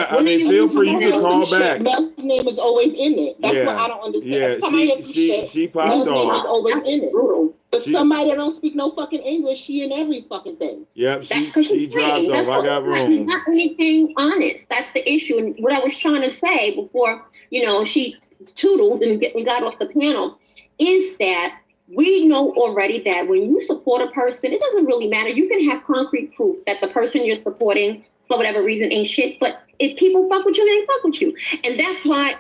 I mean, feel free, you can call back. Mel's name is always in it. That's what I don't understand. Yeah, she popped Mel's name is off. always in it. But somebody that don't speak no fucking English, she in every fucking thing. Yep, she dropped off. I got room. Not anything honest. That's the issue. And what I was trying to say before, she tootled and got off the panel is that we know already that when you support a person, it doesn't really matter. You can have concrete proof that the person you're supporting for whatever reason ain't shit, but if people fuck with you, they fuck with you. And that's why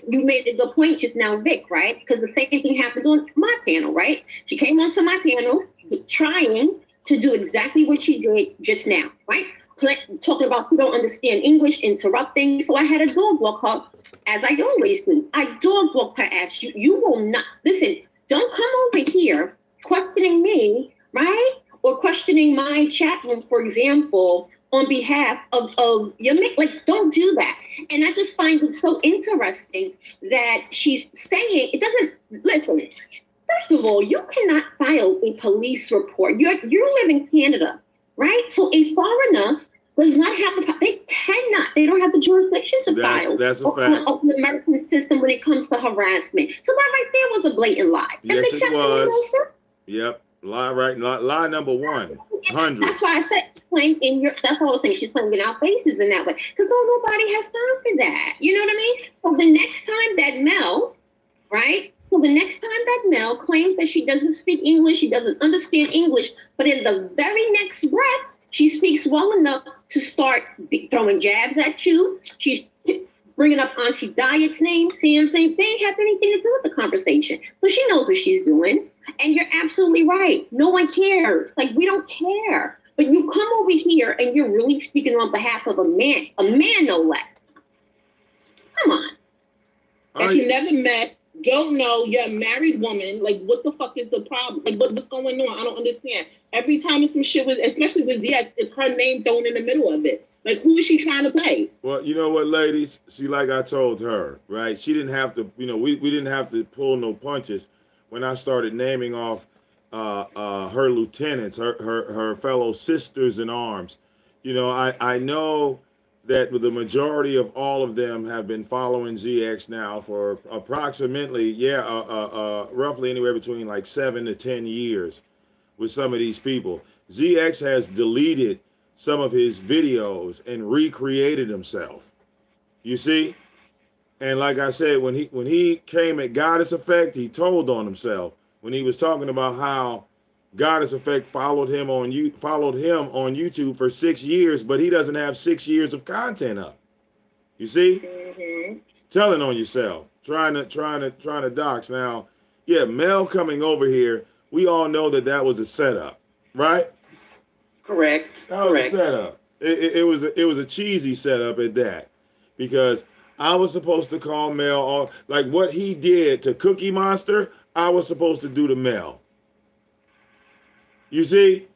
you made a good point just now, Vic, right? Because the same thing happened on my panel, right? She came onto my panel trying to do exactly what she did just now, right? Talking about who don't understand English, interrupting. So I had a dog walk her, as I always do. I dog walked her ass. You will not, listen, don't come over here questioning me, right? Or questioning my chat room, for example, on behalf of your, don't do that. And I just find it so interesting that she's saying, it doesn't, listen, first of all, you cannot file a police report. You live in Canada, right? So a foreigner does not have they don't have the jurisdiction to file. That's a fact. Of the American system when it comes to harassment. So that right there was a blatant lie. Yes, it was. Yep. Lie, right? Lie number 100. That's why I said that's what I was saying. She's playing in our faces in that way. Because nobody has time for that. You know what I mean? So the next time that Mel, right? So the next time that Mel claims that she doesn't speak English, she doesn't understand English, but in the very next breath, she speaks well enough to start throwing jabs at you. She's bringing up Auntie Diet's name, Sam's name. They ain't have anything to do with the conversation. So she knows what she's doing. And you're absolutely right. No one cares. We don't care. But you come over here and you're really speaking on behalf of a man no less. Come on. That you never met, don't know, you're a married woman. What the fuck is the problem? What's going on? I don't understand. Every time it's some shit with, especially with ZX, it's her name thrown in the middle of it. Who is she trying to play? Well, you know what, ladies? See, like I told her, right? She didn't have to, we didn't have to pull no punches when I started naming off her lieutenants, her fellow sisters in arms. I know that the majority of all of them have been following ZX now for approximately, roughly anywhere between 7 to 10 years with some of these people. ZX has deleted some of his videos and recreated himself. You see? And like I said, when he came at Goddess Effect, he told on himself when he was talking about how Goddess Effect followed him on YouTube for 6 years, but he doesn't have 6 years of content up. You see? Mm-hmm. Telling on yourself, trying to dox. Now, Mel coming over here, we all know that was a setup, right? Correct. That was a setup. It was a cheesy setup at that, because I was supposed to call Mel what he did to Cookie Monster. I was supposed to do to Mel. You see,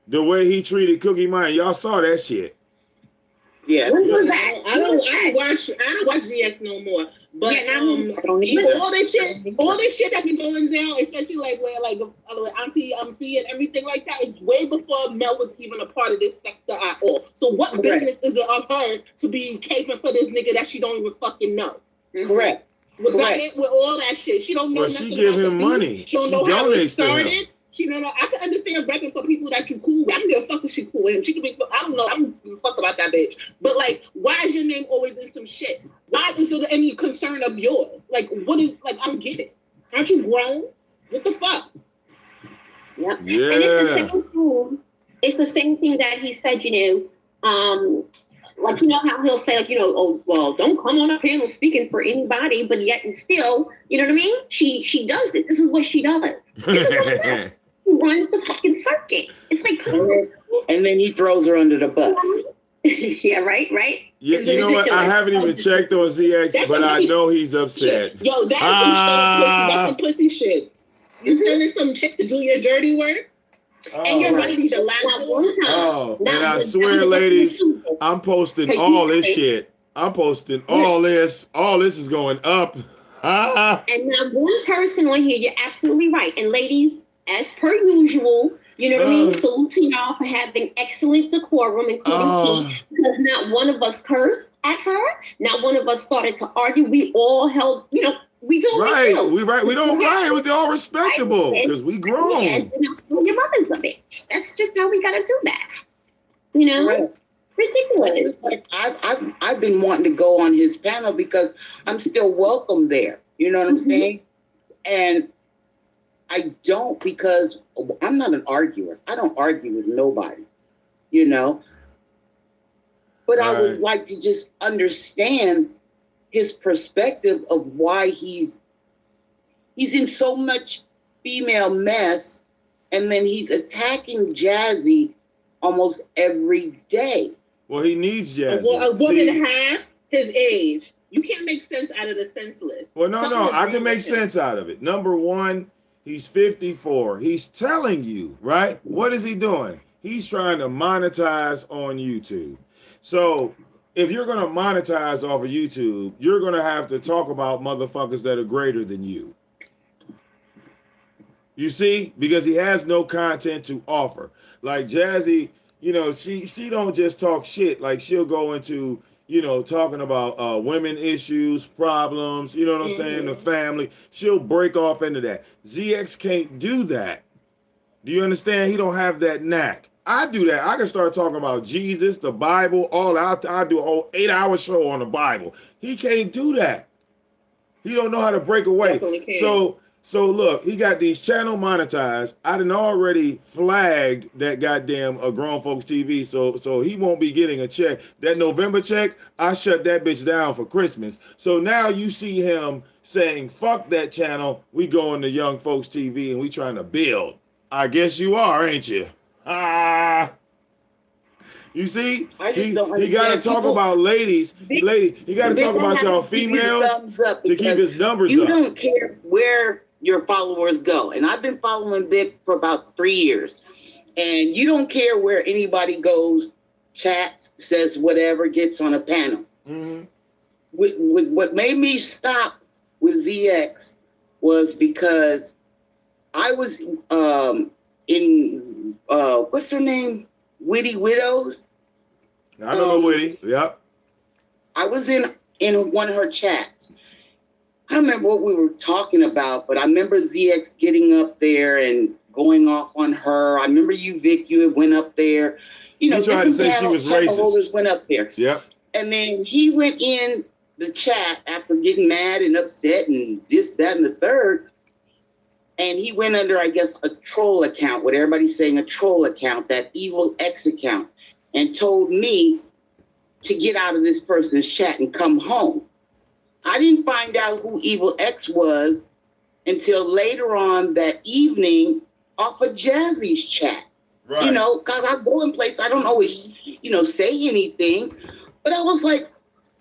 the way he treated Cookie Monster, y'all saw that shit. Yeah. I don't watch ZX no more. But all this shit that been going down, especially where Auntie Fee and everything like that, is way before Mel was even a part of this sector at all. So what business is it of hers to be caping for this nigga that she don't even fucking know? Correct. With all that shit, she don't know. Well, she give him money. She donates to him. She don't know. I can understand repping for people that you cool with. I don't give a fuck if she cool with him. She can be. I don't know. I don't give a fuck about that bitch. But why is your name always in some shit? Why is it any concern of yours? What is I don't get it. Aren't you grown? What the fuck? Yep. Yeah. And it's the same thing that he said. Like, you know how he'll say, like, you know, oh, well, don't come on a panel speaking for anybody, but yet and still, you know what I mean? She does this. This is what she does. She runs the fucking circuit. It's like, come on. And then he throws her under the bus. Yeah, right. Yeah, you know what? I haven't even checked on ZX, but I know he's upset. Shit. Yo, that's some pussy shit. You sending some chicks to do your dirty work? And you're ready to laugh. And I swear, ladies, I'm posting all this shit. I'm posting all this. All this is going up. And now one person on here, you're absolutely right. And ladies, as per usual, you know what I mean? Salute to y'all for having excellent decorum, including T, because not one of us cursed at her. Not one of us started to argue. We all held, you know, we do right. We don't right. We're all respectable because we grown. And, you know, your mother's a bitch. That's just how we gotta do that. You know, right. Ridiculous. Like I've been wanting to go on his panel because I'm still welcome there. You know what I'm saying? And I don't, because I'm not an arguer. I don't argue with nobody. You know. But I would like to just understand his perspective of why he's in so much female mess, and then he's attacking Jazzy almost every day. Well, he needs Jazzy. A woman half his age. You can't make sense out of the senseless. Well, no, I can make sense out of it. Number one, he's 54. He's telling you, right? What is he doing? He's trying to monetize on YouTube. So if you're going to monetize off of YouTube, you're going to have to talk about motherfuckers that are greater than you. You see? Because he has no content to offer. Like Jazzy, you know, she don't just talk shit. Like she'll go into, you know, talking about women issues, problems, you know what I'm saying, the family. She'll break off into that. ZX can't do that. Do you understand? He don't have that knack. I do that. I can start talking about Jesus, the Bible, all out. I do a whole 8-hour show on the Bible. He can't do that. He don't know how to break away. So look, he got these channel monetized. I done already flagged that goddamn Grown Folks TV, so he won't be getting a check. That November check, I shut that bitch down for Christmas. So now you see him saying, fuck that channel, we going to Young Folks TV and we trying to build. I guess you are, ain't you? You see, he got to talk about ladies. He got to talk about y'all females to keep his numbers up. You don't care where your followers go. And I've been following Vic for about 3 years. And you don't care where anybody goes, chats, says whatever, gets on a panel. Mm-hmm. What made me stop with ZX was because I was in what's her name? Witty Widows. I don't know Witty. Yep. I was in one of her chats. I don't remember what we were talking about, but I remember ZX getting up there and going off on her. I remember you, Vic, you had went up there. You know, tried to say she was racist. Holders went up there. Yep. And then he went in the chat after getting mad and upset and this, that, and the third. And he went under, I guess, a troll account, what everybody's saying, a troll account, that evil X account, and told me to get out of this person's chat and come home. I didn't find out who evil X was until later on that evening off of Jazzy's chat. Right. You know, because I go in place, I don't always, you know, say anything. But I was like,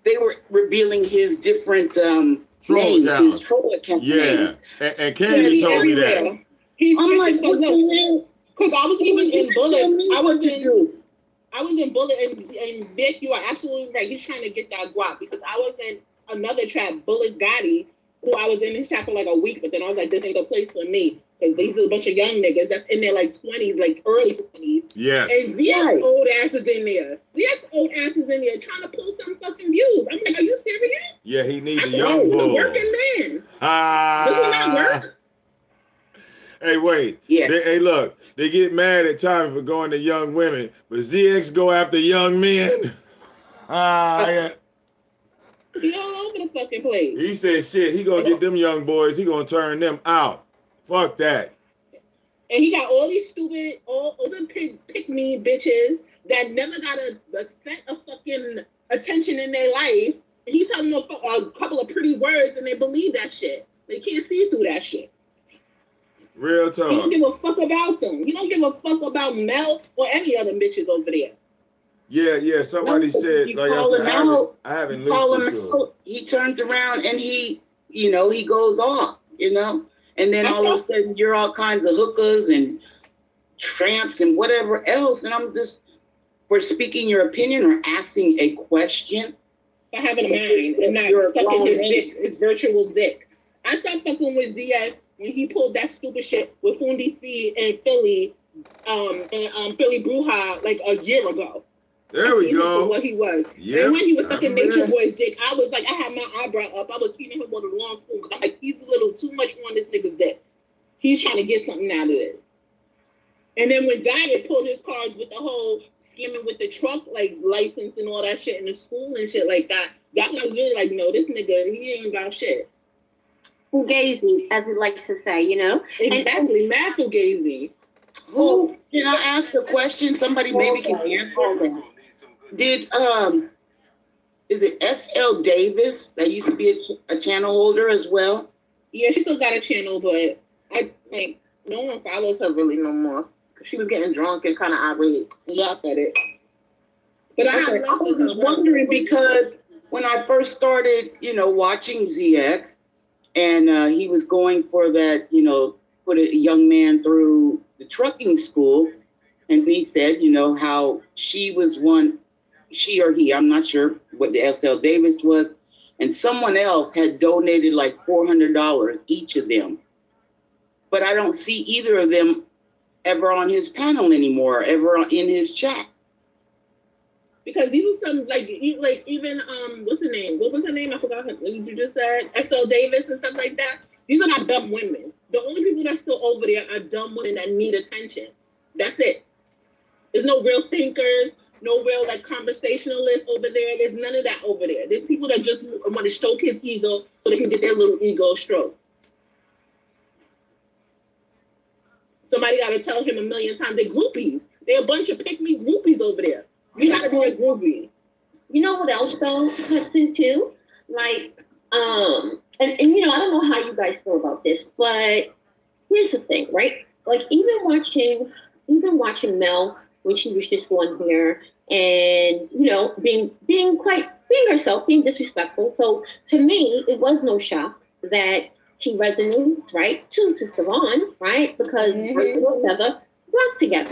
they were revealing his different names, his troll account names. And Candy told me that. I'm like, what the hell? Because I was even in Bullet. I was in Bullet, and Vic, you are absolutely right. He's trying to get that guap because I was in another chat, Bullet Gotti, who I was in his chat for like a week, but then I was like, this ain't the place for me. Because these are a bunch of young niggas that's in their like 20s, like early 20s. Yes. And ZX old ass is in there. ZX old ass is in there trying to pull some fucking views. I'm like, are you serious? Yeah, he needs a young bull. He's a working man. Does he not work? Hey, wait. Yeah. Hey, look. They get mad at Tommy for going to young women, but ZX go after young men. Yeah. He all over the fucking place. He said, shit, he gonna get them young boys, he gonna turn them out. Fuck that. And he got all these stupid, all the pick me bitches that never got a cent of fucking attention in their life. And he telling them a couple of pretty words and they believe that shit. They can't see through that shit. Real talk. You don't give a fuck about them. You don't give a fuck about Mel or any other bitches over there. Yeah. Somebody said, like I said, I haven't listened to it. He turns around and he goes off, and then all of a sudden you're all kinds of hookers and tramps and whatever else. And I'm just, for speaking your opinion or asking a question. For having a mind and not sucking his dick, his virtual dick. I stopped fucking with ZS when he pulled that stupid shit with Fundi C and Philly, and Philly Bruja like a year ago. There we go. What he was. Yep. And when he was sucking Nature Boy's dick, I was like, I had my eyebrow up. I was feeding him with a long spoon because I'm like, he's a little too much on this nigga's dick. He's trying to get something out of this. And then when Diet pulled his cards with the whole skimming with the truck, like license and all that shit in the school and shit like that, that was really like, no, this nigga, he ain't about shit. Fugazi, as we like to say, Exactly, mad Fugazi. Who, can I ask a question? Somebody maybe can answer. Did, is it S.L. Davis that used to be a channel holder as well? Yeah, she still got a channel, but no one follows her really no more. She was getting drunk and kind of irate. Y'all said it. But I was wondering because when I first started, watching ZX, and he was going for that, put a young man through the trucking school, and he said, how she was one, she or he, I'm not sure what the S.L. Davis was, and someone else had donated like $400 each of them. But I don't see either of them ever on his panel anymore, ever in his chat. Because these were some, even, what's her name? What was her name? I forgot her. You just said S.L. Davis and stuff like that. These are not dumb women. The only people that's still over there are dumb women that need attention. That's it. There's no real thinkers, no real, conversationalists over there. There's none of that over there. There's people that just want to stroke his ego so they can get their little ego stroked. Somebody got to tell him a million times. They're groupies. They're a bunch of pick-me groupies over there. You got to be a groupie. You know what else though, Hudson, too? And I don't know how you guys feel about this, but here's the thing, right? Even watching Mel when she was just on here and, being herself, being disrespectful. So to me, it was no shock that she resonates, right, to Sister Vaughn, right? Because we're together, work together.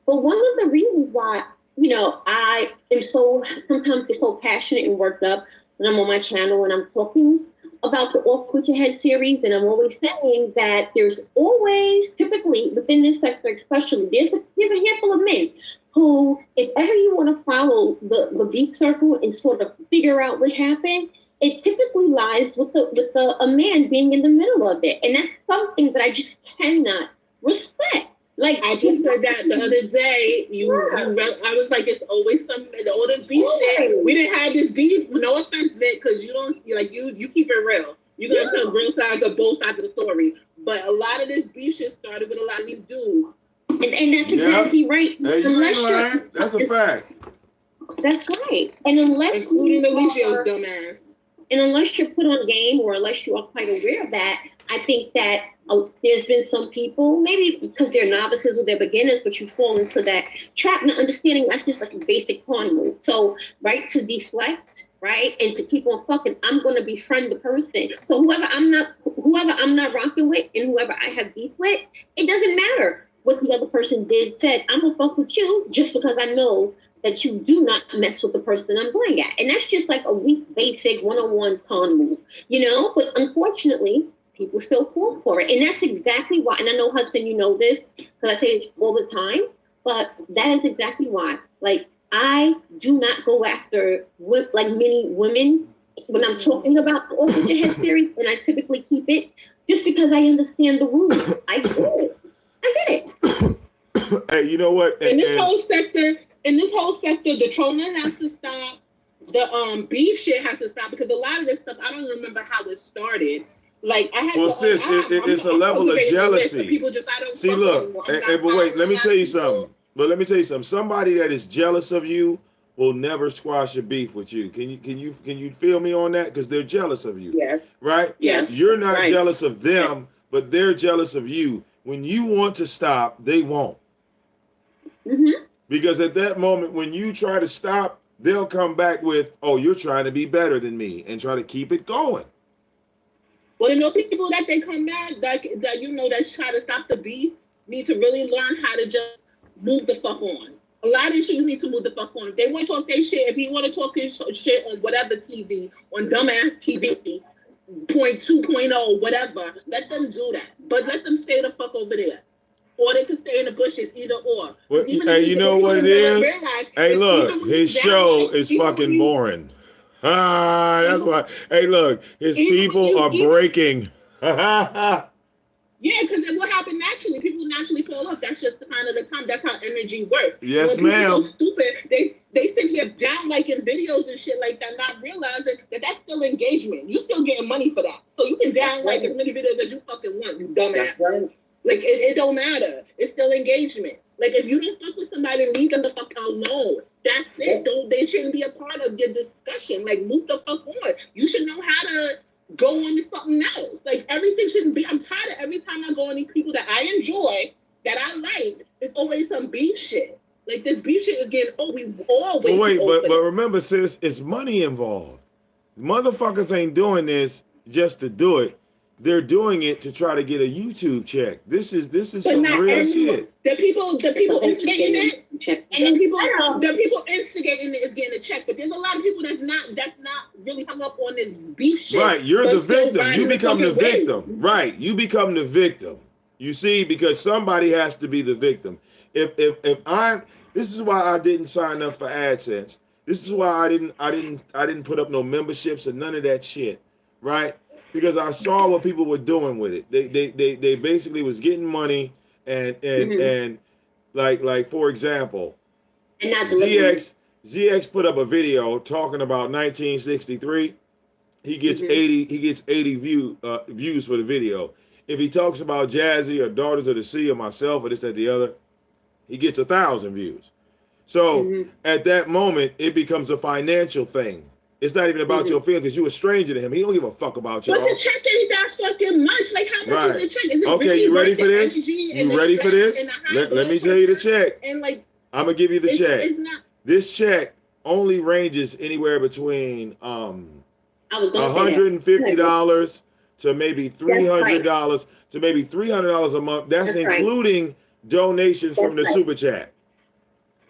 But one of the reasons why, I am sometimes get so passionate and worked up when I'm on my channel and I'm talking about the Off With Your Head series, and I'm always saying that there's always, typically within this sector especially, there's a handful of men who, if ever you want to follow the beat circle and sort of figure out what happened, it typically lies with a man being in the middle of it. And that's something that I just cannot respect. I just said that the other day. I was like, it's always all this beef shit. We didn't have this beef. No offense, Vic, because you don't you keep it real. You're gonna tell real sides of both sides of the story. But a lot of this beef shit started with a lot of these dudes. And that's exactly right. Hey, that's a fact. That's right. And unless including Alicia's dumbass. And unless you're put on game or unless you are quite aware of that, I think that there's been some people, maybe because they're novices or they're beginners, but you fall into that trap, not understanding that's just like a basic pawn move. So, right, to deflect, right, and to keep on fucking, I'm going to befriend the person. So whoever I'm not rocking with and whoever I have beef with, it doesn't matter what the other person said. I'm going to fuck with you just because I know that you do not mess with the person I'm going at. And that's just like a weak, basic 101 con move, But unfortunately, people still fall for it. And that's exactly why, and I know, Hudson, you know this, because I say it all the time, but that is exactly why. I do not go after, many women, when I'm talking about the Off With Your Head series, and I typically keep it, just because I understand the rules. I get it. Hey, you know what? In this whole sector, the trolling has to stop. The beef shit has to stop because a lot of this stuff, I don't remember how it started. It's a level of jealousy. See, look, but wait, let me tell you something. But let me tell you something. Somebody that is jealous of you will never squash a beef with you. Can you feel me on that? Because they're jealous of you. Yes. Right? Yes. You're not Right. jealous of them, but they're jealous of you. When you want to stop, they won't. Mm-hmm. Because at that moment, when you try to stop, they'll come back with, "Oh, you're trying to be better than me," and try to keep it going. Well, you know, people that they come back that you know that try to stop the beef need to really learn how to just move the fuck on. A lot of these shit you need to move the fuck on. If they want to talk their shit, if you want to talk his shit on whatever TV, on dumbass TV, 2.0, whatever, let them do that. But let them stay the fuck over there. Or they can stay in the bushes, either or. Well, Even hey, if you know what it is? realize, Hey, even look, when his you show download, is even when fucking you- boring. That's why. Hey, look, his Even when people you- are even- breaking. Yeah, because it will happen naturally. People naturally fall off. That's just the kind of the time. That's how energy works. Yes, when people ma'am. so stupid, they sit here down like in videos and shit like that, not realizing that that's still engagement. You still getting money for that. So you can down like as many videos as you fucking want, you dumbass. That's right. Like it don't matter. It's still engagement. Like if you don't fuck with somebody, leave them the fuck alone. That's it. They shouldn't be a part of your discussion. Like move the fuck on. You should know how to go on to something else. Like everything shouldn't be. I'm tired of every time I go on these people that I enjoy, that I like, it's always some beef shit. Like this beef shit is getting old. We always. But wait, but remember, sis, it's money involved. Motherfuckers ain't doing this just to do it. They're doing it to try to get a YouTube check. This is some real shit. The people instigating it, and the people instigating it is getting a check. But there's a lot of people that's not really hung up on this beef shit. Right, you're the victim. You become the fucking victim. Right, you become the victim. You see, because somebody has to be the victim. If I'm, this is why I didn't sign up for AdSense. This is why I didn't put up no memberships and none of that shit. Right? Because I saw what people were doing with it. They basically was getting money and like for example, And not ZX put up a video talking about 1963. He gets 80 views for the video. If he talks about Jazzy or Daughters of the Sea or myself or this, that, the other, he gets 1,000 views. So at that moment, it becomes a financial thing. It's not even about your feelings because you're a stranger to him. He don't give a fuck about you. But the check ain't that fucking much. Like how much is the check? Is it okay, really you ready worth for the this? energy and You the ready for stress this? and the high Let blood me tell you the pressure? check. And like I'm gonna give you the check. It's not. This check only ranges anywhere between $150 to maybe $300 to maybe $300 a month. That's including donations from the super chat.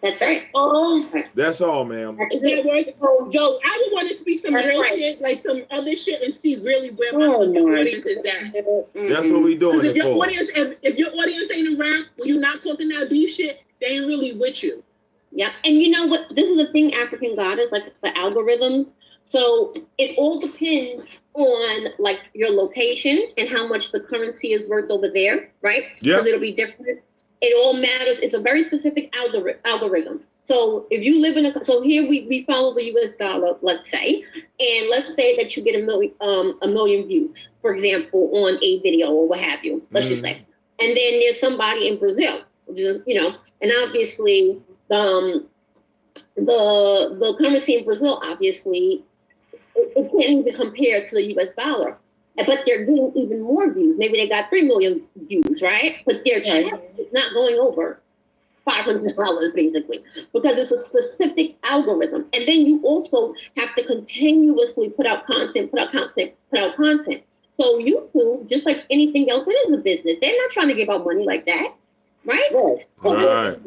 That's right. Oh, that's all, ma'am. Is that worth it? Oh, yo, I would want to speak some real shit, like some other shit, and see really where my audience is at. That's what we doing if it your for. audience, if your audience ain't around, when you're not talking that beef shit, they ain't really with you. Yep. And you know what? This is the thing, African Goddess, like the algorithm. So it all depends on like your location and how much the currency is worth over there, right? Yeah. Because it'll be different. It all matters. It's a very specific algorithm. So if you live in so here we follow the US dollar, let's say, and let's say that you get a million views, for example, on a video or what have you, let's just say. And then there's somebody in Brazil, which is, and obviously the currency in Brazil, obviously, it can't even compare to the US dollar. But they're getting even more views. Maybe they got 3 million views, right? But their check is not going over $500 basically, because it's a specific algorithm. And then you also have to continuously put out content. So YouTube, just like anything else, it is a business. They're not trying to give out money like that, right? Right.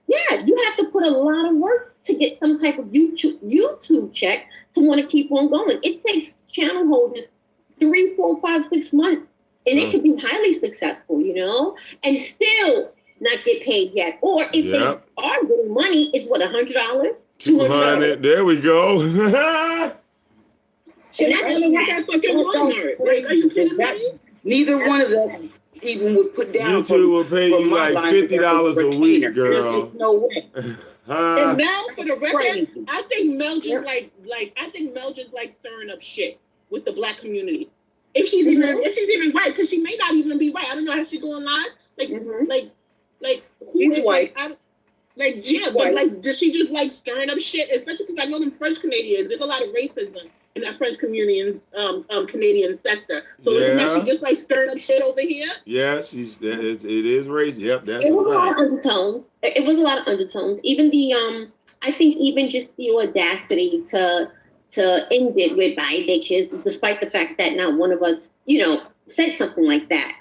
Yeah, you have to put a lot of work to get some type of YouTube check to want to keep on going. It takes channel holders 3, 4, 5, 6 months, and it can be highly successful, and still not get paid yet. Or if they are getting money, it's what, $100, $200. There we go. Shit, that's only what that fucking Walmart. Like, are you kidding me? Neither one of them even would put down. YouTube will pay you like $50 a week, girl. There's no way. And Mel, for the record, I think Mel just like stirring up shit with the black community. If she's even right, because she may not even be right. I don't know how she going live. Like, he's white. Like, yeah, but like, does she just like stirring up shit? Especially because I know them French Canadians. There's a lot of racism in that French community, Canadian sector. So isn't that she just like stirring up shit over here? Yeah, it is racist. Yep, that's it a was fact. A lot of undertones. It was a lot of undertones. Even the I think even just the audacity to end it with "bye bitches," despite the fact that not one of us, said something like that.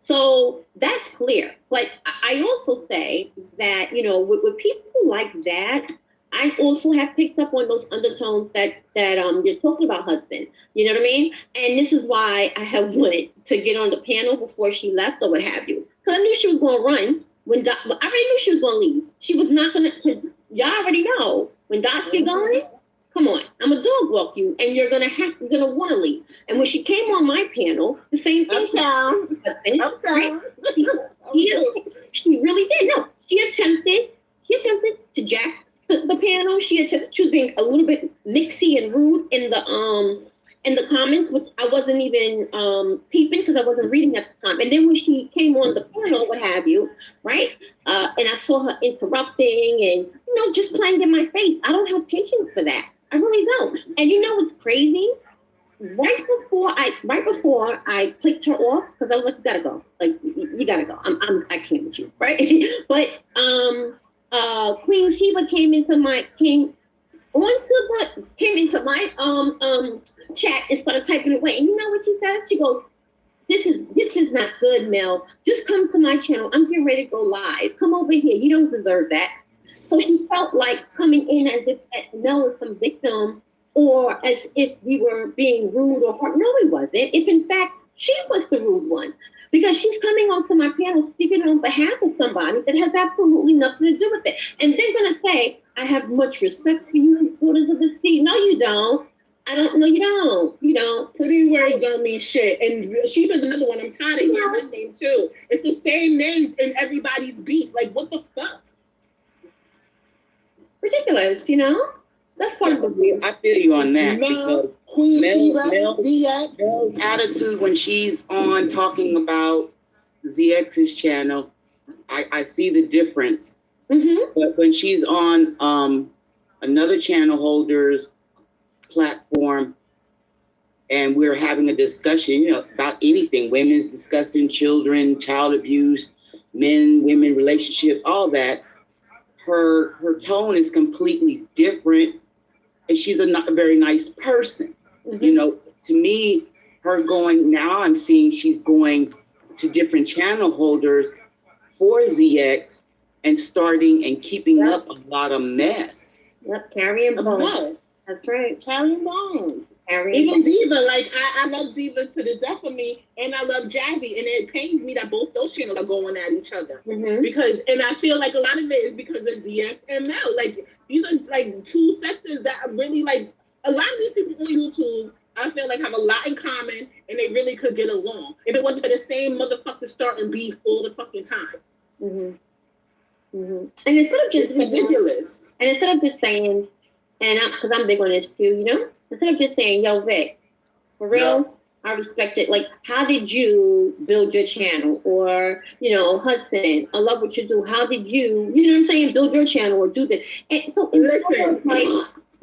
So that's clear. But I also say that, with people like that, I also have picked up on those undertones that you're talking about, Hudson. You know what I mean? And this is why I have wanted to get on the panel before she left or what have you. Because I knew she was going to run. I already knew she was going to leave. She was not going to, y'all already know, when Doc get going, come on, I'm a dog walk you, and you're gonna want to leave. And when she came on my panel, the same thing. Uptown. Right? She really did. No, she attempted to jack the panel. She was being a little bit mixy and rude in the comments, which I wasn't even peeping because I wasn't reading at the time. And then when she came on the panel, what have you, right? And I saw her interrupting and just playing in my face. I don't have patience for that. I really don't. And what's crazy? Right before I clicked her off, because I was like, you gotta go. Like, you gotta go. I can't with you, right? But Queen Sheba came into my chat and started typing away. And you know what she says? She goes, This is not good, Mel. Just come to my channel. I'm getting ready to go live. Come over here. You don't deserve that. So she felt like coming in as if Mel was some victim, or as if we were being rude or hard. No, it wasn't. If in fact she was the rude one, because she's coming onto my panel speaking on behalf of somebody that has absolutely nothing to do with it. And they're gonna say, I have much respect for you, daughters of the sea. No, you don't. I don't know. You don't. You don't. Pretty words don't mean shit. And she was another one. I'm tired of hearing her name too. It's the same name in everybody's beef. Like, what the fuck? Ridiculous, That's part of the deal. I feel you on that because Queen Mel's attitude when she's on talking about ZX's channel, I see the difference. Mm-hmm. But when she's on another channel holder's platform and we're having a discussion, about anything, women's discussing children, child abuse, men, women relationships, all that, her tone is completely different. And she's a very nice person. Mm-hmm. To me, I'm seeing she's going to different channel holders for ZX and starting and keeping up a lot of mess. Yep, carrying bones. That's right. Carrying bones. Even Diva, like I love Diva to the death of me, and I love Jazzy, and it pains me that both those channels are going at each other. Mm-hmm. And I feel like a lot of it is because of DX and Mel. Like, these are like two sectors that are really like, a lot of these people on YouTube, I feel like have a lot in common, and they really could get along if it wasn't for the same motherfuckers starting beef all the fucking time. Mm-hmm. Mm-hmm. And instead of just ridiculous, and instead of just saying, and because I'm big on this too, instead of just saying, yo, Vic, for real, I respect it. Like, how did you build your channel? Or, Hudson, I love what you do. How did you, what I'm saying, build your channel or do this? And so instead of like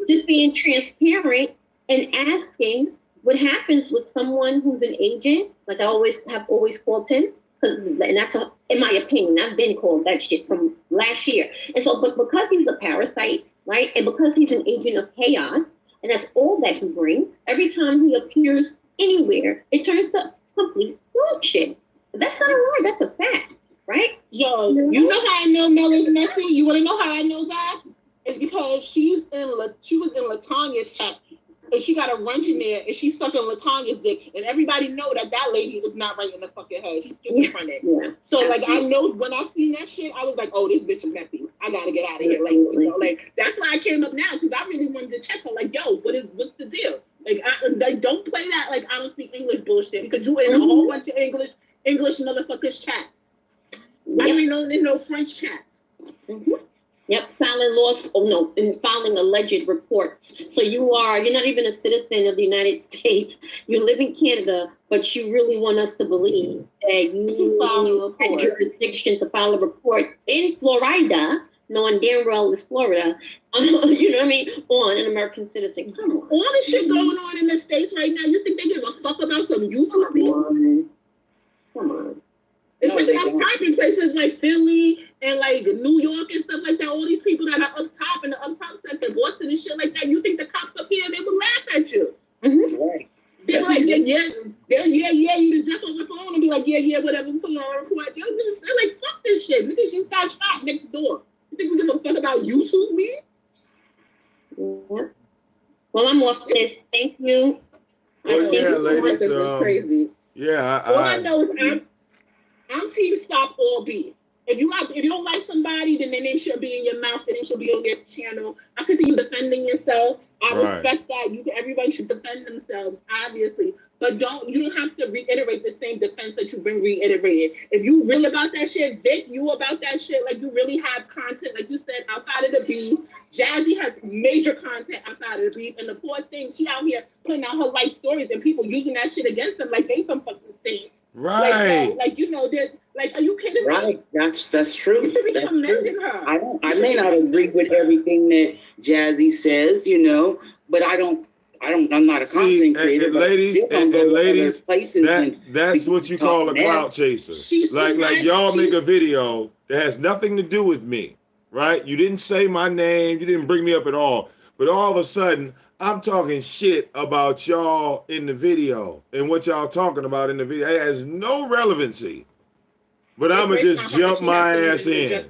just being transparent and asking what happens with someone who's an agent, like I have always called him, and that's in my opinion, I've been called that shit from last year. And so, but because he's a parasite, right? And because he's an agent of chaos, and that's all that he brings, every time he appears anywhere, it turns to complete bullshit. But that's not a lie, that's a fact, right? Yo, you know how I know Mel is messy? You want to know how I know that? It's because she was in Latanya's chat, and she got a wrench in there, and she's sucking Latanya's dick, and everybody know that lady is not right in the fucking head. She's schizophrenic. Yeah. So, like, I know when I seen that shit, I was like, oh, this bitch is messy. I gotta get out of here. Like, that's why I came up now, because I really wanted to check her. Like, yo, what's the deal? Like, don't play that, like, I don't speak English bullshit, because you in a whole bunch of English motherfuckers chats. I don't even know there's no French chats. Mm-hmm. Yep, filing alleged reports. So you're not even a citizen of the United States. You live in Canada, but you really want us to believe that you had jurisdiction to file a report in Florida knowing damn well it's Florida, you know what I mean, on an American citizen. Come on. All this shit going on in the States right now, you think they give a fuck about some YouTube people? Come on. Especially up top in places like Philly and like New York and stuff like that. All these people that are up top in the up top sector, Boston and shit like that. You think the cops up here, they would laugh at you? Mm-hmm. Right. They're like, yeah, you just on the phone and be like, yeah, whatever, put on a report. They're like, fuck this shit. Niggas just got shot next door. You think we give a fuck about YouTube, me? Yeah. Well, I'm off this. Thank you. Well, yeah, ladies. This is crazy. Yeah, All I know is I'm team stop all beef. If you don't like somebody, then their name should be in your mouth. Their name should be on your channel. I can see you defending yourself. I respect that. Everybody should defend themselves, obviously. But you don't have to reiterate the same defense that you've been reiterated. If you really about that shit, Vic, you about that shit, like you really have content, like you said, outside of the beef. Jazzy has major content outside of the beef, and the poor thing, she out here putting out her life stories and people using that shit against them like they some fucking thing. right. Like you know, like, are you kidding me? Right, that's true. You should be That's commending true. her. I may not agree with everything that Jazzy says, you know, but I'm not a content creator. And ladies, that's what you call a clout chaser. Like y'all make a video that has nothing to do with me, right? You didn't say my name, you didn't bring me up at all, but all of a sudden I'm talking shit about y'all in the video, and what y'all talking about in the video. It has no relevancy. But I'm going to just jump my ass in.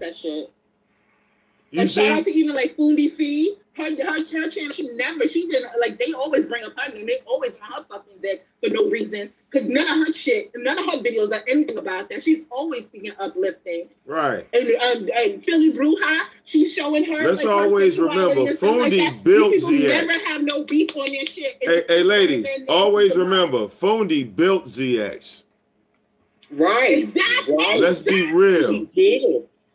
You see? Shout out to even like Fundi Fee. Her channel, she didn't, like, they always bring up her name. They always want her fucking dead for no reason. Because none of her videos are anything about that. She's always being uplifting. Right. And Philly Bruja, she's showing her. Let's like, always remember, Fundi built ZX. Never have no beef on their shit. Hey, ladies, always remember, Fundi built ZX. Right. Exactly. Right. Let's be real.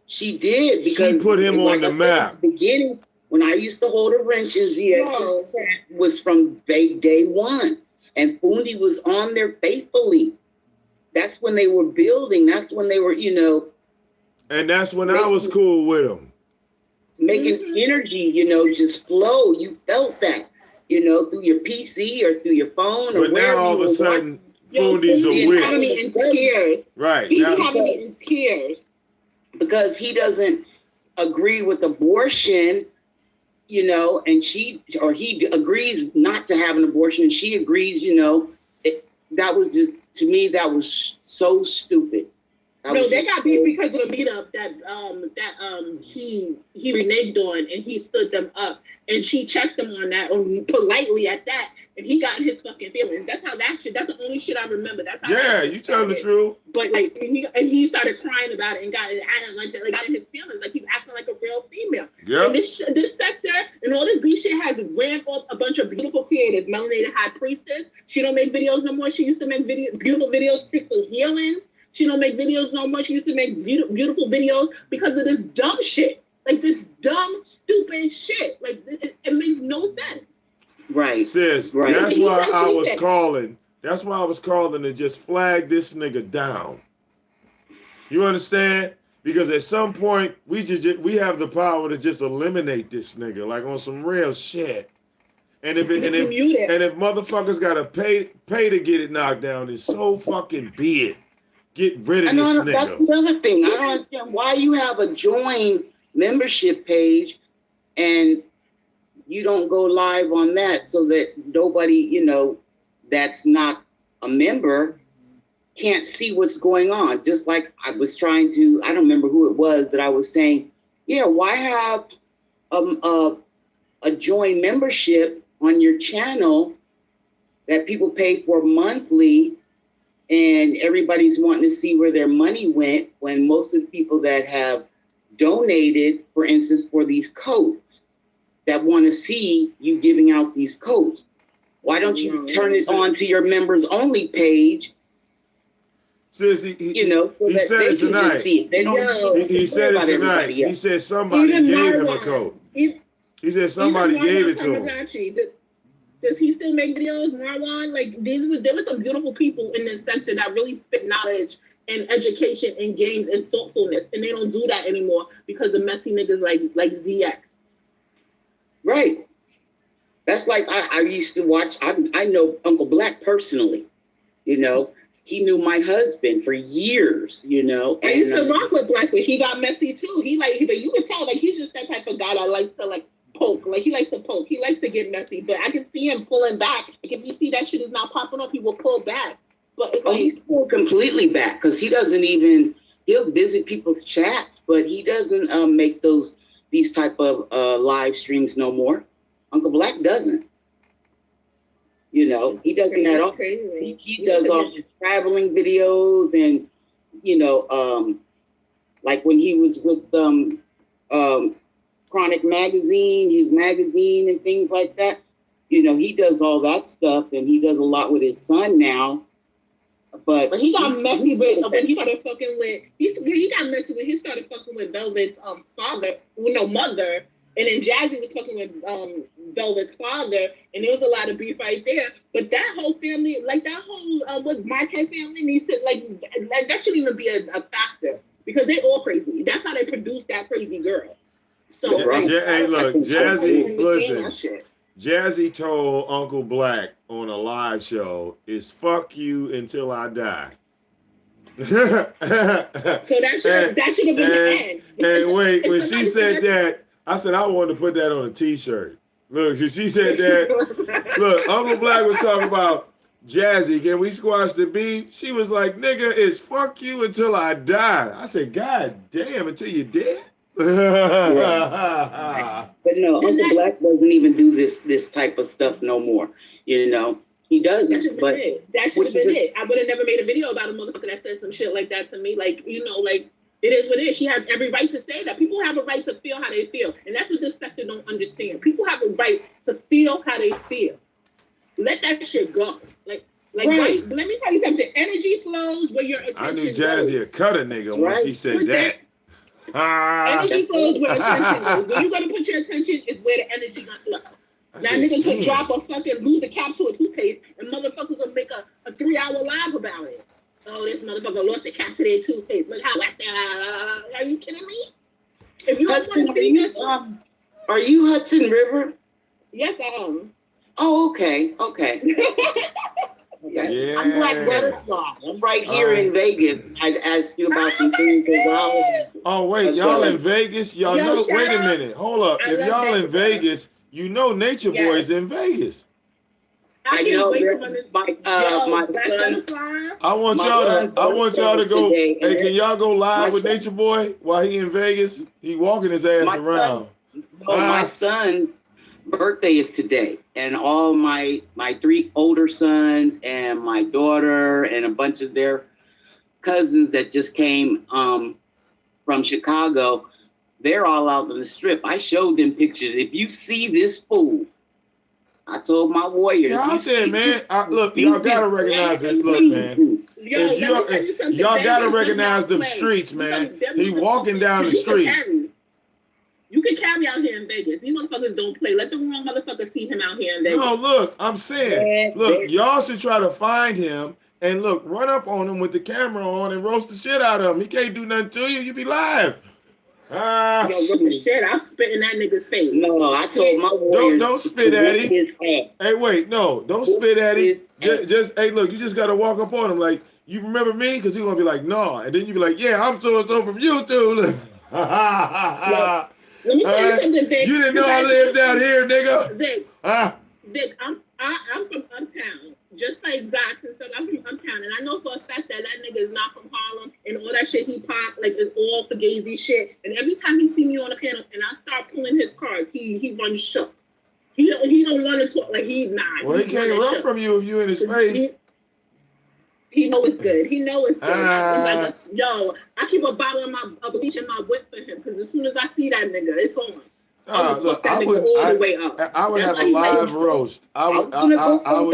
She did because she put him on the map. At the beginning, when I used to hold a wrench in ZX, was from day one. And Fundi was on there faithfully. That's when they were building. That's when they were, you know. And that's when I was cool with them. Making energy, you know, just flow. You felt that, you know, through your PC or through your phone. But now all of a sudden, Fundi's a witch. Having me in tears. Right. He's having me in tears. Because he doesn't agree with abortion, you know, and he agrees not to have an abortion, and she agrees, you know. That was just, to me, that was so stupid. They got beef because of a meetup that he reneged on, and he stood them up, and she checked him on that, politely at that, and he got his fucking feelings. That's how that shit. That's the only shit I remember. That's how. You tell the truth. But like, he started crying about it and got in his feelings, like he's acting like a real female. Yeah. And this sector and all this beef shit has ramped up a bunch of beautiful creators. Melanated High Priestess. She don't make videos no more. She used to make beautiful videos. Crystal Healings. She don't make videos no more. She used to make beautiful videos because of this dumb shit. Like this dumb, stupid shit. Like it makes no sense. Right. Sis, right. That's why I was calling. That's why I was calling to just flag this nigga down. You understand? Because at some point we have the power to just eliminate this nigga, like on some real shit. And if motherfuckers gotta pay to get it knocked down, then so fucking be it. Get rid of this nigga. That's the other thing. I don't understand why you have a join membership page and you don't go live on that so that nobody, you know, that's not a member can't see what's going on. Just like I was trying to, I don't remember who it was, but I was saying, yeah, why have a join membership on your channel that people pay for monthly and everybody's wanting to see where their money went when most of the people that have donated, for instance, for these coats, that want to see you giving out these coats. Why don't you turn it on to your members only page? Sis, he said it tonight. He said it tonight. He said somebody gave him a coat. He said somebody gave it to him. Does he still make videos, Marwan? Like there were some beautiful people in this sector that really spit knowledge and education and games and thoughtfulness, and they don't do that anymore because of messy niggas like ZX. Right. That's like I used to watch. I know Uncle Black personally. You know, he knew my husband for years. You know, I used to rock with Black, but he got messy too. But you could tell like he's just that type of guy that likes to like poke. Like he likes to poke. He likes to get messy. But I can see him pulling back. Like if you see that shit is not popping up, he will pull back. But it's like, he's pulled completely back because he doesn't even. He'll visit people's chats, but he doesn't make these type of live streams no more. Uncle Black doesn't. You know, he doesn't at all. He does all his traveling videos and, you know, like when he was with Chronic Magazine, his magazine and things like that. You know, he does all that stuff and he does a lot with his son now. But he got messy with when he started fucking with he got messy when he started fucking with Velvet's mother, and then Jazzy was fucking with Velvet's father, and there was a lot of beef right there. But that whole family, like that whole what Marquez family needs to like that shouldn't even be a factor because they all crazy. That's how they produce that crazy girl. So hey, look, Jazzy, listen. Jazzy told Uncle Black on a live show is fuck you until I die. So that should have been the end. And wait, when she said that, I said I wanted to put that on a t-shirt. Look, she said that. Look, Uncle Black was talking about Jazzy, can we squash the beef? She was like, nigga, it's fuck you until I die. I said, God damn, until you dead? Yeah. But no, Uncle Black doesn't even do this type of stuff no more. You know, he doesn't. That should have been it. That should have been it. I would have never made a video about a motherfucker that said some shit like that to me. Like, you know, like it is what it is. She has every right to say that. People have a right to feel how they feel, and that's what this sector don't understand. People have a right to feel how they feel. Let that shit go. Like right. Let me tell you something. Energy flows where your attention I knew Jazzy goes. Would cut a nigga when she said that. Energy flows where attention goes. Where you gotta put your attention is where the energy gonna flow. Now niggas could drop a fucking lose the cap to a toothpaste and motherfuckers will make a 3-hour live about it. Oh, this motherfucker lost the cap to their toothpaste. Look how are you kidding me? If you Hudson, are you Hudson River? Yes, I am. Oh, okay. Yeah. I'm Black Butterfly. I'm right here in Vegas. I'd ask you about some things. Oh, wait, y'all in Vegas? Y'all know, wait a minute. Hold up. If y'all in Vegas, you know Nature Boy's in Vegas. I know my son. I want y'all to go. Hey, can y'all go live with Nature Boy while he in Vegas? He walking his ass around. My son's birthday is today, and all my 3 older sons and my daughter and a bunch of their cousins that just came from Chicago, they're all out on the strip. I showed them pictures. If you see this fool, I told my warriors. Y'all out there, man. Look, y'all gotta recognize it. Look, man. Y'all gotta recognize them streets, man. He walking down the street. You can carry out here in Vegas. These motherfuckers don't play. Let the wrong motherfucker see him out here in Vegas. No, look, I'm saying, look, y'all should try to find him and look, run up on him with the camera on and roast the shit out of him. He can't do nothing to you. You be live. Yo, shit, I'll spit in that nigga's face. No, I told my warriors. Don't spit at him. Hey, wait, no, don't spit at him. Just hey, look, you just gotta walk up on him like, you remember me? Because he's gonna be like, no, and then you be like, yeah, I'm so and so from YouTube. Let me tell you something, Vic. You didn't know I lived out here, nigga. Vic, Vic, I'm from uptown, just like Dox and stuff. I'm from uptown, and I know for a fact that nigga is not from Harlem, and all that shit he popped like is all fugazi shit. And every time he see me on the panel, and I start pulling his cards, he runs shook. He don't want to talk like he's not. Well, he can't run from you if you in his face. He know it's good. He know it's good. Yo, I keep a bottle of bleach in my whip for him because as soon as I see that nigga, it's on. Look, I would have a live roast. I would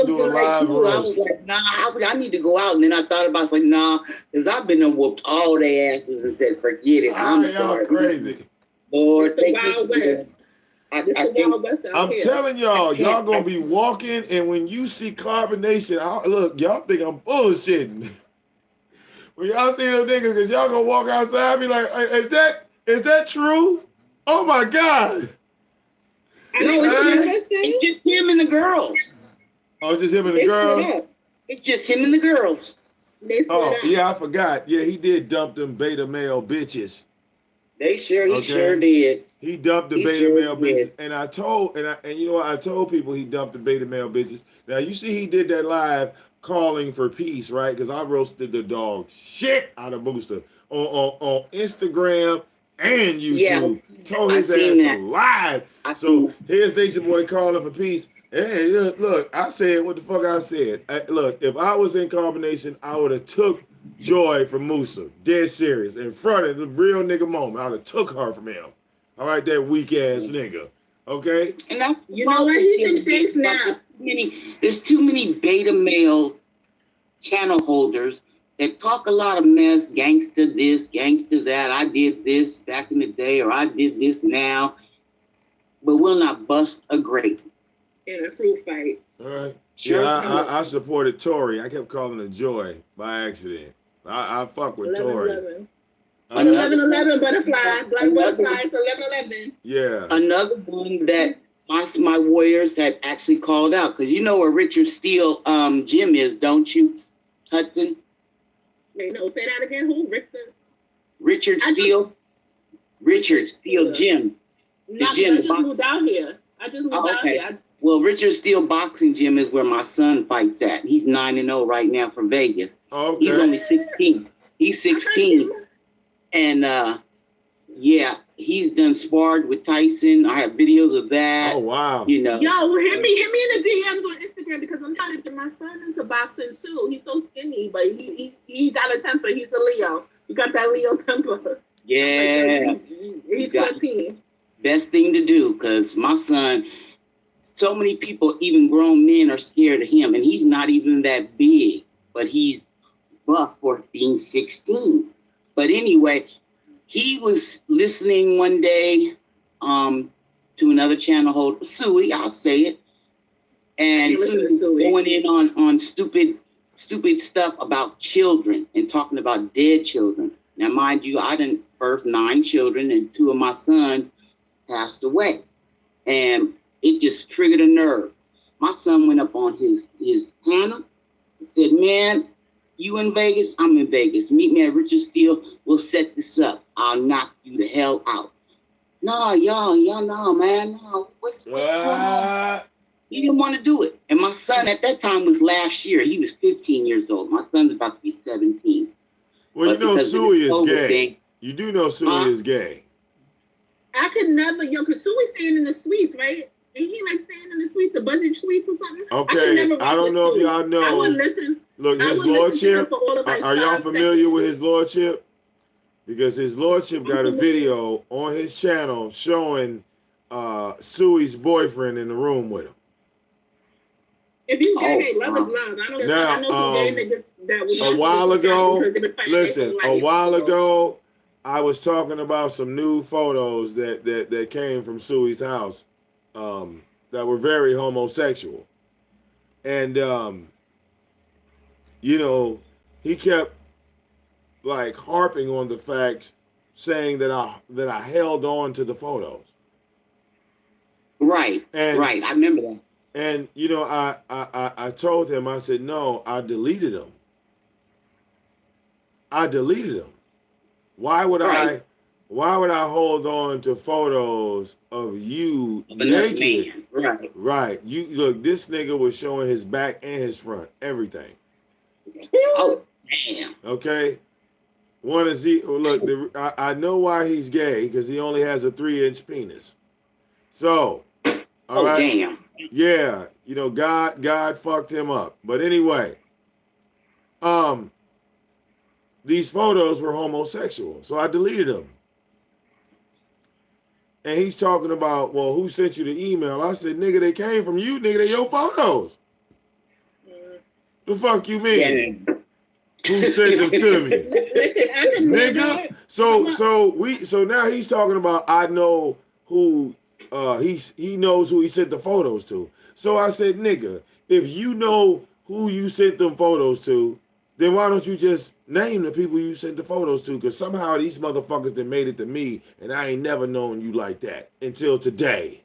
do a live roast. I was like, nah, I need to go out. And then I thought about like, nah, because I've been whooped all their asses and said, forget it. I'm sorry. Crazy. Lord, it's the Wild West. I'm telling y'all gonna be walking, and when you see Confrontation, look, y'all think I'm bullshitting. when y'all see them niggas, cause y'all gonna walk outside, be like, is that true? Oh my God. No, it's just him and the girls. Oh, it's just him and the girls? It's just him and the girls. Oh, yeah, I forgot. Yeah, he did dump them beta male bitches. He sure did. He dumped the beta male bitches. And and you know what? I told people he dumped the beta male bitches. Now, you see he did that live calling for peace, right? Because I roasted the dog shit out of Musa on Instagram and YouTube. Yeah, told his ass live. So here's Nation Boy calling for peace. Hey, look, I said what the fuck I said. Look, if I was in combination, I would have took Joy from Musa. Dead serious. In front of the real nigga moment. I would have took her from him. All right, that weak ass nigga. Okay? And that's you know what he can say now. There's too many beta male channel holders that talk a lot of mess, gangster this, gangster that. I did this back in the day, or I did this now, but will not bust a grape in a fruit fight. All right. Sure. Yeah, I supported Tory. I kept calling her Joy by accident. I fuck with 11, Tory. 11. 11 butterfly, black butterflies, 11. Yeah. Another one that my warriors had actually called out, because you know where Richard Steele gym is, don't you, Hudson? Wait, no, say that again. Who? Richard Steele? Richard Steele gym. No, I just moved out here. Out here. Well, Richard Steele Boxing Gym is where my son fights at. He's 9-0 right now from Vegas. Okay. He's only 16. He's 16. And yeah, he's done sparred with Tyson. I have videos of that. Oh wow. You know. Yo, hit me in the DMs on Instagram, because I'm trying to get my son into boxing too. He's so skinny, but he got a temper. He's a Leo. He got that Leo temper. Yeah. He's 14. Best thing to do, because my son, so many people, even grown men, are scared of him, and he's not even that big, but he's buff for being 16. But anyway, he was listening one day to another channel holder, Suey, I'll say it, and Suey was going in on stupid stuff about children and talking about dead children. Now, mind you, I didn't birth 9 children, and 2 of my sons passed away, and it just triggered a nerve. My son went up on his panel and said, man, you in Vegas, I'm in Vegas. Meet me at Richard Steele. We'll set this up. I'll knock you the hell out. No, y'all, no, man. No, what's going on? He didn't want to do it. And my son at that time was last year. He was 15 years old. My son's about to be 17. Well, you know Suey is gay. You do know Suey is gay. I could never, because Suey's staying in the suites, right? Ain't he like staying in the suites, the budget suites or something? Okay, I don't know if y'all know. I wouldn't listen. Look, his lordship, are y'all familiar with his lordship? Because his lordship got a video on his channel showing Suey's boyfriend in the room with him. If you gay, love is love. I know some gay niggas that was a while ago, I was talking about some new photos that came from Suey's house that were very homosexual. And, you know, he kept like harping on the fact, saying that I held on to the photos. Right, right. I remember that. And, you know, I told him, I said, no, I deleted them. Why would I hold on to photos of you naked? Right. You look, this nigga was showing his back and his front, everything. Oh, damn. Okay. I know why he's gay, because he only has a 3-inch penis. So, all right. Damn. Yeah, you know, God fucked him up. But anyway, these photos were homosexual, so I deleted them. And he's talking about, well, who sent you the email? I said, nigga, they came from you, nigga, they your photos. The fuck you mean? Yeah. Who sent them to me? Listen, I can nigga. So now he's talking about, I know who he knows who he sent the photos to. So I said, nigga, if you know who you sent them photos to, then why don't you just Name the people you sent the photos to, because somehow these motherfuckers that made it to me, and I ain't never known you like that until today.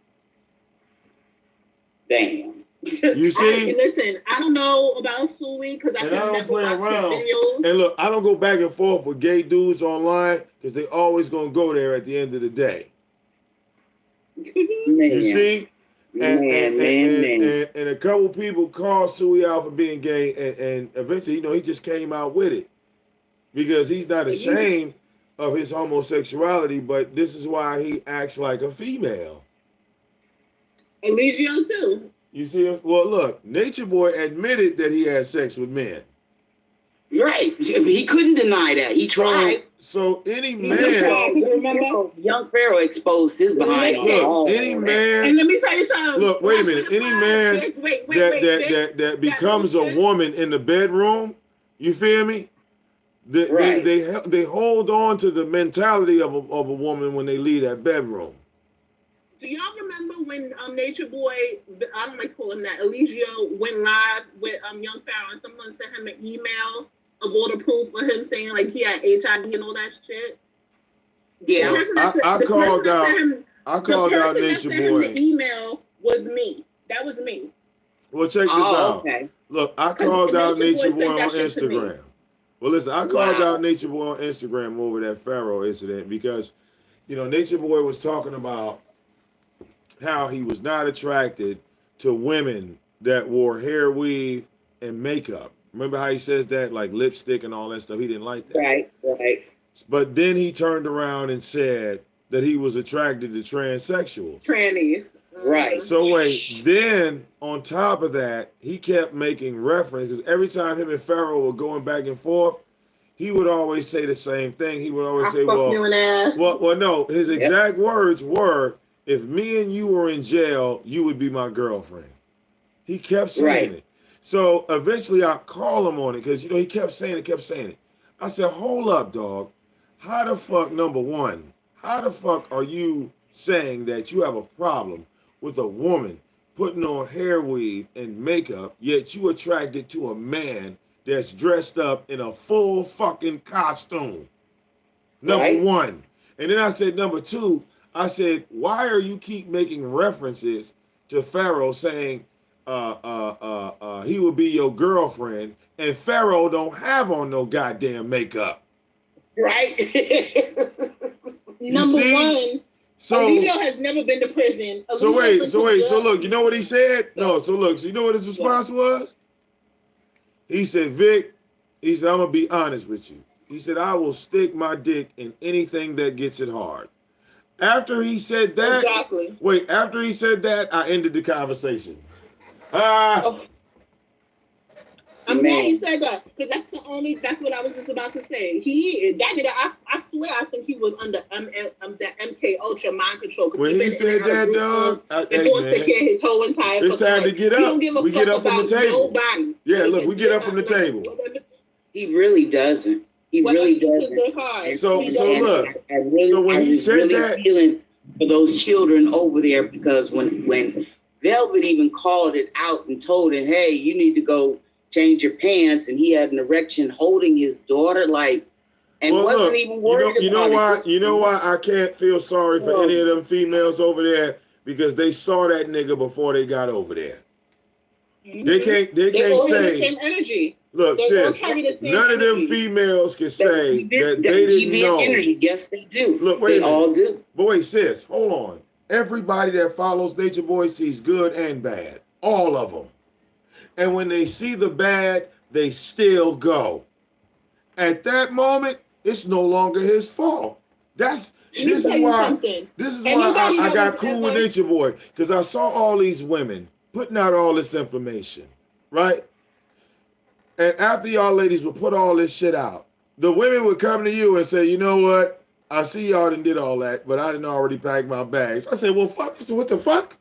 Damn. You see? Listen, I don't know about Suey because I don't play around. Videos. And look, I don't go back and forth with gay dudes online because they always gonna go there at the end of the day. Man. You see? And Man. a couple people called Suey out for being gay, and eventually, you know, he just came out with it because he's not ashamed of his homosexuality, but this is why he acts like a female. Eligio too. You see? Well, look, Nature Boy admitted that he had sex with men. Right. He couldn't deny that. He tried. So any man. Remember? Young Pharaoh exposed his behind. Look, any man. And let me tell you something. Look, wait a minute. Any man that becomes a woman in the bedroom, you feel me? They hold on to the mentality of a woman when they leave that bedroom. Do y'all remember when Nature Boy, I don't like to call him that, Eligio went live with Young Pharaoh and someone sent him an email of all the proof for him saying like he had HIV and all that shit? Yeah. I called out Nature Boy. The email was me. That was me. Well, check this out. Okay. Look, I called out Nature Boy on Instagram. Well, listen, I called out Nature Boy on Instagram over that Pharaoh incident because, you know, Nature Boy was talking about how he was not attracted to women that wore hair weave and makeup. Remember how he says that, like lipstick and all that stuff? He didn't like that. Right. But then he turned around and said that he was attracted to transsexuals. Trannies. Right. So wait, then on top of that, he kept making reference, because every time him and Pharaoh were going back and forth, he would always say the same thing. He would always say, well, no, his exact words were, if me and you were in jail, you would be my girlfriend. He kept saying it. So eventually I call him on it because, you know, he kept saying it. I said, hold up, dog. How the fuck, number one, how the fuck are you saying that you have a problem with a woman putting on hair weave and makeup, yet you attracted to a man that's dressed up in a full fucking costume? Number one. And then I said, number two, I said, why are you keep making references to Pharaoh saying he will be your girlfriend, and Pharaoh don't have on no goddamn makeup? Right. Number one, Eligio has never been to prison. So look, you know what he said? No, so look, so you know what his response was? He said, Vic, he said, I'm gonna be honest with you. He said, I will stick my dick in anything that gets it hard. After he said that, after he said that, I ended the conversation. I'm glad he said that, because that's what I was just about to say. I swear, I think he was under the MK Ultra mind control. When he said that, dog, his whole entire it's time to get up. We get up from the table. Nobody. Yeah, look, we get up from the table. He really doesn't. He really doesn't. So look. So when he said that, feeling for those children over there, because when Velvet even called it out and told him, hey, you need to go change your pants, and he had an erection holding his daughter, wasn't even worried about it. You know why I can't feel sorry for any of them females over there? Because they saw that nigga before they got over there. Mm-hmm. They can't say the same energy. Look, sis, none of them females can say that they didn't know. Energy. Yes, they do. Look, wait a minute. All do. But wait, sis, hold on. Everybody that follows Nature Boy sees good and bad. All of them. And when they see the bad, they still go. At that moment, it's no longer his fault. This is why I got cool with Nature Boy, because I saw all these women putting out all this information, right? And after y'all ladies would put all this shit out, the women would come to you and say, you know what? I see y'all done did all that, but I didn't already pack my bags. I said, well, fuck, what the fuck?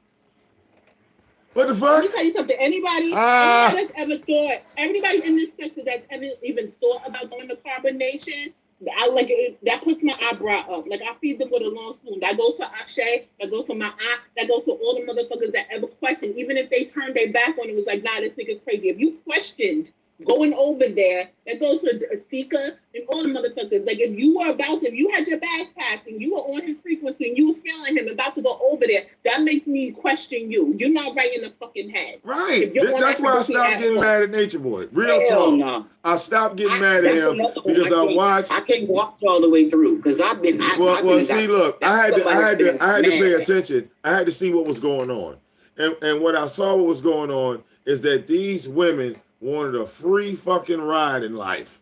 What the fuck? Let me tell you something. Anybody that's ever thought, everybody in this sector that's ever even thought about going to carbonation, that puts my eyebrow up. Like, I feed them with a long spoon. That goes to Ashe, that goes to my aunt, that goes to all the motherfuckers that ever questioned. Even if they turned their back on it, was like, nah, this nigga's crazy. If you questioned going over there. That goes for Sika and all the motherfuckers. Like, if you had your bags packed and you were on his frequency and you was feeling him about to go over there, that makes me question you. You're not right in the fucking head. Right. That's why I stopped getting mad at Nature Boy. Real Hell talk. no. I stopped getting mad at him because I watched. I can't walk all the way through because I've been. Well, see, look, I had to pay attention. I had to see what was going on, and what I saw what was going on is that these women wanted a free fucking ride in life.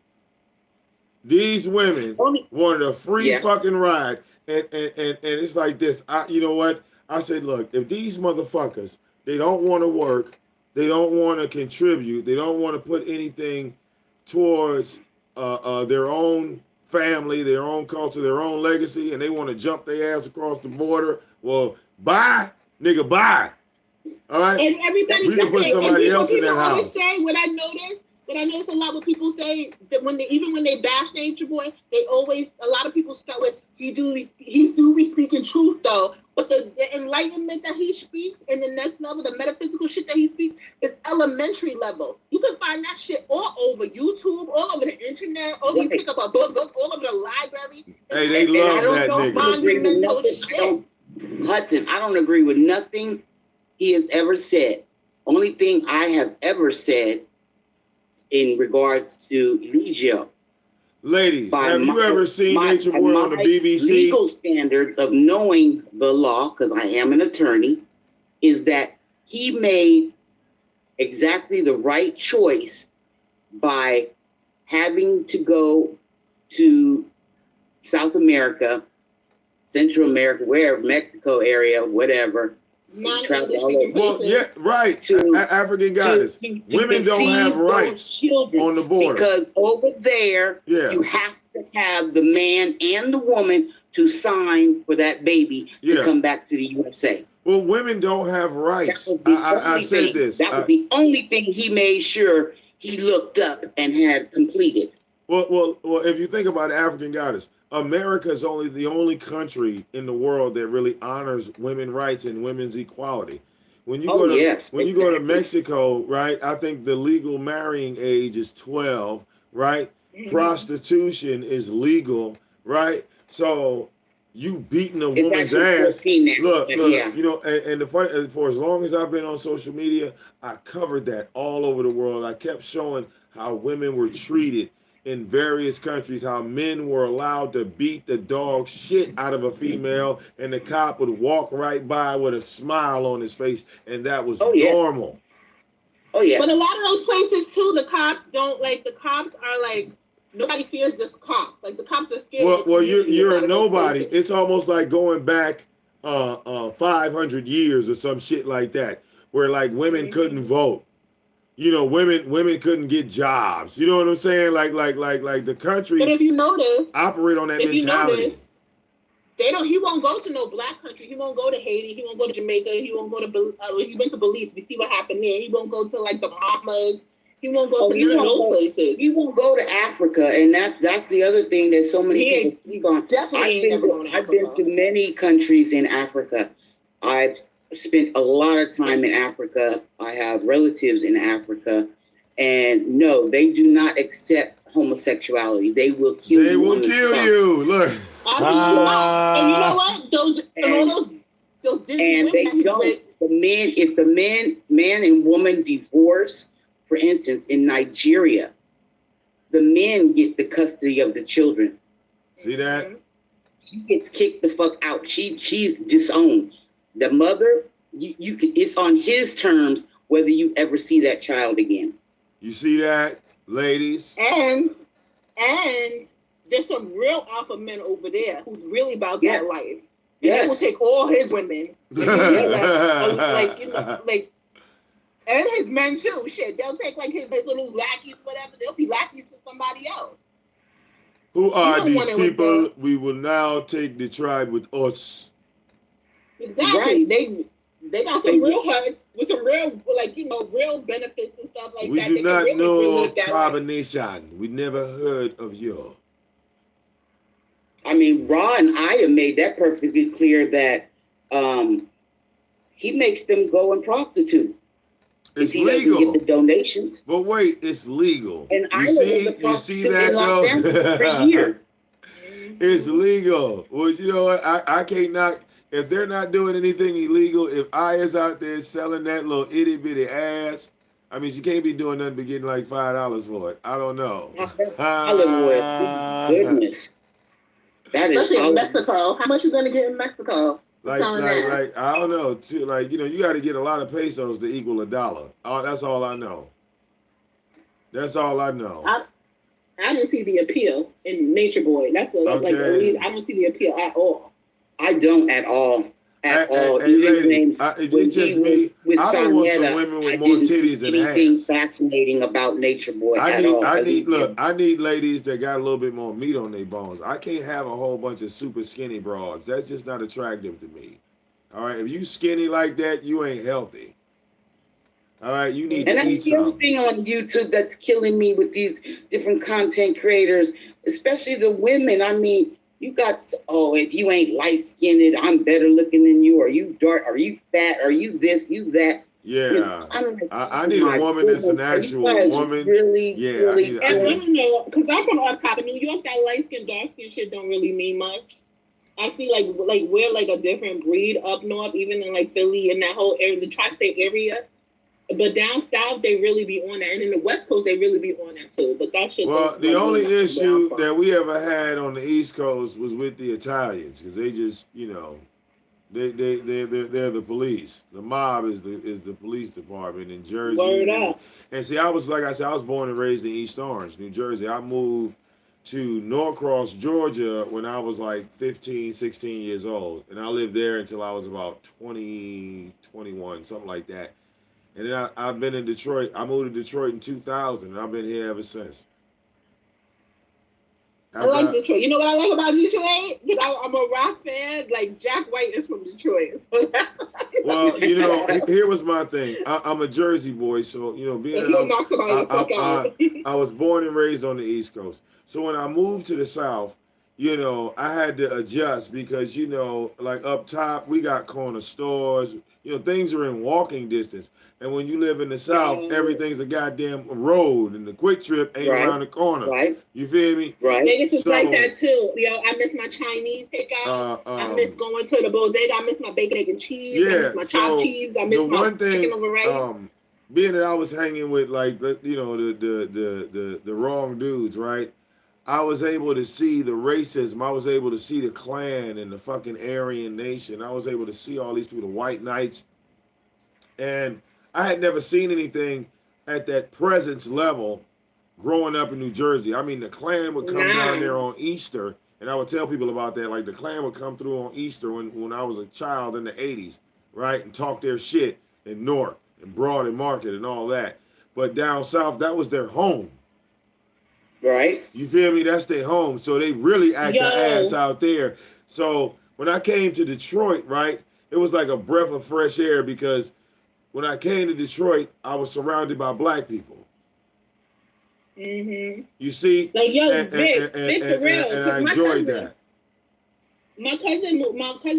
These women wanted a free fucking ride, and it's like this. You know what? I said, look, if these motherfuckers, they don't want to work, they don't want to contribute, they don't want to put anything towards their own family, their own culture, their own legacy, and they want to jump their ass across the border, well, bye, nigga, bye. All right? And everybody we can put somebody else in that house. Say, what I notice a lot what people say that even when they bash Nature Boy, a lot of people start with he's do be speaking truth though. But the enlightenment that he speaks and the next level, the metaphysical shit that he speaks is elementary level. You can find that shit all over YouTube, all over the internet, or you pick up a book all over the library. Hey, they love that nigga. Hudson, I don't agree with nothing he has ever said. Only thing I have ever said in regards to Legio. Ladies, have you ever seen Nature Boy on the BBC? Legal standards of knowing the law, because I am an attorney, is that he made exactly the right choice by having to go to South America, Central America, wherever, Mexico area, whatever. Well, yeah, right. African goddess. Women don't have rights on the border. Because over there, you have to have the man and the woman to sign for that baby to come back to the USA. Well, women don't have rights. I said this. That was the only thing he made sure he looked up and had completed. Well, if you think about African goddess, America is the only country in the world that really honors women's rights and women's equality. When you go to Mexico, right? I think the legal marrying age is 12, right? Mm-hmm. Prostitution is legal, right? So you beating a woman's ass. Look, you know, and for as long as I've been on social media, I covered that all over the world. I kept showing how women were treated in various countries, how men were allowed to beat the dog shit out of a female, and the cop would walk right by with a smile on his face, and that was normal. Oh yeah. But a lot of those places too, the cops are like, nobody fears the cops. Like the cops are scared. Well, you're a nobody. It's almost like going back 500 years or some shit like that, where like women couldn't vote. You know, women couldn't get jobs. You know what I'm saying? Like the country. But if you notice, operate on that mentality. He won't go to no black country. He won't go to Haiti. He won't go to Jamaica. He won't go to. He went to Belize. We see what happened there. He won't go to like the Bahamas. He won't go to none of those places. He won't go to Africa, and that's the other thing that so many people sleep on. I've been to many countries in Africa. I've spent a lot of time in Africa. I have relatives in Africa, and no, they do not accept homosexuality. They will kill you. They will kill you. Look. And you know what? Those and they don't. If the man and woman divorce, for instance, in Nigeria, the men get the custody of the children. See that? She gets kicked the fuck out. She's disowned. The mother, it's on his terms whether you ever see that child again. You see that, ladies? And there's some real alpha men over there who's really about that life. And they will take all his women. And his men too. Shit, they'll take like his little lackeys, whatever. They'll be lackeys for somebody else. Who are these people? We will now take the tribe with us. Exactly. Right. They got some real hearts with some real, real benefits and stuff like that. We do not know carbonation. We never heard of you. I mean, Ra and Aya made that perfectly clear that he makes them go and prostitute. It's he legal. doesn't get the donations. But wait, it's legal. And I was a prostitute in Los Angeles for years. It's legal. Well, you know what? I can't knock. If they're not doing anything illegal, if I is out there selling that little itty bitty ass, I mean, she can't be doing nothing but getting like $5 for it. I don't know. That's olive oil. Goodness. That is especially in Mexico. How much you gonna get in Mexico? Like I don't know. Like, you know, you got to get a lot of pesos to equal $1. That's all I know. That's all I know. I don't see the appeal in Nature Boy. That's okay. I don't see the appeal at all. I don't at all. At all. Ladies, it's just me. I don't want some women with more titties than ass. Anything fascinating about Nature Boy at all. I need ladies that got a little bit more meat on their bones. I can't have a whole bunch of super skinny broads. That's just not attractive to me. All right, if you skinny like that, you ain't healthy. All right, you need to eat something. And that's the other thing on YouTube that's killing me with these different content creators, especially the women. I mean, you got, if you ain't light-skinned, I'm better looking than you. Are you dark? Are you fat? Are you this? You that? Yeah. You know, I need a woman that's an actual woman. Really? And I don't know, because I'm from off top of New York, that light-skin, dark-skin shit don't really mean much. I see we're like a different breed up north, even in like Philly and that whole area, the tri-state area. But down south, they really be on that. And in the West Coast, they really be on that too. But that shit. Well, the only issue that we ever had on the East Coast was with the Italians, because they just, you know, they're the police. The mob is the police department in Jersey. Word up. And see, I was born and raised in East Orange, New Jersey. I moved to Norcross, Georgia when I was like 15, 16 years old. And I lived there until I was about 20, 21, something like that. And then I've been in Detroit. I moved to Detroit in 2000, and I've been here ever since. I like Detroit. You know what I like about Detroit? Because I'm a rock fan. Like, Jack White is from Detroit. Well, you know, here was my thing. I'm a Jersey boy, so, you know, I was born and raised on the East Coast. So when I moved to the South, you know, I had to adjust because, you know, like up top, we got corner stores. You know, things are in walking distance. And when you live in the South, everything's a goddamn road, and the Quick Trip ain't around the corner. Right. You feel me? Right. Niggas is like that too. Yo, I miss my Chinese takeout. I miss going to the bodega. I miss my bacon, egg, and cheese. Yeah, I miss my chopped cheese. I miss my chicken over rice. Being that I was hanging with, like, you know, the wrong dudes, right? I was able to see the racism. I was able to see the Klan and the fucking Aryan Nation. I was able to see all these people, the white knights. And I had never seen anything at that presence level growing up in New Jersey. I mean, the Klan would come down there on Easter, and I would tell people about that. Like, the Klan would come through on Easter when I was a child in the 80s, right? And talk their shit in Newark and Broad and Market and all that. But down south, that was their home. Right. You feel me? That's their home. So they really act their ass out there. So when I came to Detroit, right, it was like a breath of fresh air because when I came to Detroit, I was surrounded by black people. Mm-hmm. You see? Like, yo, Vic, for real. And I enjoyed that. My cousin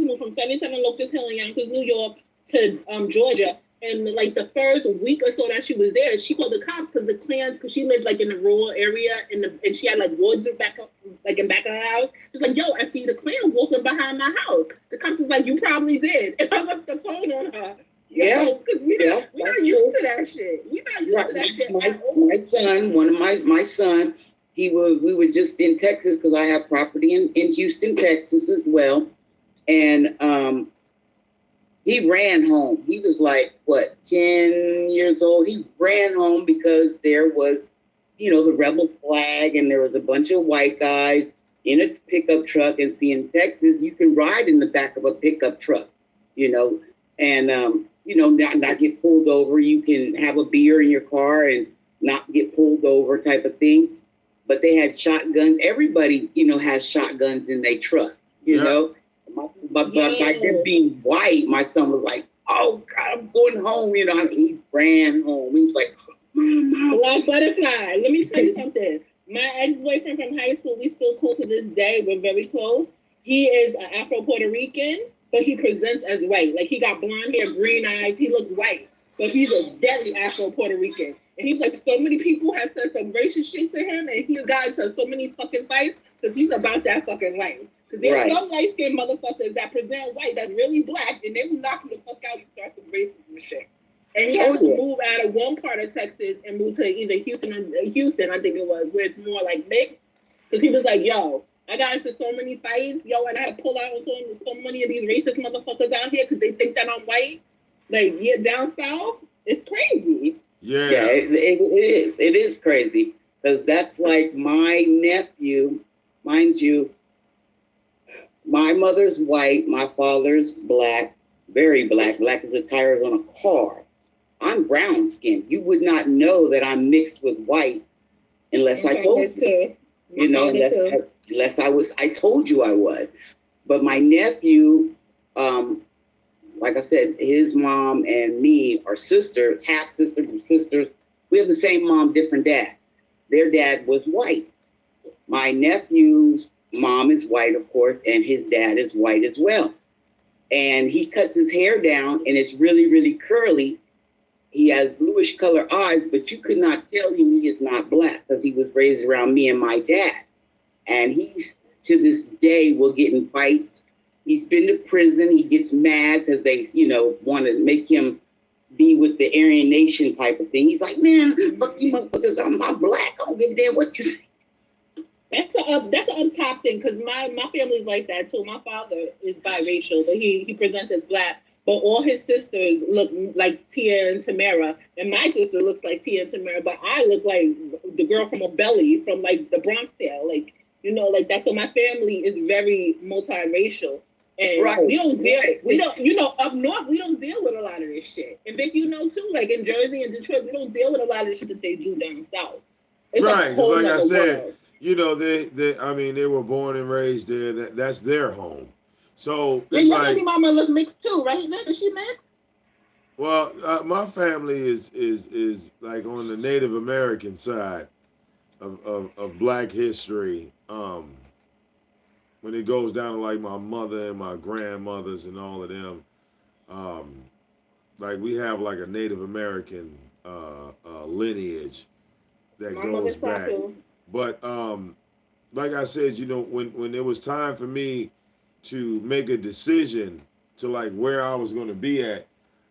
moved from 77 Locust Hill in Yonkers, New York to Georgia. And like the first week or so that she was there, she called the cops because the Klans, because she lived like in the rural area and she had like woods in back of her house. She's like, yo, I see the Klan walking behind my house. The cops was like, you probably did. And I left the phone on her. Yeah. Because we're not used to that shit. We're not used to that shit. My son, one of my son, we were just in Texas because I have property in Houston, Texas as well. And he ran home. He was like, 10 years old? He ran home because there was, you know, the rebel flag and there was a bunch of white guys in a pickup truck. And see, in Texas, you can ride in the back of a pickup truck, you know, and, you know, not get pulled over. You can have a beer in your car and not get pulled over type of thing. But they had shotguns. Everybody, you know, has shotguns in their truck, you know. But by them being white, my son was like, oh, God, I'm going home. You know, he ran home. He was like, Mama. Black butterfly. Let me tell you something. My ex-boyfriend from high school, we still cool to this day. We're very close. He is Afro-Puerto Rican, but he presents as white. Like, he got blonde hair, green eyes. He looks white. but he's a deadly Afro Puerto Rican. And he's like, so many people have said some racist shit to him, and he's gotten into so many fucking fights because he's about that fucking life. Because there's some light skinned motherfuckers that present white that's really black, and they will knock you the fuck out and start some racism shit. And he had to move out of one part of Texas and move to either Houston, I think it was, where it's more like mixed. Because he was like, yo, I got into so many fights, yo, and I had to pull out on so many of these racist motherfuckers out here because they think that I'm white. Like, yeah, down south, it's crazy. Yeah, it is. It is crazy. Because that's like my nephew, mind you, my mother's white, my father's black, very black as the tires on a car. I'm brown skinned. You would not know that I'm mixed with white unless I told you. You know, unless I told you I was. But my nephew, like I said, his mom and me are sisters, half sisters and sisters. We have the same mom, different dad. Their dad was white. My nephew's mom is white, of course, and his dad is white as well. And he cuts his hair down and it's really, really curly. He has bluish color eyes, but you could not tell him he is not black because he was raised around me and my dad. And he's, to this day, will get in fights. He's been to prison. He gets mad because they, you know, want to make him be with the Aryan Nation type of thing. He's like, man, fuck you motherfuckers, I'm black. I don't give a damn what you say. That's an up top thing because my family's like that too. My father is biracial, but he presents as black. But all his sisters look like Tia and Tamara, and my sister looks like Tia and Tamara. But I look like the girl from a belly from like the Bronx Tale, like, you know, like that's. So my family is very multiracial, and we don't, you know, up north we don't deal with a lot of this shit. And Vic, you know too, like in Jersey and Detroit, we don't deal with a lot of the shit that they do down south. It's right, because like I said. World. You know, they were born and raised there. That's their home. So it's your baby mama look mixed too, right? Is she mixed? Well, my family is like on the Native American side of Black history. When it goes down to like my mother and my grandmothers and all of them, like we have like a Native American lineage that goes back. But like I said, you know, when it was time for me to make a decision to like where I was going to be at,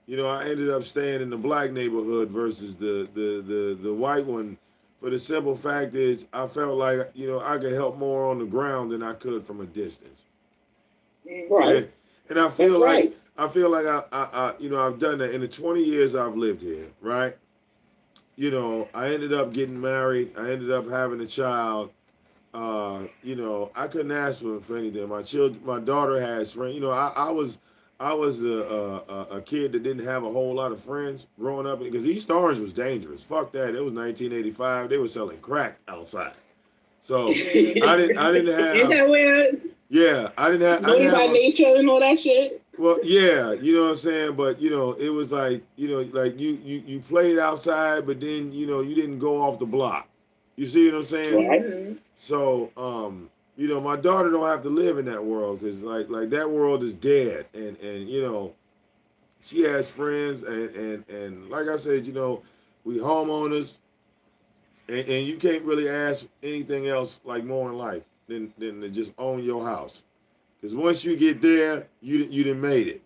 you know, I ended up staying in the black neighborhood versus the white one. For the simple fact is, I felt like, you know, I could help more on the ground than I could from a distance. Right. And I feel like I you know, I've done that in the 20 years I've lived here, right? You know, I ended up getting married. I ended up having a child. You know, I couldn't ask for anything. My daughter has friends. You know, I was a kid that didn't have a whole lot of friends growing up because East Orange was dangerous. Fuck that. It was 1985. They were selling crack outside. So I didn't have. Ain't that weird? Yeah, I didn't have. Naughty by nature and all that shit. Well, yeah, you know what I'm saying, but you know, it was like, you know, like you played outside, but then, you know, you didn't go off the block. You see what I'm saying? Right. So, you know, my daughter don't have to live in that world because like that world is dead, and you know, she has friends, and like I said, you know, we homeowners, and you can't really ask anything else like more in life than to just own your house. Because once you get there, you done made it.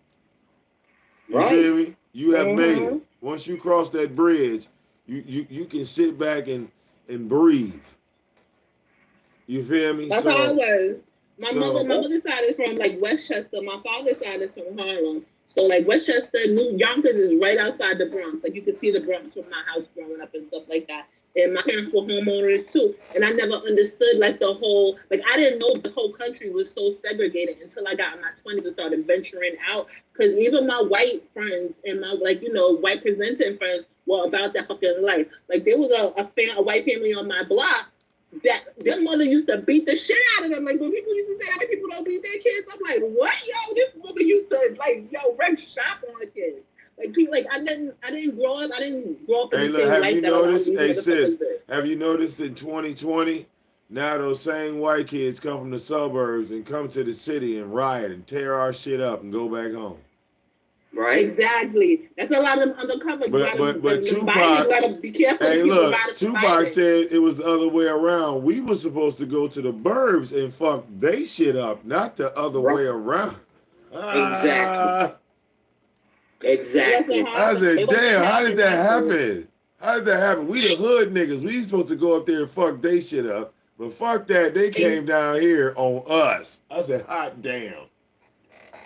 You feel me? You have made it. Once you cross that bridge, you can sit back and breathe. You feel me? That's how I was. My mother's side is from like Westchester. My father's side is from Harlem. So like Westchester, New Yonkers is right outside the Bronx. Like you can see the Bronx from my house growing up and stuff like that. And my parents were homeowners too. And I never understood like the whole, like I didn't know the whole country was so segregated until I got in my 20s and started venturing out. Because even my white friends and my, like, you know, white presenting friends were about that fucking life. Like there was a white family on my block that their mother used to beat the shit out of them. Like when people used to say white people don't beat their kids, I'm like, what? Yo, this woman used to like, wreck shop on the kids. Like people, like I didn't grow up. I didn't grow up in the same life that a lot of these motherfuckers did. Have you noticed in 2020, now those same white kids come from the suburbs and come to the city and riot and tear our shit up and go back home? Right. Exactly. That's a lot of undercover. But Tupac, gotta be careful. hey, look, Tupac said it was the other way around. We were supposed to go to the burbs and fuck they shit up, not the other way around. Exactly. Exactly. I said, damn, how did that happen? How did that happen? We the hood niggas. We supposed to go up there and fuck they shit up. But fuck that, they came down here on us. I said, hot damn.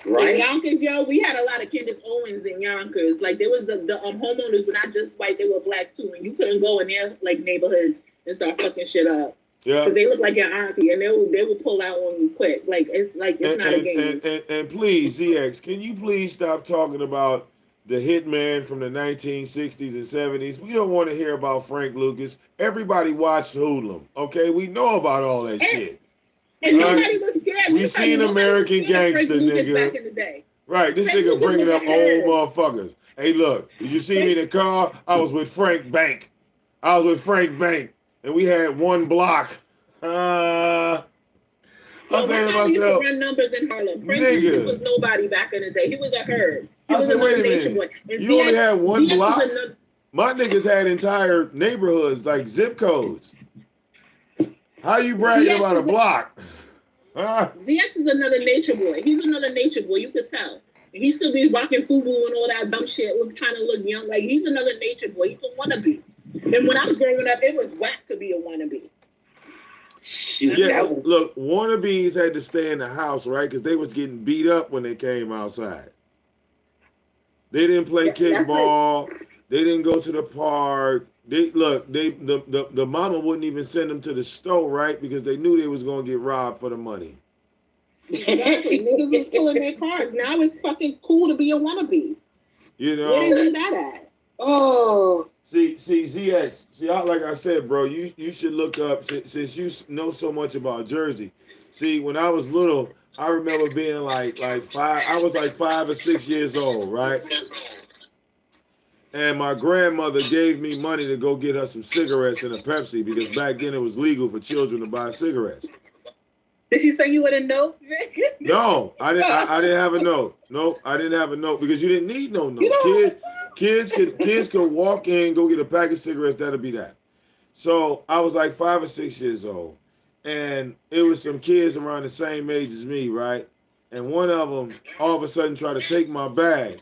Right. In Yonkers, yo, we had a lot of Candace Owens in Yonkers. Like, there was the homeowners were not just white, they were black too. And you couldn't go in their, like, neighborhoods and start fucking shit up. Yeah. Because they look like your auntie, and they would pull out on you quick. It's not a game. And please, ZX, can you please stop talking about the hitman from the 1960s and 70s? We don't want to hear about Frank Lucas. Everybody watched Hoodlum, okay? We know about all that shit. And nobody was scared. We seen American Gangster, nigga. Back in the day. Right, this nigga bringing up old motherfuckers. Hey, look, did you see me in the car? I was with Frank Bank. And we had one block. I said to myself, used to run numbers in Harlem. Frank Lucas was nobody back in the day. He was a herd. I said, wait a minute. You only had one block? My niggas had entire neighborhoods, like zip codes. How you bragging about a block? ZX is another nature boy. He's another nature boy. You could tell. And he still be rocking FUBU and all that dumb shit, trying to look young. Like, he's another nature boy. He's a wannabe. And when I was growing up, it was whack to be a wannabe. Yeah, look, wannabes had to stay in the house, right? Because they was getting beat up when they came outside. They didn't play kickball. They didn't go to the park. The mama wouldn't even send them to the store, right? Because they knew they was gonna get robbed for the money. Exactly. Niggas was pulling their cars. Now it's fucking cool to be a wannabe. You know. Where is that at? Oh. See, ZX. See, like I said, bro, you should look up since you know so much about Jersey. See, when I was little, I remember being like 5. I was like 5 or 6 years old, right? And my grandmother gave me money to go get her some cigarettes and a Pepsi because back then it was legal for children to buy cigarettes. Did she send you with a note? No, I didn't have a note. No, I didn't have a note because you didn't need no note. Kids could walk in, go get a pack of cigarettes. That'll be that. So I was like 5 or 6 years old, and it was some kids around the same age as me, right? And one of them all of a sudden tried to take my bag,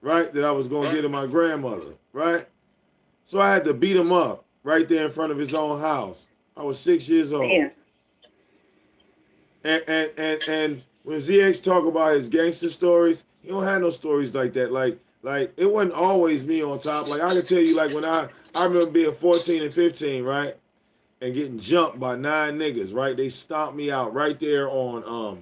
right? That I was going to get to my grandmother, right? So I had to beat him up right there in front of his own house. I was 6 years old. Damn. And when ZX talk about his gangster stories, he don't have no stories like that. Like it wasn't always me on top. Like I can tell you, like when I remember being 14 and 15, right? And getting jumped by 9 niggas, right? They stomped me out right there on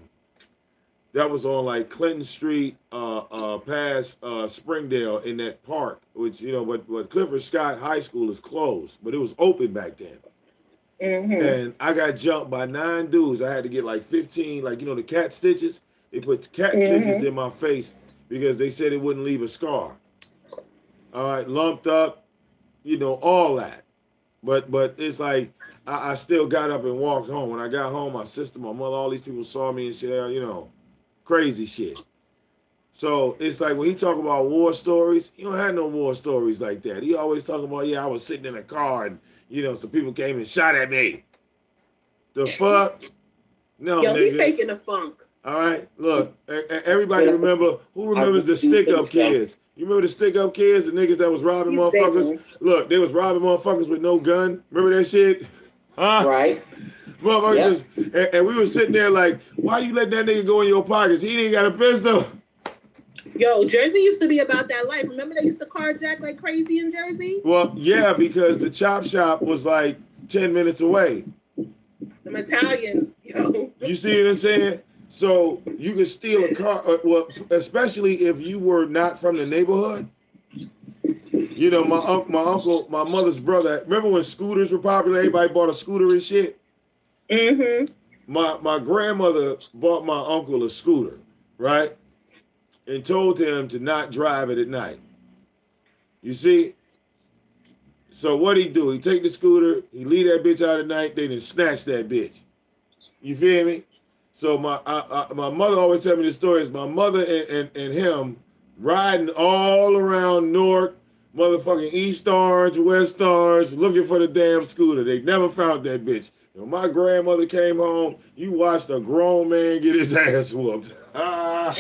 that was on like Clinton Street, past Springdale in that park, which but Clifford Scott High School is closed, but it was open back then. Mm-hmm. And I got jumped by 9 dudes. I had to get like 15, like the cat stitches. They put cat stitches in my face because they said it wouldn't leave a scar. All right, lumped up, all that. But it's like I still got up and walked home. When I got home, my sister, my mother, all these people saw me and shit, crazy shit. So it's like when he talk about war stories, he don't have no war stories like that. He always talk about, I was sitting in a car and some people came and shot at me. The fuck? No, nigga. He faking the funk. All right, look, everybody who remembers the stick-up kids? You remember the stick-up kids, the niggas that was robbing motherfuckers? Look, they was robbing motherfuckers with no gun. Remember that shit? Huh? Right. Motherfuckers, and we were sitting there like, why you let that nigga go in your pockets? He ain't got a pistol. Yo, Jersey used to be about that life. Remember they used to carjack like crazy in Jersey? Well, yeah, because the chop shop was like 10 minutes away. Them Italians, yo. You see what I'm saying? So you could steal a car, especially if you were not from the neighborhood. My uncle, my mother's brother. Remember when scooters were popular? Everybody bought a scooter and shit. Mm-hmm. My grandmother bought my uncle a scooter, right? And told him to not drive it at night. You see? So what he do? He take the scooter, he leave that bitch out at night, then he snatch that bitch. You feel me? So my mother always tell me the stories. My mother and him riding all around Newark, motherfucking East Orange, West Orange, looking for the damn scooter. They never found that bitch. When my grandmother came home, you watched a grown man get his ass whooped. All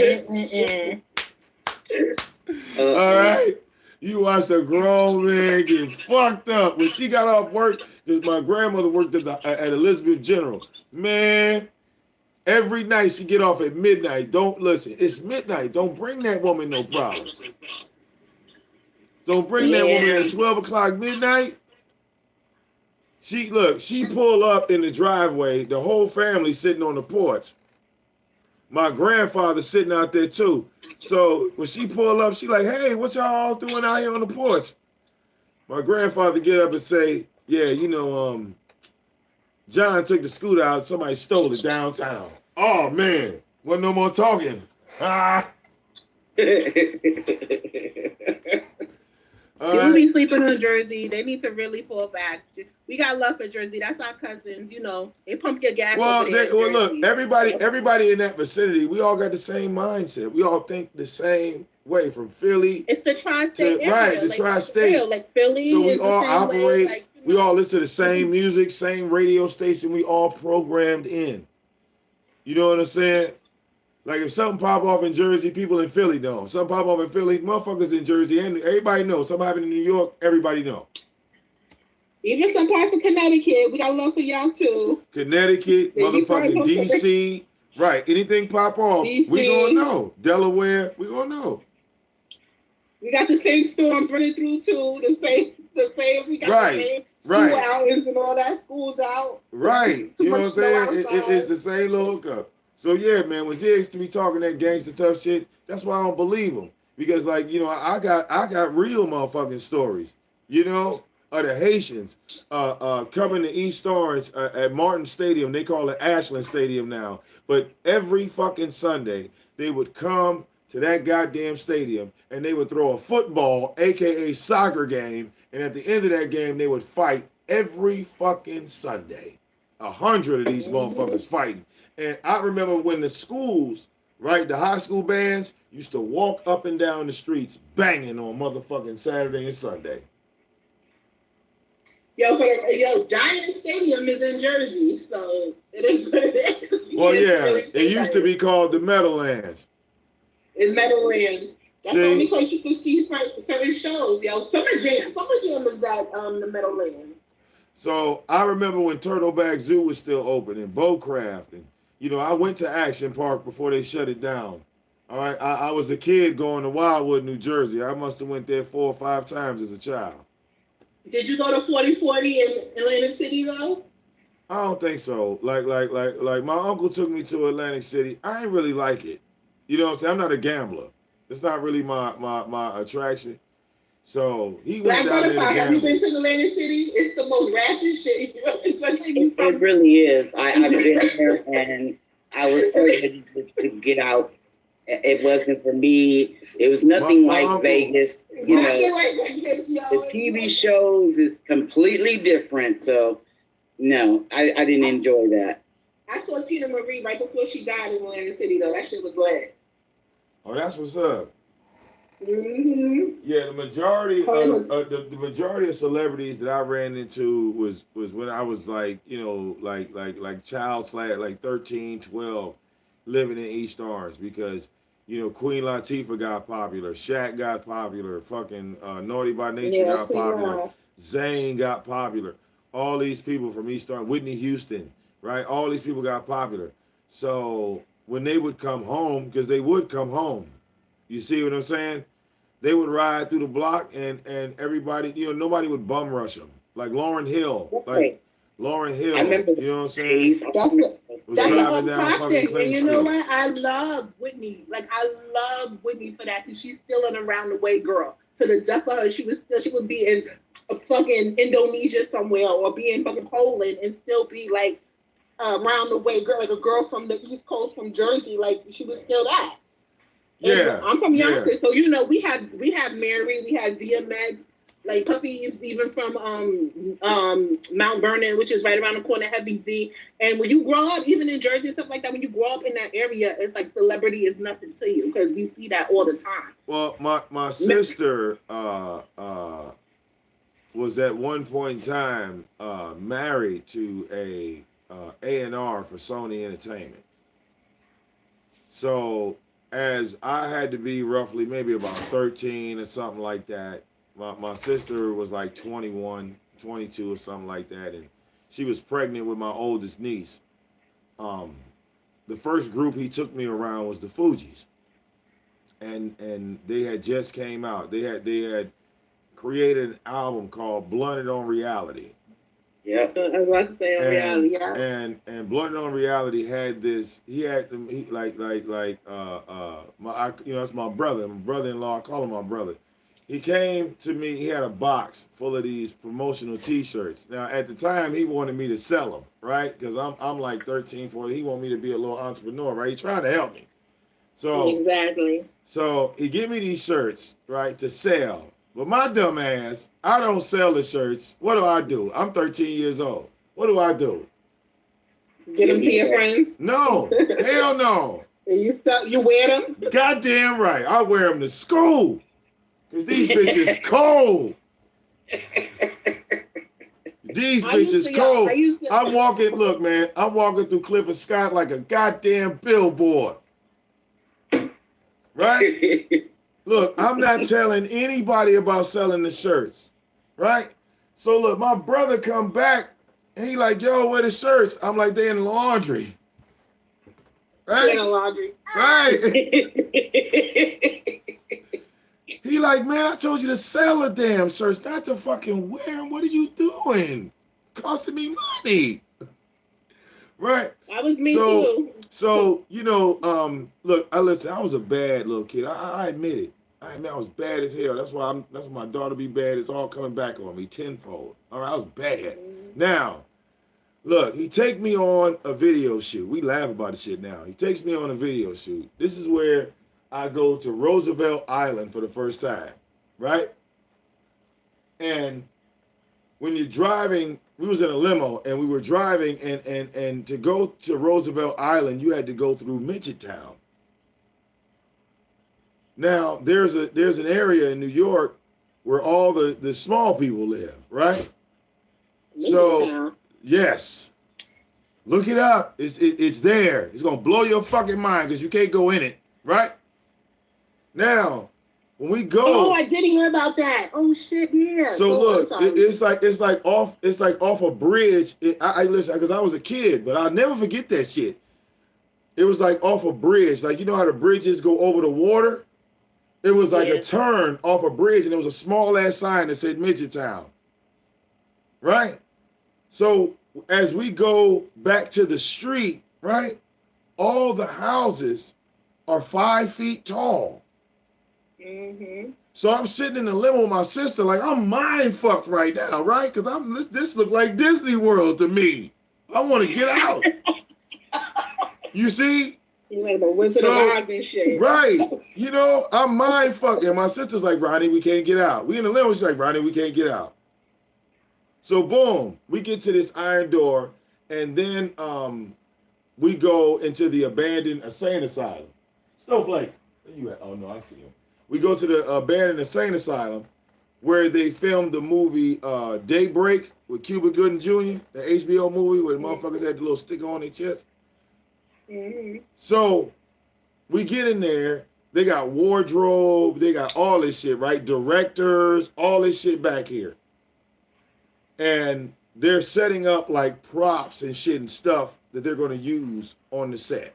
right? You watched a grown man get fucked up. When she got off work, because my grandmother worked at Elizabeth General. Man, every night she get off at midnight. Don't listen. It's midnight. Don't bring that woman no problems. Don't bring that woman at 12 o'clock midnight. She pull up in the driveway. The whole family sitting on the porch. My grandfather sitting out there too. So when she pull up, she like, hey, what y'all all doing out here on the porch? My grandfather get up and say, yeah, John took the scooter out. Somebody stole it downtown. Oh, man. Wasn't no more talking. You be sleeping in Jersey. They need to really fall back. We got love for Jersey. That's our cousins. They pump your gas. Well, look, everybody in that vicinity, we all got the same mindset. We all think the same way from Philly. It's the tri-state area. Right, the tri-state. Like Philly. So we all operate. Way, we all listen to the same music, same radio station. We all programmed in. You know what I'm saying? Like if something pop off in Jersey, people in Philly know. Something pop off in Philly, motherfuckers in Jersey, and everybody knows. Something happened in New York, everybody know. Even some parts of Connecticut, we got love for y'all too. Connecticut, motherfucking DC, right? Anything pop off, DC, we gonna know. Delaware, we gonna know. We got the same storms running through too. The same. We got the same school outings and all that. Schools out. Right. You know what I'm saying? It's the same little hookup. So yeah, man, when ZX to be talking that gangster tough shit, that's why I don't believe him. Because I got real motherfucking stories, of the Haitians coming to East Orange at Martin Stadium. They call it Ashland Stadium now. But every fucking Sunday, they would come to that goddamn stadium and they would throw a football, aka soccer game, and at the end of that game, they would fight every fucking Sunday. 100 of these motherfuckers fighting. And I remember when the schools, right, the high school bands used to walk up and down the streets banging on motherfucking Saturday and Sunday. Giant Stadium is in Jersey, so it is what it is. Well, yeah, it used to be called the Meadowlands. It's Meadowlands. That's the only place you can see certain shows, Summer Jam is at the Meadowlands. So I remember when Turtleback Zoo was still open and Bowcraft, and I went to Action Park before they shut it down. All right, I was a kid going to Wildwood, New Jersey. I must have went there 4 or 5 times as a child. Did you go to 4040 in Atlantic City though? I don't think so. Like my uncle took me to Atlantic City. I ain't really like it. You know what I'm saying? I'm not a gambler. It's not really my attraction. So he went down there to gamble. Have you been to Atlantic City? It's the most ratchet shit. It really is. I've been there and I was so ready to get out. It wasn't for me. It was nothing like uncle, Vegas. The TV shows is completely different. So, no, I didn't enjoy that. I saw Tina Marie right before she died in Atlantic City, though. That shit was glad. Oh, that's what's up. Mm-hmm. Yeah, the majority of the majority of celebrities that I ran into was when I was like child slash like 13, 12, living in East Orange because Queen Latifah got popular, Shaq got popular, fucking Naughty by Nature got popular, Zayn got popular. All these people from East Orange, Whitney Houston, right? All these people got popular. So when they would come home, because they would come home, you see what I'm saying? They would ride through the block and everybody, nobody would bum rush them. Like Lauryn Hill. Lauryn Hill, I remember, you know what I'm saying? That's the whole process. And you know what? I love Whitney. Like, I love Whitney for that because she's still an around the way girl. To the death of her, she would be in a fucking Indonesia somewhere or be in fucking Poland and still be like around the way girl, like a girl from the East Coast, from Jersey. Like, she was still that. Yeah, I'm from Yonkers, so we have Mary, we have DMX, Like puppies, even from Mount Vernon, which is right around the corner, Heavy D. And when you grow up, even in Jersey and stuff like that, when you grow up in that area, it's like celebrity is nothing to you because we see that all the time. Well, my sister was at one point in time married to a A&R for Sony Entertainment. So as I had to be roughly maybe about 13 or something like that, my sister was like 21, 22 or something like that, and she was pregnant with my oldest niece. The first group he took me around was the Fugees, and they had just came out. They had created an album called Blunted on Reality. Yeah, I was about to say on Reality. Yeah. And Blunted on Reality had this. That's my brother, my brother-in-law. I call him my brother. He came to me, he had a box full of these promotional t-shirts. Now, at the time, he wanted me to sell them, right? Because I'm like 13, 14. He wanted me to be a little entrepreneur, right? He trying to help me. So exactly. So he gave me these shirts, right, to sell. But my dumb ass, I don't sell the shirts. What do? I'm 13 years old. What do? Give them to your friends? No. Hell no. You wear them? Goddamn right. I wear them to school. Because these bitches cold. These bitches cold. I'm walking, look, man, I'm walking through Clifford Scott like a goddamn billboard. Right? Look, I'm not telling anybody about selling the shirts. Right? So look, my brother come back and he like, yo, where the shirts? I'm like, they in the laundry. Right? In the laundry. Right. He like, man, I told you to sell the damn shirts, not to fucking wear them. What are you doing? Costing me money. Right? That was me too. So, you know, look, I was a bad little kid. I admit it. I was bad as hell. That's why my daughter be bad. It's all coming back on me tenfold. All right, I was bad. Now, look, he take me on a video shoot. We laugh about the shit now. He takes me on a video shoot. This is where I go to Roosevelt Island for the first time, right? And when you're driving, we was in a limo and we were driving and to go to Roosevelt Island, you had to go through Midgettown. Now, there's an area in New York where all the small people live, right? So, yes. Look it up. It's there. It's going to blow your fucking mind because you can't go in it, right? Now, when we go, oh, I didn't hear about that. Oh shit, yeah. So look, it's like off a bridge. I listen because I was a kid, but I'll never forget that shit. It was like off a bridge, like you know how the bridges go over the water. It was like a turn off a bridge, and there was a small ass sign that said Midgettown. Right. So as we go back to the street, right, all the houses are 5 feet tall. Mm-hmm. So I'm sitting in the limo with my sister, like I'm mind fucked right now, right? Because this look like Disney World to me. I want to get out. You see? You like the Wizard of Oz and shit. Right. You know, I'm mind fucked. And my sister's like, Ronnie, we can't get out. We in the limo, she's like, Ronnie, we can't get out. So boom, we get to this iron door, and then we go into the abandoned insane asylum. Snowflake, where you at? Oh no, I see him. We go to the abandoned insane asylum where they filmed the movie Daybreak with Cuba Gooding Jr., the HBO movie where the motherfuckers had the little sticker on their chest. Mm-hmm. So we get in there. They got wardrobe. They got all this shit, right? Directors, all this shit back here. And they're setting up like props and shit and stuff that they're going to use on the set.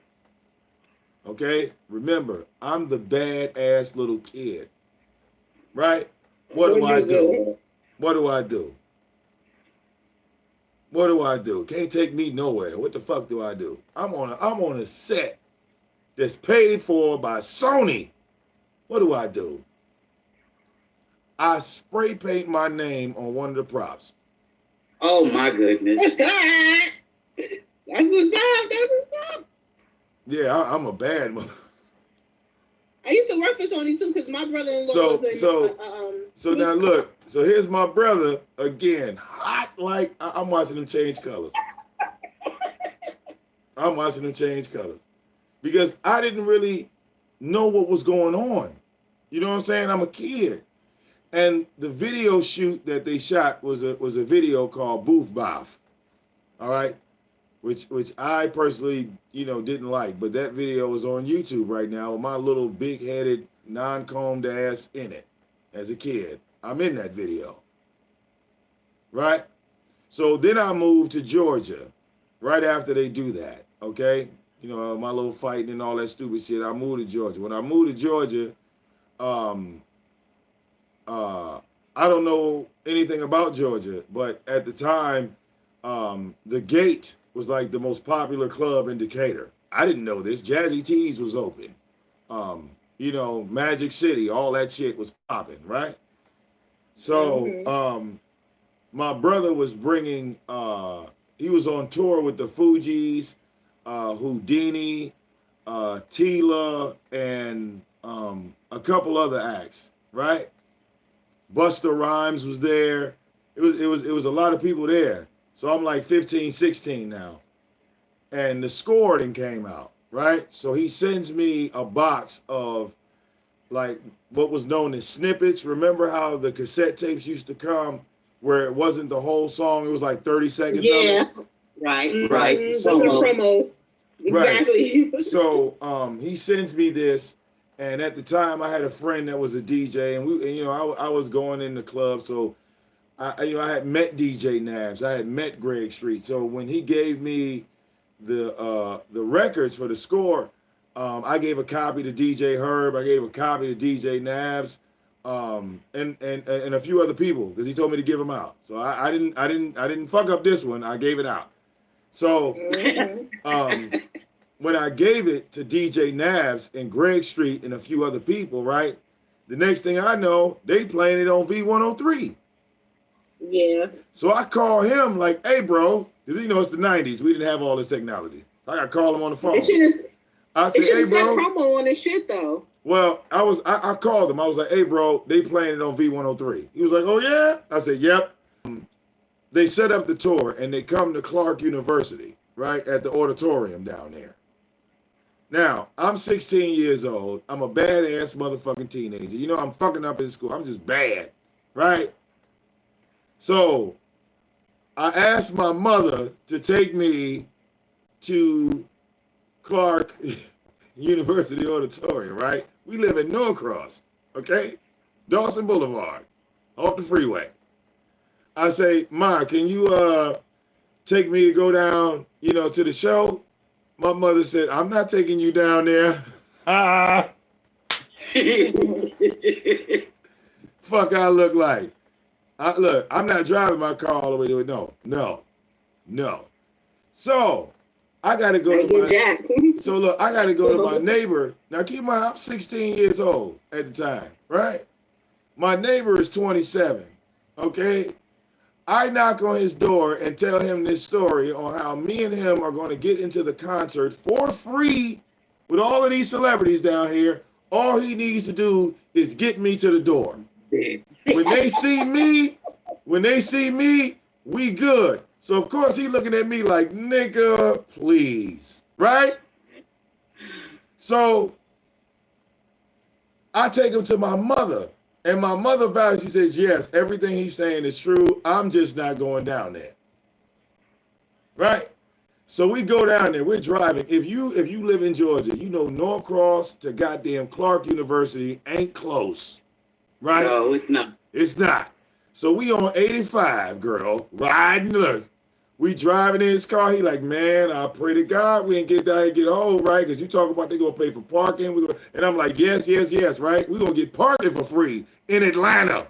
Okay? Remember, I'm the badass little kid. Right? What do I do? What do I do? What do I do? Can't take me nowhere. What the fuck do I do? I'm on a set that's paid for by Sony. What do I do? I spray paint my name on one of the props. Oh my goodness. That's what's up. Yeah, I'm a bad mother. I used to work for Sony too because my brother-in-law was so now look, So here's my brother again, hot like I'm watching him change colors. I'm watching him change colors because I didn't really know what was going on. You know what I'm saying? I'm a kid, and the video shoot that they shot was a video called Boof Boff. All right, which I personally didn't like, but that video is on YouTube right now with my little big-headed, non-combed ass in it as a kid. I'm in that video, right? So then I moved to Georgia right after they do that, okay? My little fighting and all that stupid shit. I moved to Georgia. When I moved to Georgia, I don't know anything about Georgia, but at the time, the Gate was like the most popular club in Decatur. I didn't know this. Jazzy T's was open. Magic City, all that shit was popping, right? So my brother was bringing, he was on tour with the Fugees, Houdini, Tila, and a couple other acts, right? Busta Rhymes was there. It was a lot of people there. So I'm like 15, 16 now. And the scoring came out, right? So he sends me a box of like what was known as snippets. Remember how the cassette tapes used to come where it wasn't the whole song? It was like 30 seconds of it. Right. So promo. Exactly. Right. So he sends me this, and at the time I had a friend that was a DJ, and I was going in the club, so I had met DJ Nabs, I had met Greg Street. So when he gave me the records for the score, I gave a copy to DJ Herb, I gave a copy to DJ Nabs, and a few other people because he told me to give them out. So I didn't fuck up this one. I gave it out. So when I gave it to DJ Nabs and Greg Street and a few other people, right? The next thing I know, they playing it on V103. Yeah. So I call him like, hey, bro, because it's the 90s. We didn't have all this technology. I got to call him on the phone. I said, hey, bro. Promo on this shit, though. Well, I called him. I was like, hey, bro, they playing it on V103. He was like, oh, yeah? I said, yep. They set up the tour, and they come to Clark University, right, at the auditorium down there. Now, I'm 16 years old. I'm a badass motherfucking teenager. I'm fucking up in school. I'm just bad, right? So I asked my mother to take me to Clark University Auditorium, right? We live in Norcross, okay? Dawson Boulevard, off the freeway. I say, Ma, can you take me to go down, to the show? My mother said, I'm not taking you down there. Fuck I look like. Look, I'm not driving my car all the way to it. No. So I got to go to my neighbor. Now keep in mind, I'm 16 years old at the time, right? My neighbor is 27, okay? I knock on his door and tell him this story on how me and him are going to get into the concert for free with all of these celebrities down here. All he needs to do is get me to the door. When they see me, we good. So of course he looking at me like, nigga, please, right? So I take him to my mother. And my mother vouches, she says, yes, everything he's saying is true. I'm just not going down there. Right? So we go down there. We're driving. If you live in Georgia, Norcross to goddamn Clark University ain't close. Right? No, it's not. It's not. So we on 85, girl, riding. Look, we driving in his car. He like, man, I pray to God we ain't get down and get home, right? Because you talk about they going to pay for parking. And I'm like, yes, right? We're going to get parking for free in Atlanta.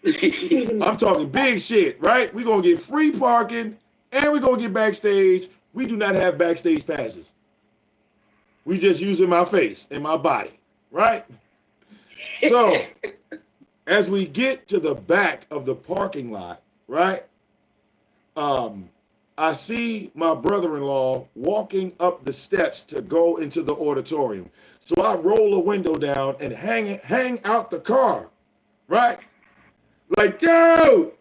I'm talking big shit, right? We're going to get free parking and we're going to get backstage. We do not have backstage passes. We just using my face and my body, right? So as we get to the back of the parking lot, right? I see my brother-in-law walking up the steps to go into the auditorium. So I roll a window down and hang out the car, right? Like, yo!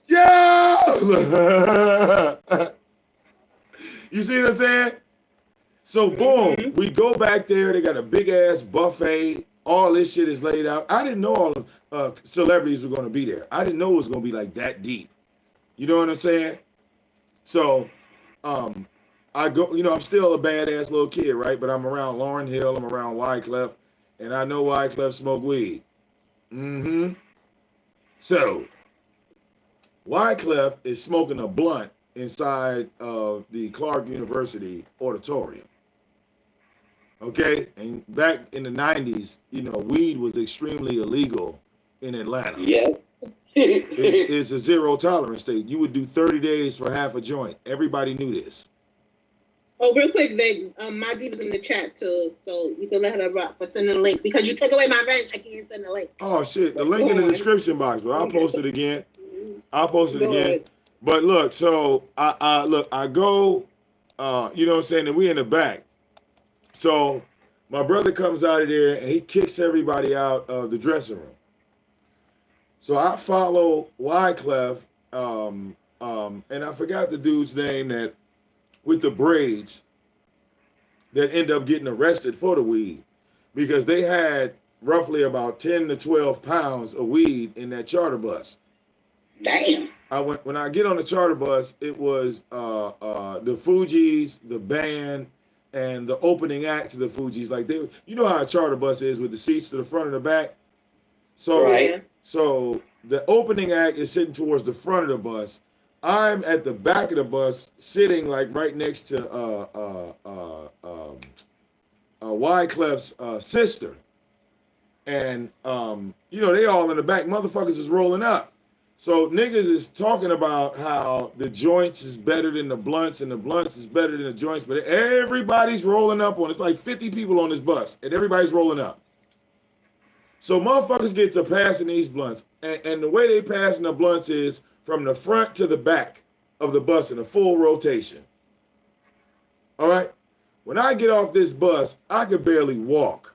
You see what I'm saying? So boom, we go back there. They got a big ass buffet. All this shit is laid out. I didn't know all of celebrities were going to be there. I didn't know it was going to be like that deep. You know what I'm saying? So, I go. You know, I'm still a badass little kid, right? But I'm around Lauryn Hill. I'm around Wyclef, and I know Wyclef smoke weed. So, Wyclef is smoking a blunt inside of the Clark University auditorium. Okay, and back in the 90s, you know, weed was extremely illegal in Atlanta. Yeah. It's a zero tolerance state. You would do 30 days for half a joint. Everybody knew this. Oh, real quick, Vic, my diva's in the chat too, so you can let her rock for sending the link because you took away my wrench. I can't send the link. Oh shit, the link in the description box, but I'll post it again. I'll post it again. But look, so I go, you know what I'm saying, and we in the back. So my brother comes out of there and he kicks everybody out of the dressing room. So I follow Wyclef, and I forgot the dude's name that with the braids that end up getting arrested for the weed because they had roughly about 10 to 12 pounds of weed in that charter bus. Damn. When I get on the charter bus, it was the Fugees, the band, and the opening act to the Fugees. Like they, you know how a charter bus is with the seats to the front and the back. So, right. So the opening act is sitting towards the front of the bus. I'm at the back of the bus, sitting like right next to Wyclef's sister, and you know they all in the back. Motherfuckers is rolling up. So niggas is talking about how the joints is better than the blunts and the blunts is better than the joints, but everybody's rolling up on it. It's like 50 people on this bus, and everybody's rolling up. So motherfuckers get to passing these blunts, and the way they passing the blunts is from the front to the back of the bus in a full rotation. All right? When I get off this bus, I could barely walk.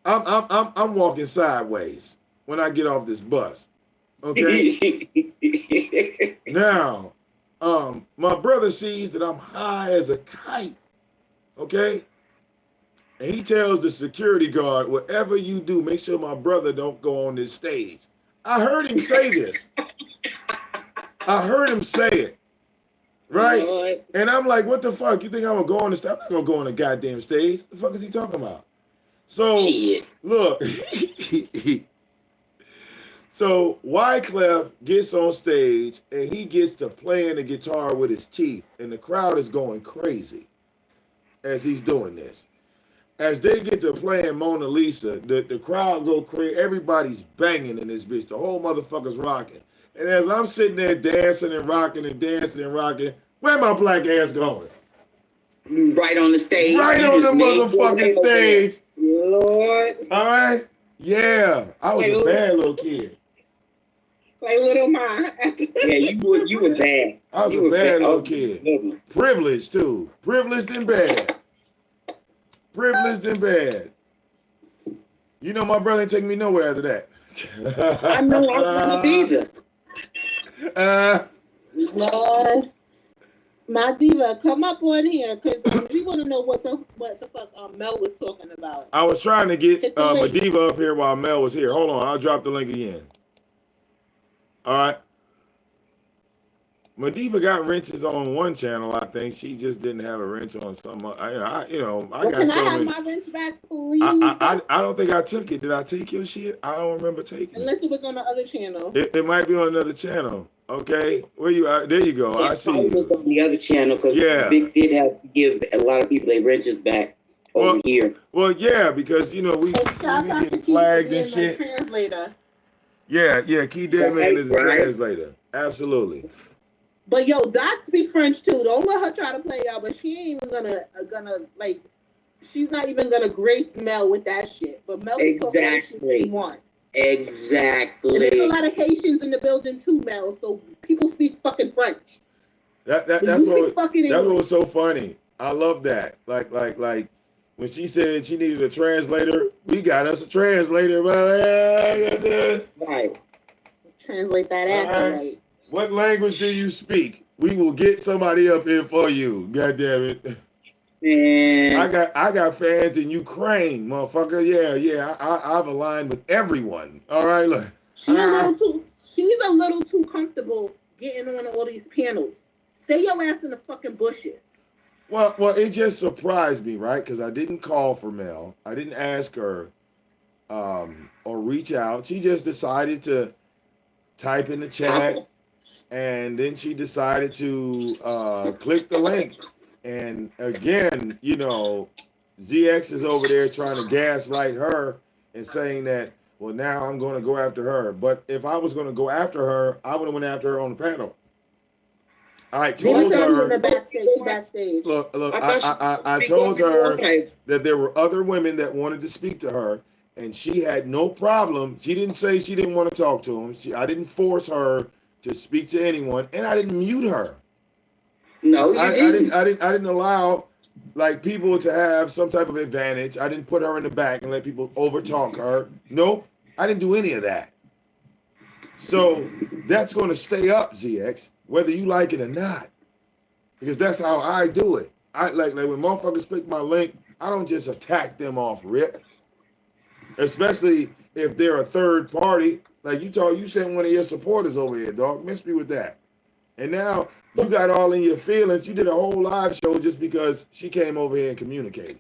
I'm walking sideways when I get off this bus. Okay? Now, my brother sees that I'm high as a kite. Okay? And he tells the security guard, whatever you do, make sure my brother don't go on this stage. I heard him say this. I heard him say it. Right? Lord. And I'm like, what the fuck? You think I'm going to go on the stage? I'm not going to go on the goddamn stage. What the fuck is he talking about? So, look. So, Wyclef gets on stage, and he gets to playing the guitar with his teeth. And the crowd is going crazy as he's doing this. As they get to playing Mona Lisa, the crowd go crazy. Everybody's banging in this bitch. The whole motherfucker's rocking. And as I'm sitting there dancing and rocking and dancing and rocking, where my black ass going? Right on the stage. Right on the motherfucking stage. Lord. All right? Yeah. I was a bad little kid. Like little Ma. Yeah, you were bad. I was a bad little kid. Privileged, too. Privileged and bad. Privileged and bad. You know my brother ain't taking me nowhere after that. I know I'm either. Lord, my diva, come up on here because we want to know what the fuck Mel was talking about. I was trying to get my diva up here while Mel was here. Hold on, I'll drop the link again. All right. Madiva got wrenches on one channel, I think. She just didn't have a wrench on some. I got so many. My wrench back, please? I don't think I took it. Did I take your shit? I don't remember taking it. Unless it was on the other channel. It might be on another channel. Okay, where you at? There you go. Yeah, I see you. It was on the other channel because Vic did have to give a lot of people their wrenches back over here. Well, yeah, because you know we getting flagged and shit. Translator. Yeah, VicDamoane is a translator. Absolutely. But yo, Doc speak French too. Don't let her try to play y'all. But she ain't even gonna like. She's not even gonna grace Mel with that shit. But Mel can talk what she wants. Exactly. And there's a lot of Haitians in the building too, Mel. So people speak fucking French. That's what was so funny. I love that. Like when she said she needed a translator, we got us a translator. Right. Translate that after, right? What language do you speak? We will get somebody up here for you. God damn it. And I got fans in Ukraine, motherfucker. Yeah. I've aligned with everyone. All right, look. She's a little too comfortable getting on all these panels. Stay your ass in the fucking bushes. Well, it just surprised me, right? Because I didn't call for Mel. I didn't ask her or reach out. She just decided to type in the chat, and then she decided to click the link. And again, you know, ZX is over there trying to gaslight her and saying that, well, now I'm going to go after her. But if I was going to go after her, I would have went after her on the panel. I told her. Backstage. Look, I told her that there were other women that wanted to speak to her, and she had no problem. She didn't say she didn't want to talk to him. I didn't force her to speak to anyone, and I didn't mute her. No, you didn't. I didn't allow like people to have some type of advantage. I didn't put her in the back and let people overtalk her. Nope, I didn't do any of that. So that's going to stay up, ZX, whether you like it or not, because that's how I do it. I like when motherfuckers click my link, I don't just attack them off rip, especially if they're a third party. Like you sent one of your supporters over here, dog. Miss me with that. And now you got all in your feelings. You did a whole live show just because she came over here and communicated.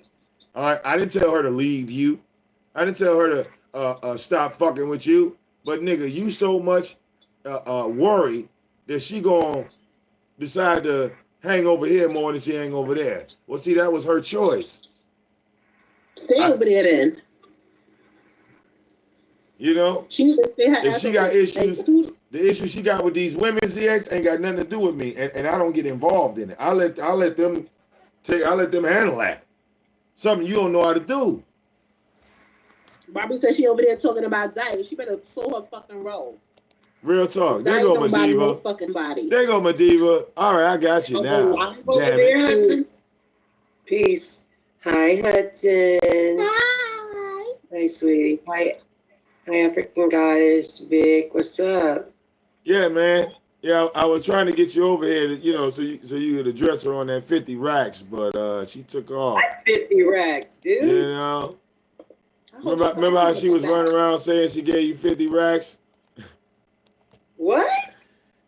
All right, I didn't tell her to leave you. I didn't tell her to stop fucking with you. But nigga, you so much worried that she gonna decide to hang over here more than she hang over there. Well, see, that was her choice. Stay over there then. You know, if she got issues, the issue she got with these women, ZX, ain't got nothing to do with me, and I don't get involved in it. I let them handle that. Something you don't know how to do. Bobby said she over there talking about Zaya. She better slow her fucking roll. Real talk. There go my diva. There go my diva. All right, I got you now. Damn it. Peace. Hi, Hudson. Hi. Hi, sweetie. Hi, African Goddess. Vic, what's up? Yeah, man. Yeah, I was trying to get you over here, so you could address her on that 50 racks, but she took off. 50 racks, dude. You know. Remember how she was running around saying she gave you 50 racks? What?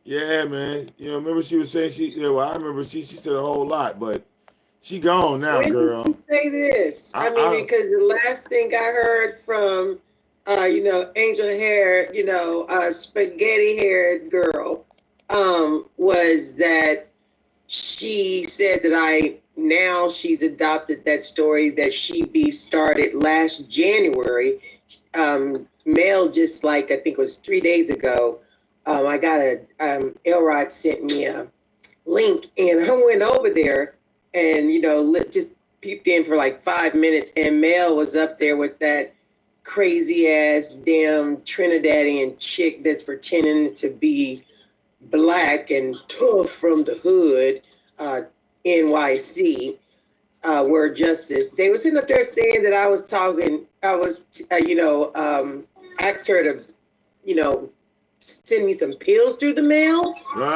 Yeah, man. Remember she was saying I remember she said a whole lot, but she gone now, girl. When did you say this? I mean, because the last thing I heard from, angel hair, spaghetti haired girl, was that she said that now she's adopted that story that she started last January. Mail just I think it was 3 days ago. I got Elrod sent me a link and I went over there and, just peeped in for 5 minutes and Mel was up there with that crazy ass damn Trinidadian chick that's pretending to be black and tough from the hood, NYC, Word Justice. They were sitting up there saying that I was asked her to, send me some pills through the mail. What?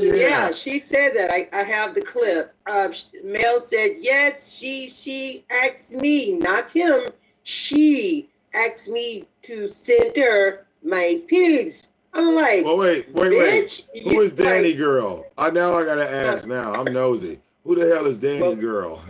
Yeah, she said that. I have the clip. Mel said, yes, she asked me, not him. She asked me to send her my pills. I'm like, well, wait. Who is Danny Girl? Now I gotta ask. Now I'm nosy. Who the hell is Danny Girl?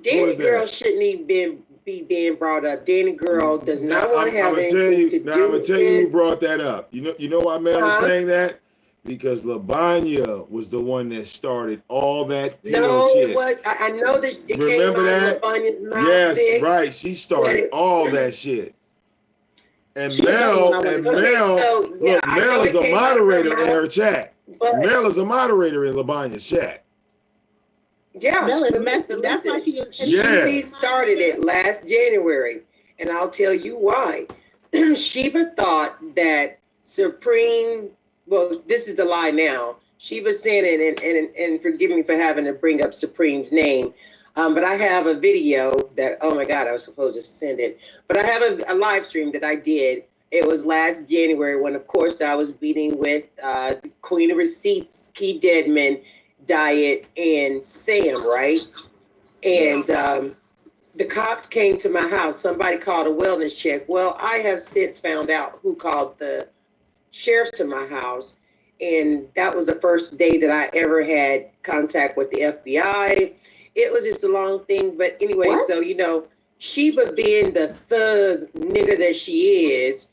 Danny Girl shouldn't even be being brought up. Danny Girl does not want to have anything to do. I'm gonna tell you who brought that up. You know why Mel is saying that? Because LaBanya was the one that started all that pill shit. It was. I know this. It Remember came that? Out of LaBanya's mouth. Yes, right. She started all that shit. And Mel is a moderator in her chat. Mel is a moderator in LaBanya's chat. Yeah, Mel is messy. That's why she started it last January, and I'll tell you why. Sheba thought that Supreme. Well, this is a lie now. Sheba said it, and forgive me for having to bring up Supreme's name. But I have a video that, oh my God, I was supposed to send it. But I have a live stream that I did. It was last January when, of course, I was meeting with Queen of Receipts, Key Deadman, Diet, and Sam, right? And the cops came to my house. Somebody called a wellness check. Well, I have since found out who called the sheriff to my house. And that was the first day that I ever had contact with the FBI. It was just a long thing. But anyway, so, you know, Sheba being the thug nigga that she is,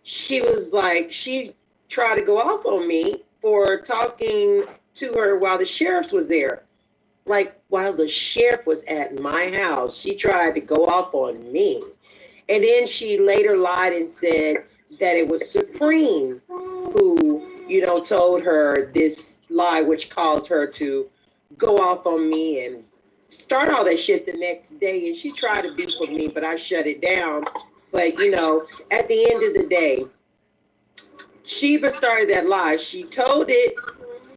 she was like, she tried to go off on me for talking to her while the sheriff was there. Like, while the sheriff was at my house, she tried to go off on me. And then she later lied and said that it was Supreme who, you know, told her this lie, which caused her to go off on me and start all that shit the next day. And she tried to beef with me, but I shut it down. But, you know, at the end of the day, Sheba started that lie. She told it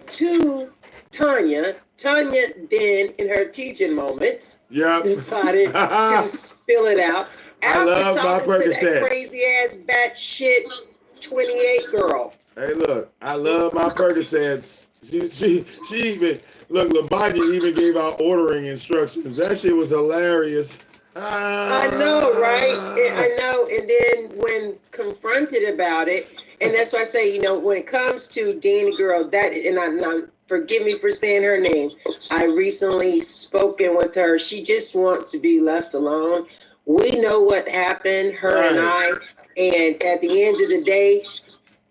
to Tanya. Tanya then, in her teaching moments, decided to spill it out. I love my Percocets. Crazy ass batshit 28 girl. Hey, look, I love my Percocets. She even, look, Labanya even gave out ordering instructions. That shit was hilarious. I know, right? I know. And then when confronted about it, and that's why I say, you know, when it comes to Danny Girl, that, and I'm forgive me for saying her name. I recently spoken with her. She just wants to be left alone. We know what happened, her and I. And at the end of the day,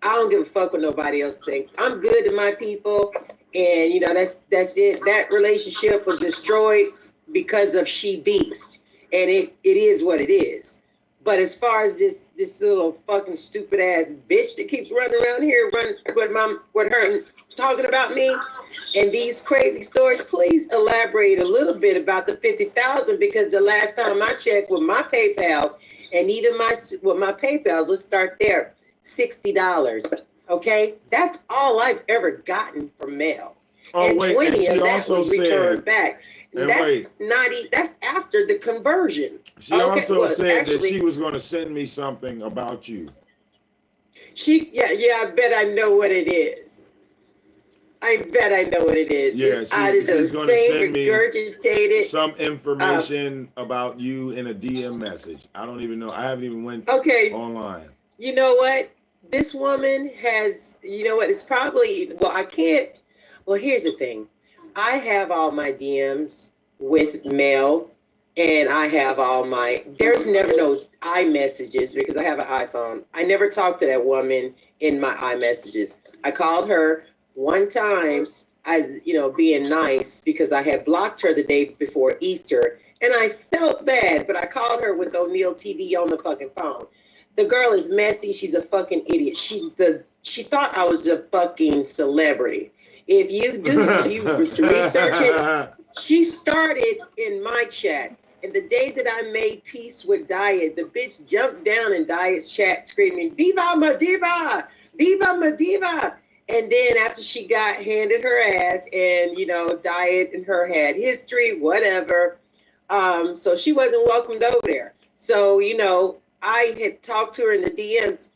I don't give a fuck what nobody else thinks. I'm good to my people. And, you know, that's it. That relationship was destroyed because of She Beast. And it is what it is. But as far as this little fucking stupid ass bitch that keeps running around here, with her talking about me and these crazy stories, please elaborate a little bit about the 50,000, because the last time I checked with my PayPals and even with my PayPals, let's start there, $60. Okay, that's all I've ever gotten from mail. Oh, and wait, 20 and of that was returned back. And That's after the conversion. She also said that she was going to send me something about you. I bet I know what it is. I bet I know what it is. Yeah, it's either the she's going to send me regurgitated some information about you in a DM message. I don't even know. I haven't even went online. You know what? This woman has, you know what? It's probably, I can't. Well, here's the thing. I have all my DMs with mail, and I have all there's never no iMessages because I have an iPhone. I never talked to that woman in my iMessages. I called her one time, as you know, being nice because I had blocked her the day before Easter, and I felt bad, but I called her with O'Neill TV on the fucking phone. The girl is messy. She's a fucking idiot. She thought I was a fucking celebrity. If you research it, she started in my chat. And the day that I made peace with Diet, the bitch jumped down in Diet's chat screaming, "Diva ma diva! Diva ma diva!" And then after she got handed her ass, and, you know, Diet and her had history, whatever. So she wasn't welcomed over there. So, you know, I had talked to her in the DMs.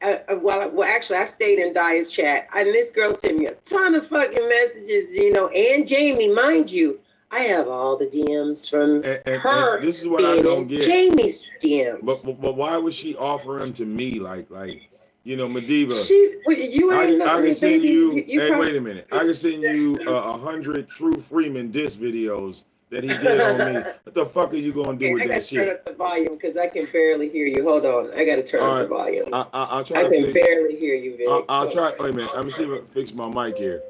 Actually, I stayed in Diet's chat, and this girl sent me a ton of fucking messages, you know, and Jamie, mind you, I have all the DMs from her. And this is what I don't get. Jamie's DMs. But why would she offer them to me, like you know, Madiva? I can send you. Wait a minute. I can send you 100 True Freeman diss videos that he did on me. What the fuck are you gonna do with that shit? I gotta turn up the volume because I can barely hear you. Hold on, I gotta turn up the volume. I'll try. I can barely hear you, Vic. I'll try. Wait a minute. Let me see if I fix my mic here.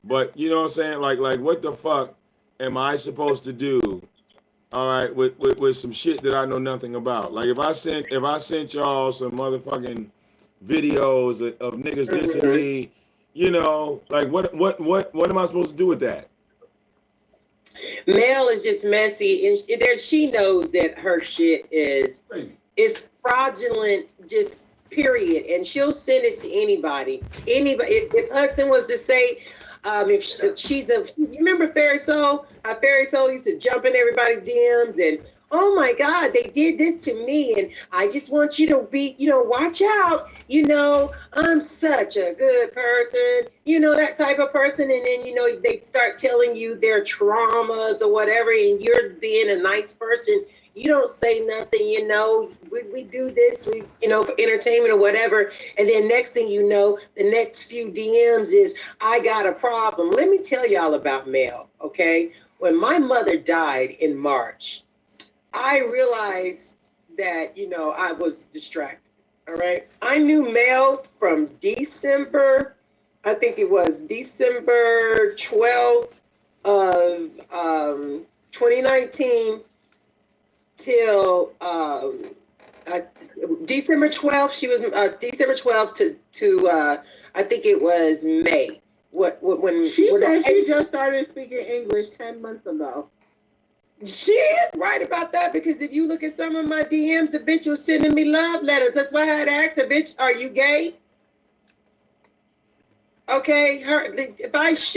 But you know what I'm saying? Like what the fuck am I supposed to do? All right, with some shit that I know nothing about. Like if I sent y'all some motherfucking videos of niggas dissing me, you know, like what am I supposed to do with that? Mel is just messy, and she knows that her shit is fraudulent, just period. And she'll send it to anybody. If Hudson was to say, If she's you remember Fairy Soul? How Fairy Soul used to jump in everybody's DMs and, oh my God, they did this to me, and I just want you to be, watch out. I'm such a good person, that type of person. And then, they start telling you their traumas or whatever, and you're being a nice person. You don't say nothing, we do this, for entertainment or whatever. And then next thing you know, the next few DMs is, I got a problem. Let me tell y'all about Mel, okay? When my mother died in March, I realized that, I was distracted, all right? I knew Mel from December, I think it was December 12th of 2019 till December 12th. She was December 12th to I think it was May. When she said she just started speaking English 10 months ago. She is right about that, because if you look at some of my DMs, the bitch was sending me love letters. That's why I had to ask her, bitch, are you gay? Okay, if I was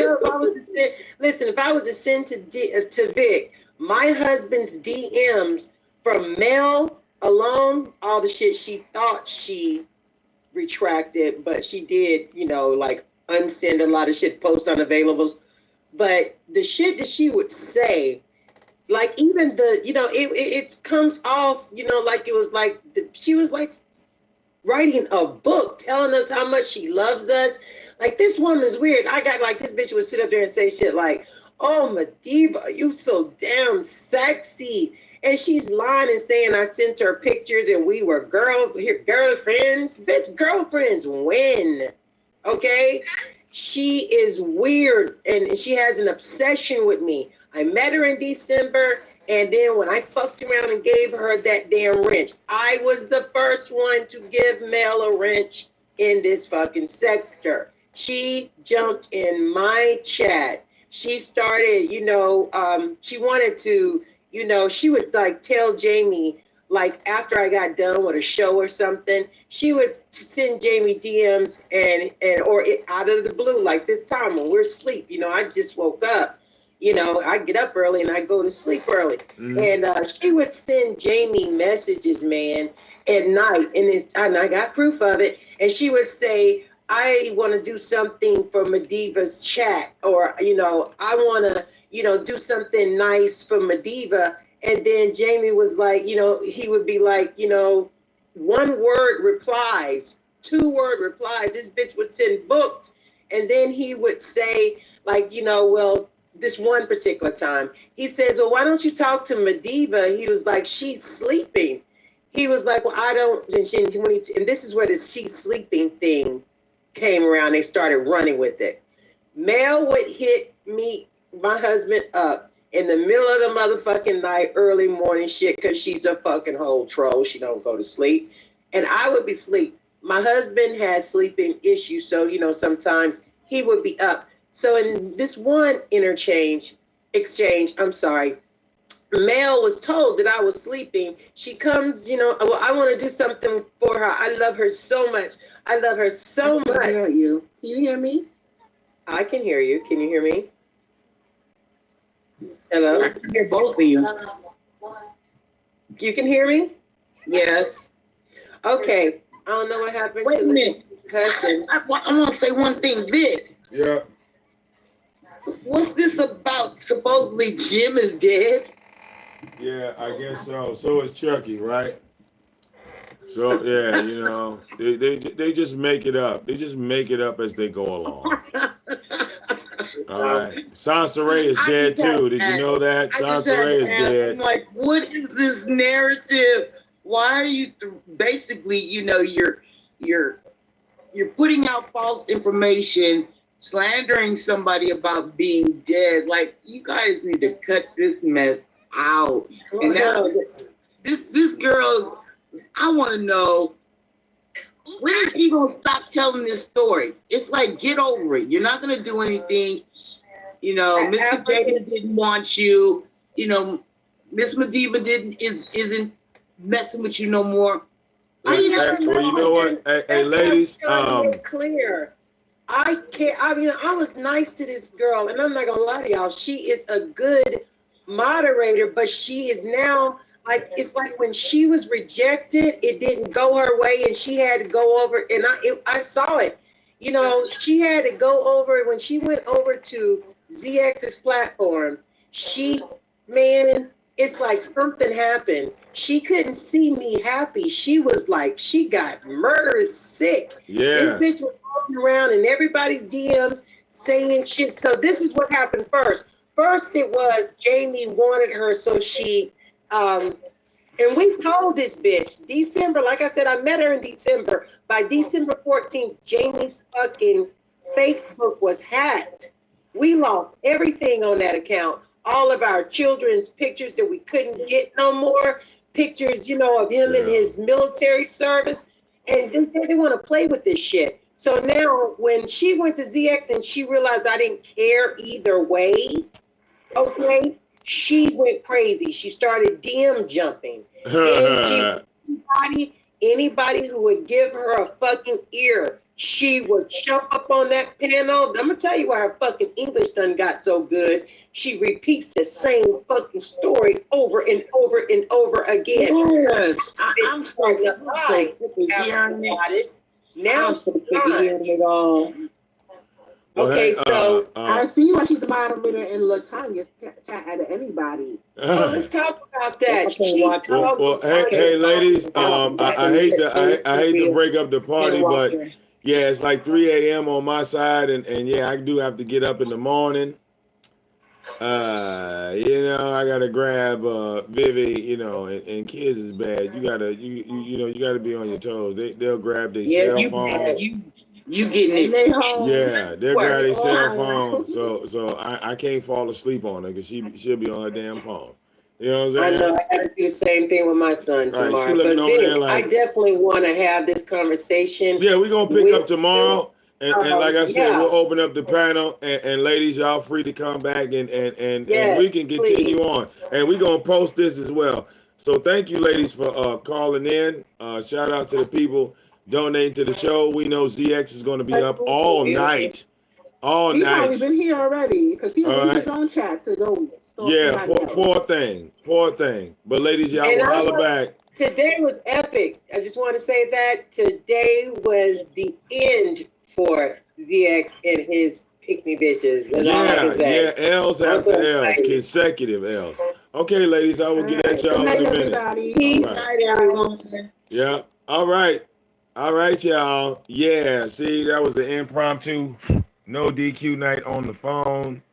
to send to Vic my husband's DMs from Mel alone, all the shit she thought she retracted, but she did, unsend a lot of shit, post unavailables. But the shit that she would say, like even it comes off, like it was like she was like writing a book telling us how much she loves us. Like, this woman's weird. I got like, this bitch would sit up there and say shit like, oh, Mediva, you so damn sexy. And she's lying and saying I sent her pictures and we were girlfriends. Bitch, girlfriends when? Okay? She is weird and she has an obsession with me. I met her in December, and then when I fucked around and gave her that damn wrench, I was the first one to give Mel a wrench in this fucking sector. She jumped in my chat. She started, she wanted to, she would like tell Jamie, like after I got done with a show or something, she would send Jamie DMs or out of the blue, like this time when we're asleep, I just woke up. I get up early and I go to sleep early. Mm-hmm. And she would send Jamie messages, man, at night. And I got proof of it. And she would say, I want to do something for Mediva's chat. Or, I want to, do something nice for Mediva. And then Jamie was like, he would be like, 1-word replies, 2-word replies. This bitch would send books. And then he would say, like, well, this one particular time, he says, well, why don't you talk to Mediva? He was like, she's sleeping. He was like, well, I don't. And this is where this she's sleeping thing came around. They started running with it. Mel would hit my husband up in the middle of the motherfucking night, early morning shit, because she's a fucking whole troll. She don't go to sleep. And I would be asleep. My husband has sleeping issues, so, sometimes he would be up. So in this one exchange, Mel was told that I was sleeping. She comes, well, I want to do something for her. I love her so much. I love her so much. I hear you. Can you hear me? I can hear you. Can you hear me? Hello? I can hear both of you. You can hear me? Yes. Okay. I don't know what happened. Wait a minute. I want to say one thing, Vic. Yeah. What's this about? Supposedly Jim is dead? Yeah, I guess so. So is Chucky, right? So yeah, they just make it up. They just make it up as they go along. All right. Sansaray is dead too. Did you know that? Sansaray is dead. I'm like, what is this narrative? Why are you basically, you're putting out false information, slandering somebody about being dead. Like, you guys need to cut this mess out. And now, this girl's, I want to know, when is she going to stop telling this story? It's like, get over it. You're not going to do anything. Mr. Jacob didn't want you. Miss Mediva isn't messing with you no more. Well, you know what? Hey, ladies. Clear. I can't. I mean, I was nice to this girl, and I'm not gonna lie to y'all. She is a good moderator, but she is now like, it's like when she was rejected, it didn't go her way, and she had to go over. And I saw it. You know, she had to go over when she went over to ZX's platform. Man, it's like something happened. She couldn't see me happy. She was like, she got murderous sick. This Yeah. bitch was walking around in everybody's DMs saying shit. So this is what happened first. First, it was Jamie wanted her, so she, and we told this bitch, December, like I said, I met her in December. By December 14th, Jamie's fucking Facebook was hacked. We lost everything on that account. All of our children's pictures that we couldn't get no more. Pictures, you know, of him in his military service. And they want to play with this shit. So now when she went to ZX and she realized I didn't care either way, okay, she went crazy. She started DM jumping. And anybody who would give her a fucking ear, she would jump up on that panel. I'm gonna tell you why her fucking English done got so good. She repeats the same fucking story over and over and over again. Yes, I'm starting to lie. Now it all. Well, okay, hey, so I see why she's the moderator in Latanya's chat at anybody. well, let's talk about that. Well, hey, ladies. I hate to break up the party, but yeah, it's like 3 a.m. on my side, and yeah, I do have to get up in the morning. You know, I gotta grab Vivi, you know, and kids is bad. You gotta you gotta be on your toes. They'll grab their cell phone. You getting it? Yeah, they'll grab their cell phone. So I can't fall asleep on her because she'll be on her damn phone. You know what I'm saying? I know. I gotta do the same thing with my son tomorrow. Right, but Vic, I definitely want to have this conversation. Yeah, we're gonna pick up tomorrow. And like I said, we'll open up the panel, and ladies, y'all free to come back, and we can continue on. And we're going to post this as well. So thank you, ladies, for calling in. Shout out to the people donating to the show. We know ZX is going to be up all night. He's probably been here already, because he was his own chat to go. Yeah, poor thing. But ladies, y'all will holler back. Today was epic. I just want to say that today was the end for ZX and his pick-me bitches. Yeah, L's after L's, consecutive L's. Okay, ladies, I will get at y'all in a minute. Peace, everyone. Yeah, all right, y'all. Yeah, see, that was the impromptu, no DQ night on the phone.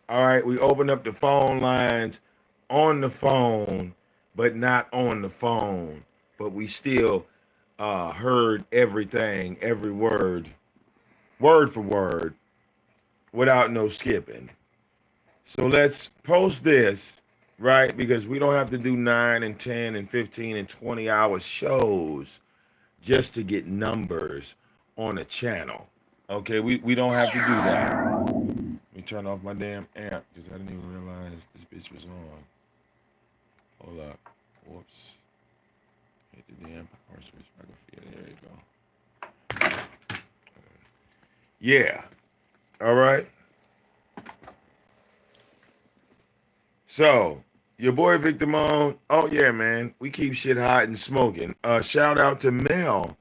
All right, we opened up the phone lines on the phone, but not on the phone. But we still heard everything, every word for word, without no skipping. So let's post this, right? Because we don't have to do 9 and 10 and 15 and 20-hour shows just to get numbers on a channel. Okay, we don't have to do that. Let me turn off my damn amp because I didn't even realize this bitch was on. Hold up. Whoops. Hit the damn power switch. I can feel it. There you go. Yeah. All right. So, your boy VicDamoane. Oh, yeah, man. We keep shit hot and smoking. Shout out to Mel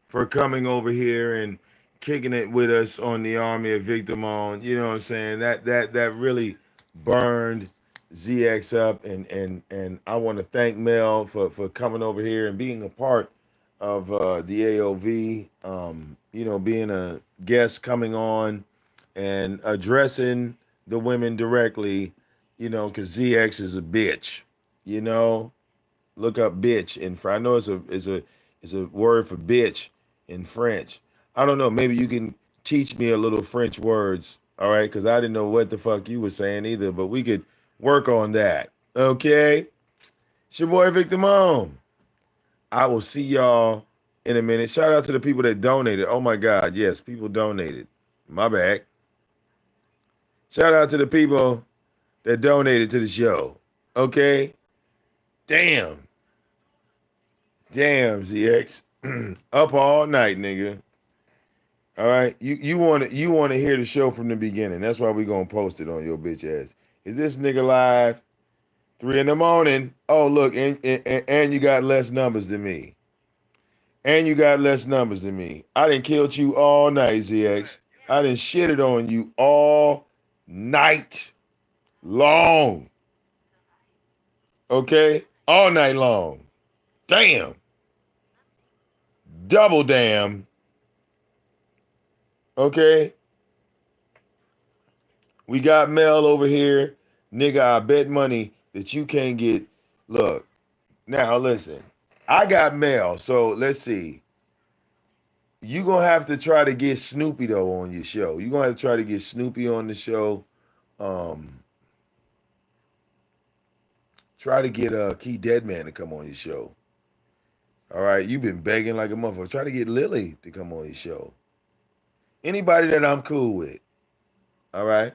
for coming over here and kicking it with us on the Army of VicDamoane. You know what I'm saying? That really burned ZX up, and I want to thank Mel for coming over here and being a part of the AOV. You know, being a guest coming on and addressing the women directly. You know, because ZX is a bitch. You know, look up bitch in French. I know it's a word for bitch in French. I don't know. Maybe you can teach me a little French words, all right? Because I didn't know what the fuck you were saying either, but we could work on that, okay? It's your boy VicDamoane. I will see y'all in a minute. Shout out to the people that donated. Oh, my God. Yes, people donated. My bad. Shout out to the people that donated to the show, okay? Damn, ZX. Up all night, nigga. All right, you want to hear the show from the beginning. That's why we gonna post it on your bitch ass. Is this nigga live? 3 in the morning. Oh look, and you got less numbers than me. And you got less numbers than me. I done killed you all night, ZX. I done shitted on you all night long. Okay? All night long. Damn. Double damn. Okay? We got Mel over here. Nigga, I bet money that you can't get. Look, now listen. I got Mel, so let's see. You gonna have to try to get Snoopy though on your show. You gonna have to try to get Snoopy on the show. Try to get Key Deadman to come on your show. All right, you've been begging like a motherfucker. Try to get Lily to come on your show. Anybody that I'm cool with. All right,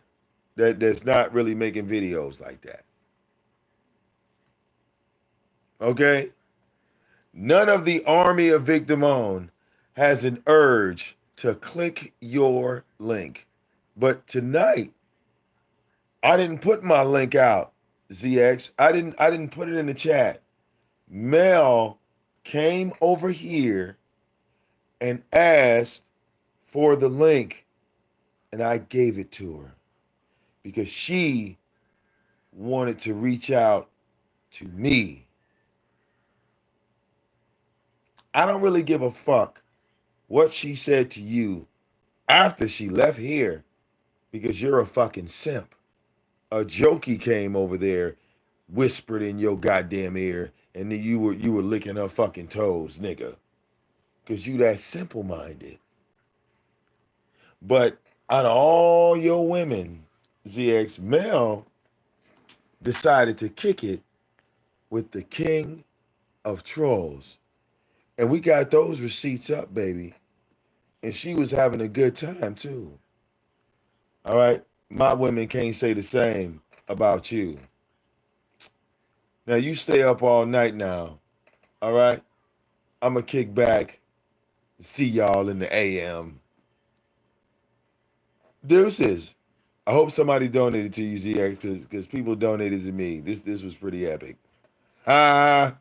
that's not really making videos like that. Okay. None of the army of VicDamoane has an urge to click your link. But tonight, I didn't put my link out, ZX. I didn't put it in the chat. Mel came over here and asked for the link, and I gave it to her because she wanted to reach out to me. I don't really give a fuck what she said to you after she left here because you're a fucking simp. A jokey came over there, whispered in your goddamn ear, and then you were licking her fucking toes, nigga. Because you that simple-minded. But out of all your women, ZX, Mel decided to kick it with the king of trolls. And we got those receipts up, baby. And she was having a good time, too. All right? My women can't say the same about you. Now, you stay up all night now. All right? I'm going to kick back. See y'all in the AM. Deuces. I hope somebody donated to you, ZX, because people donated to me. This was pretty epic. Ah.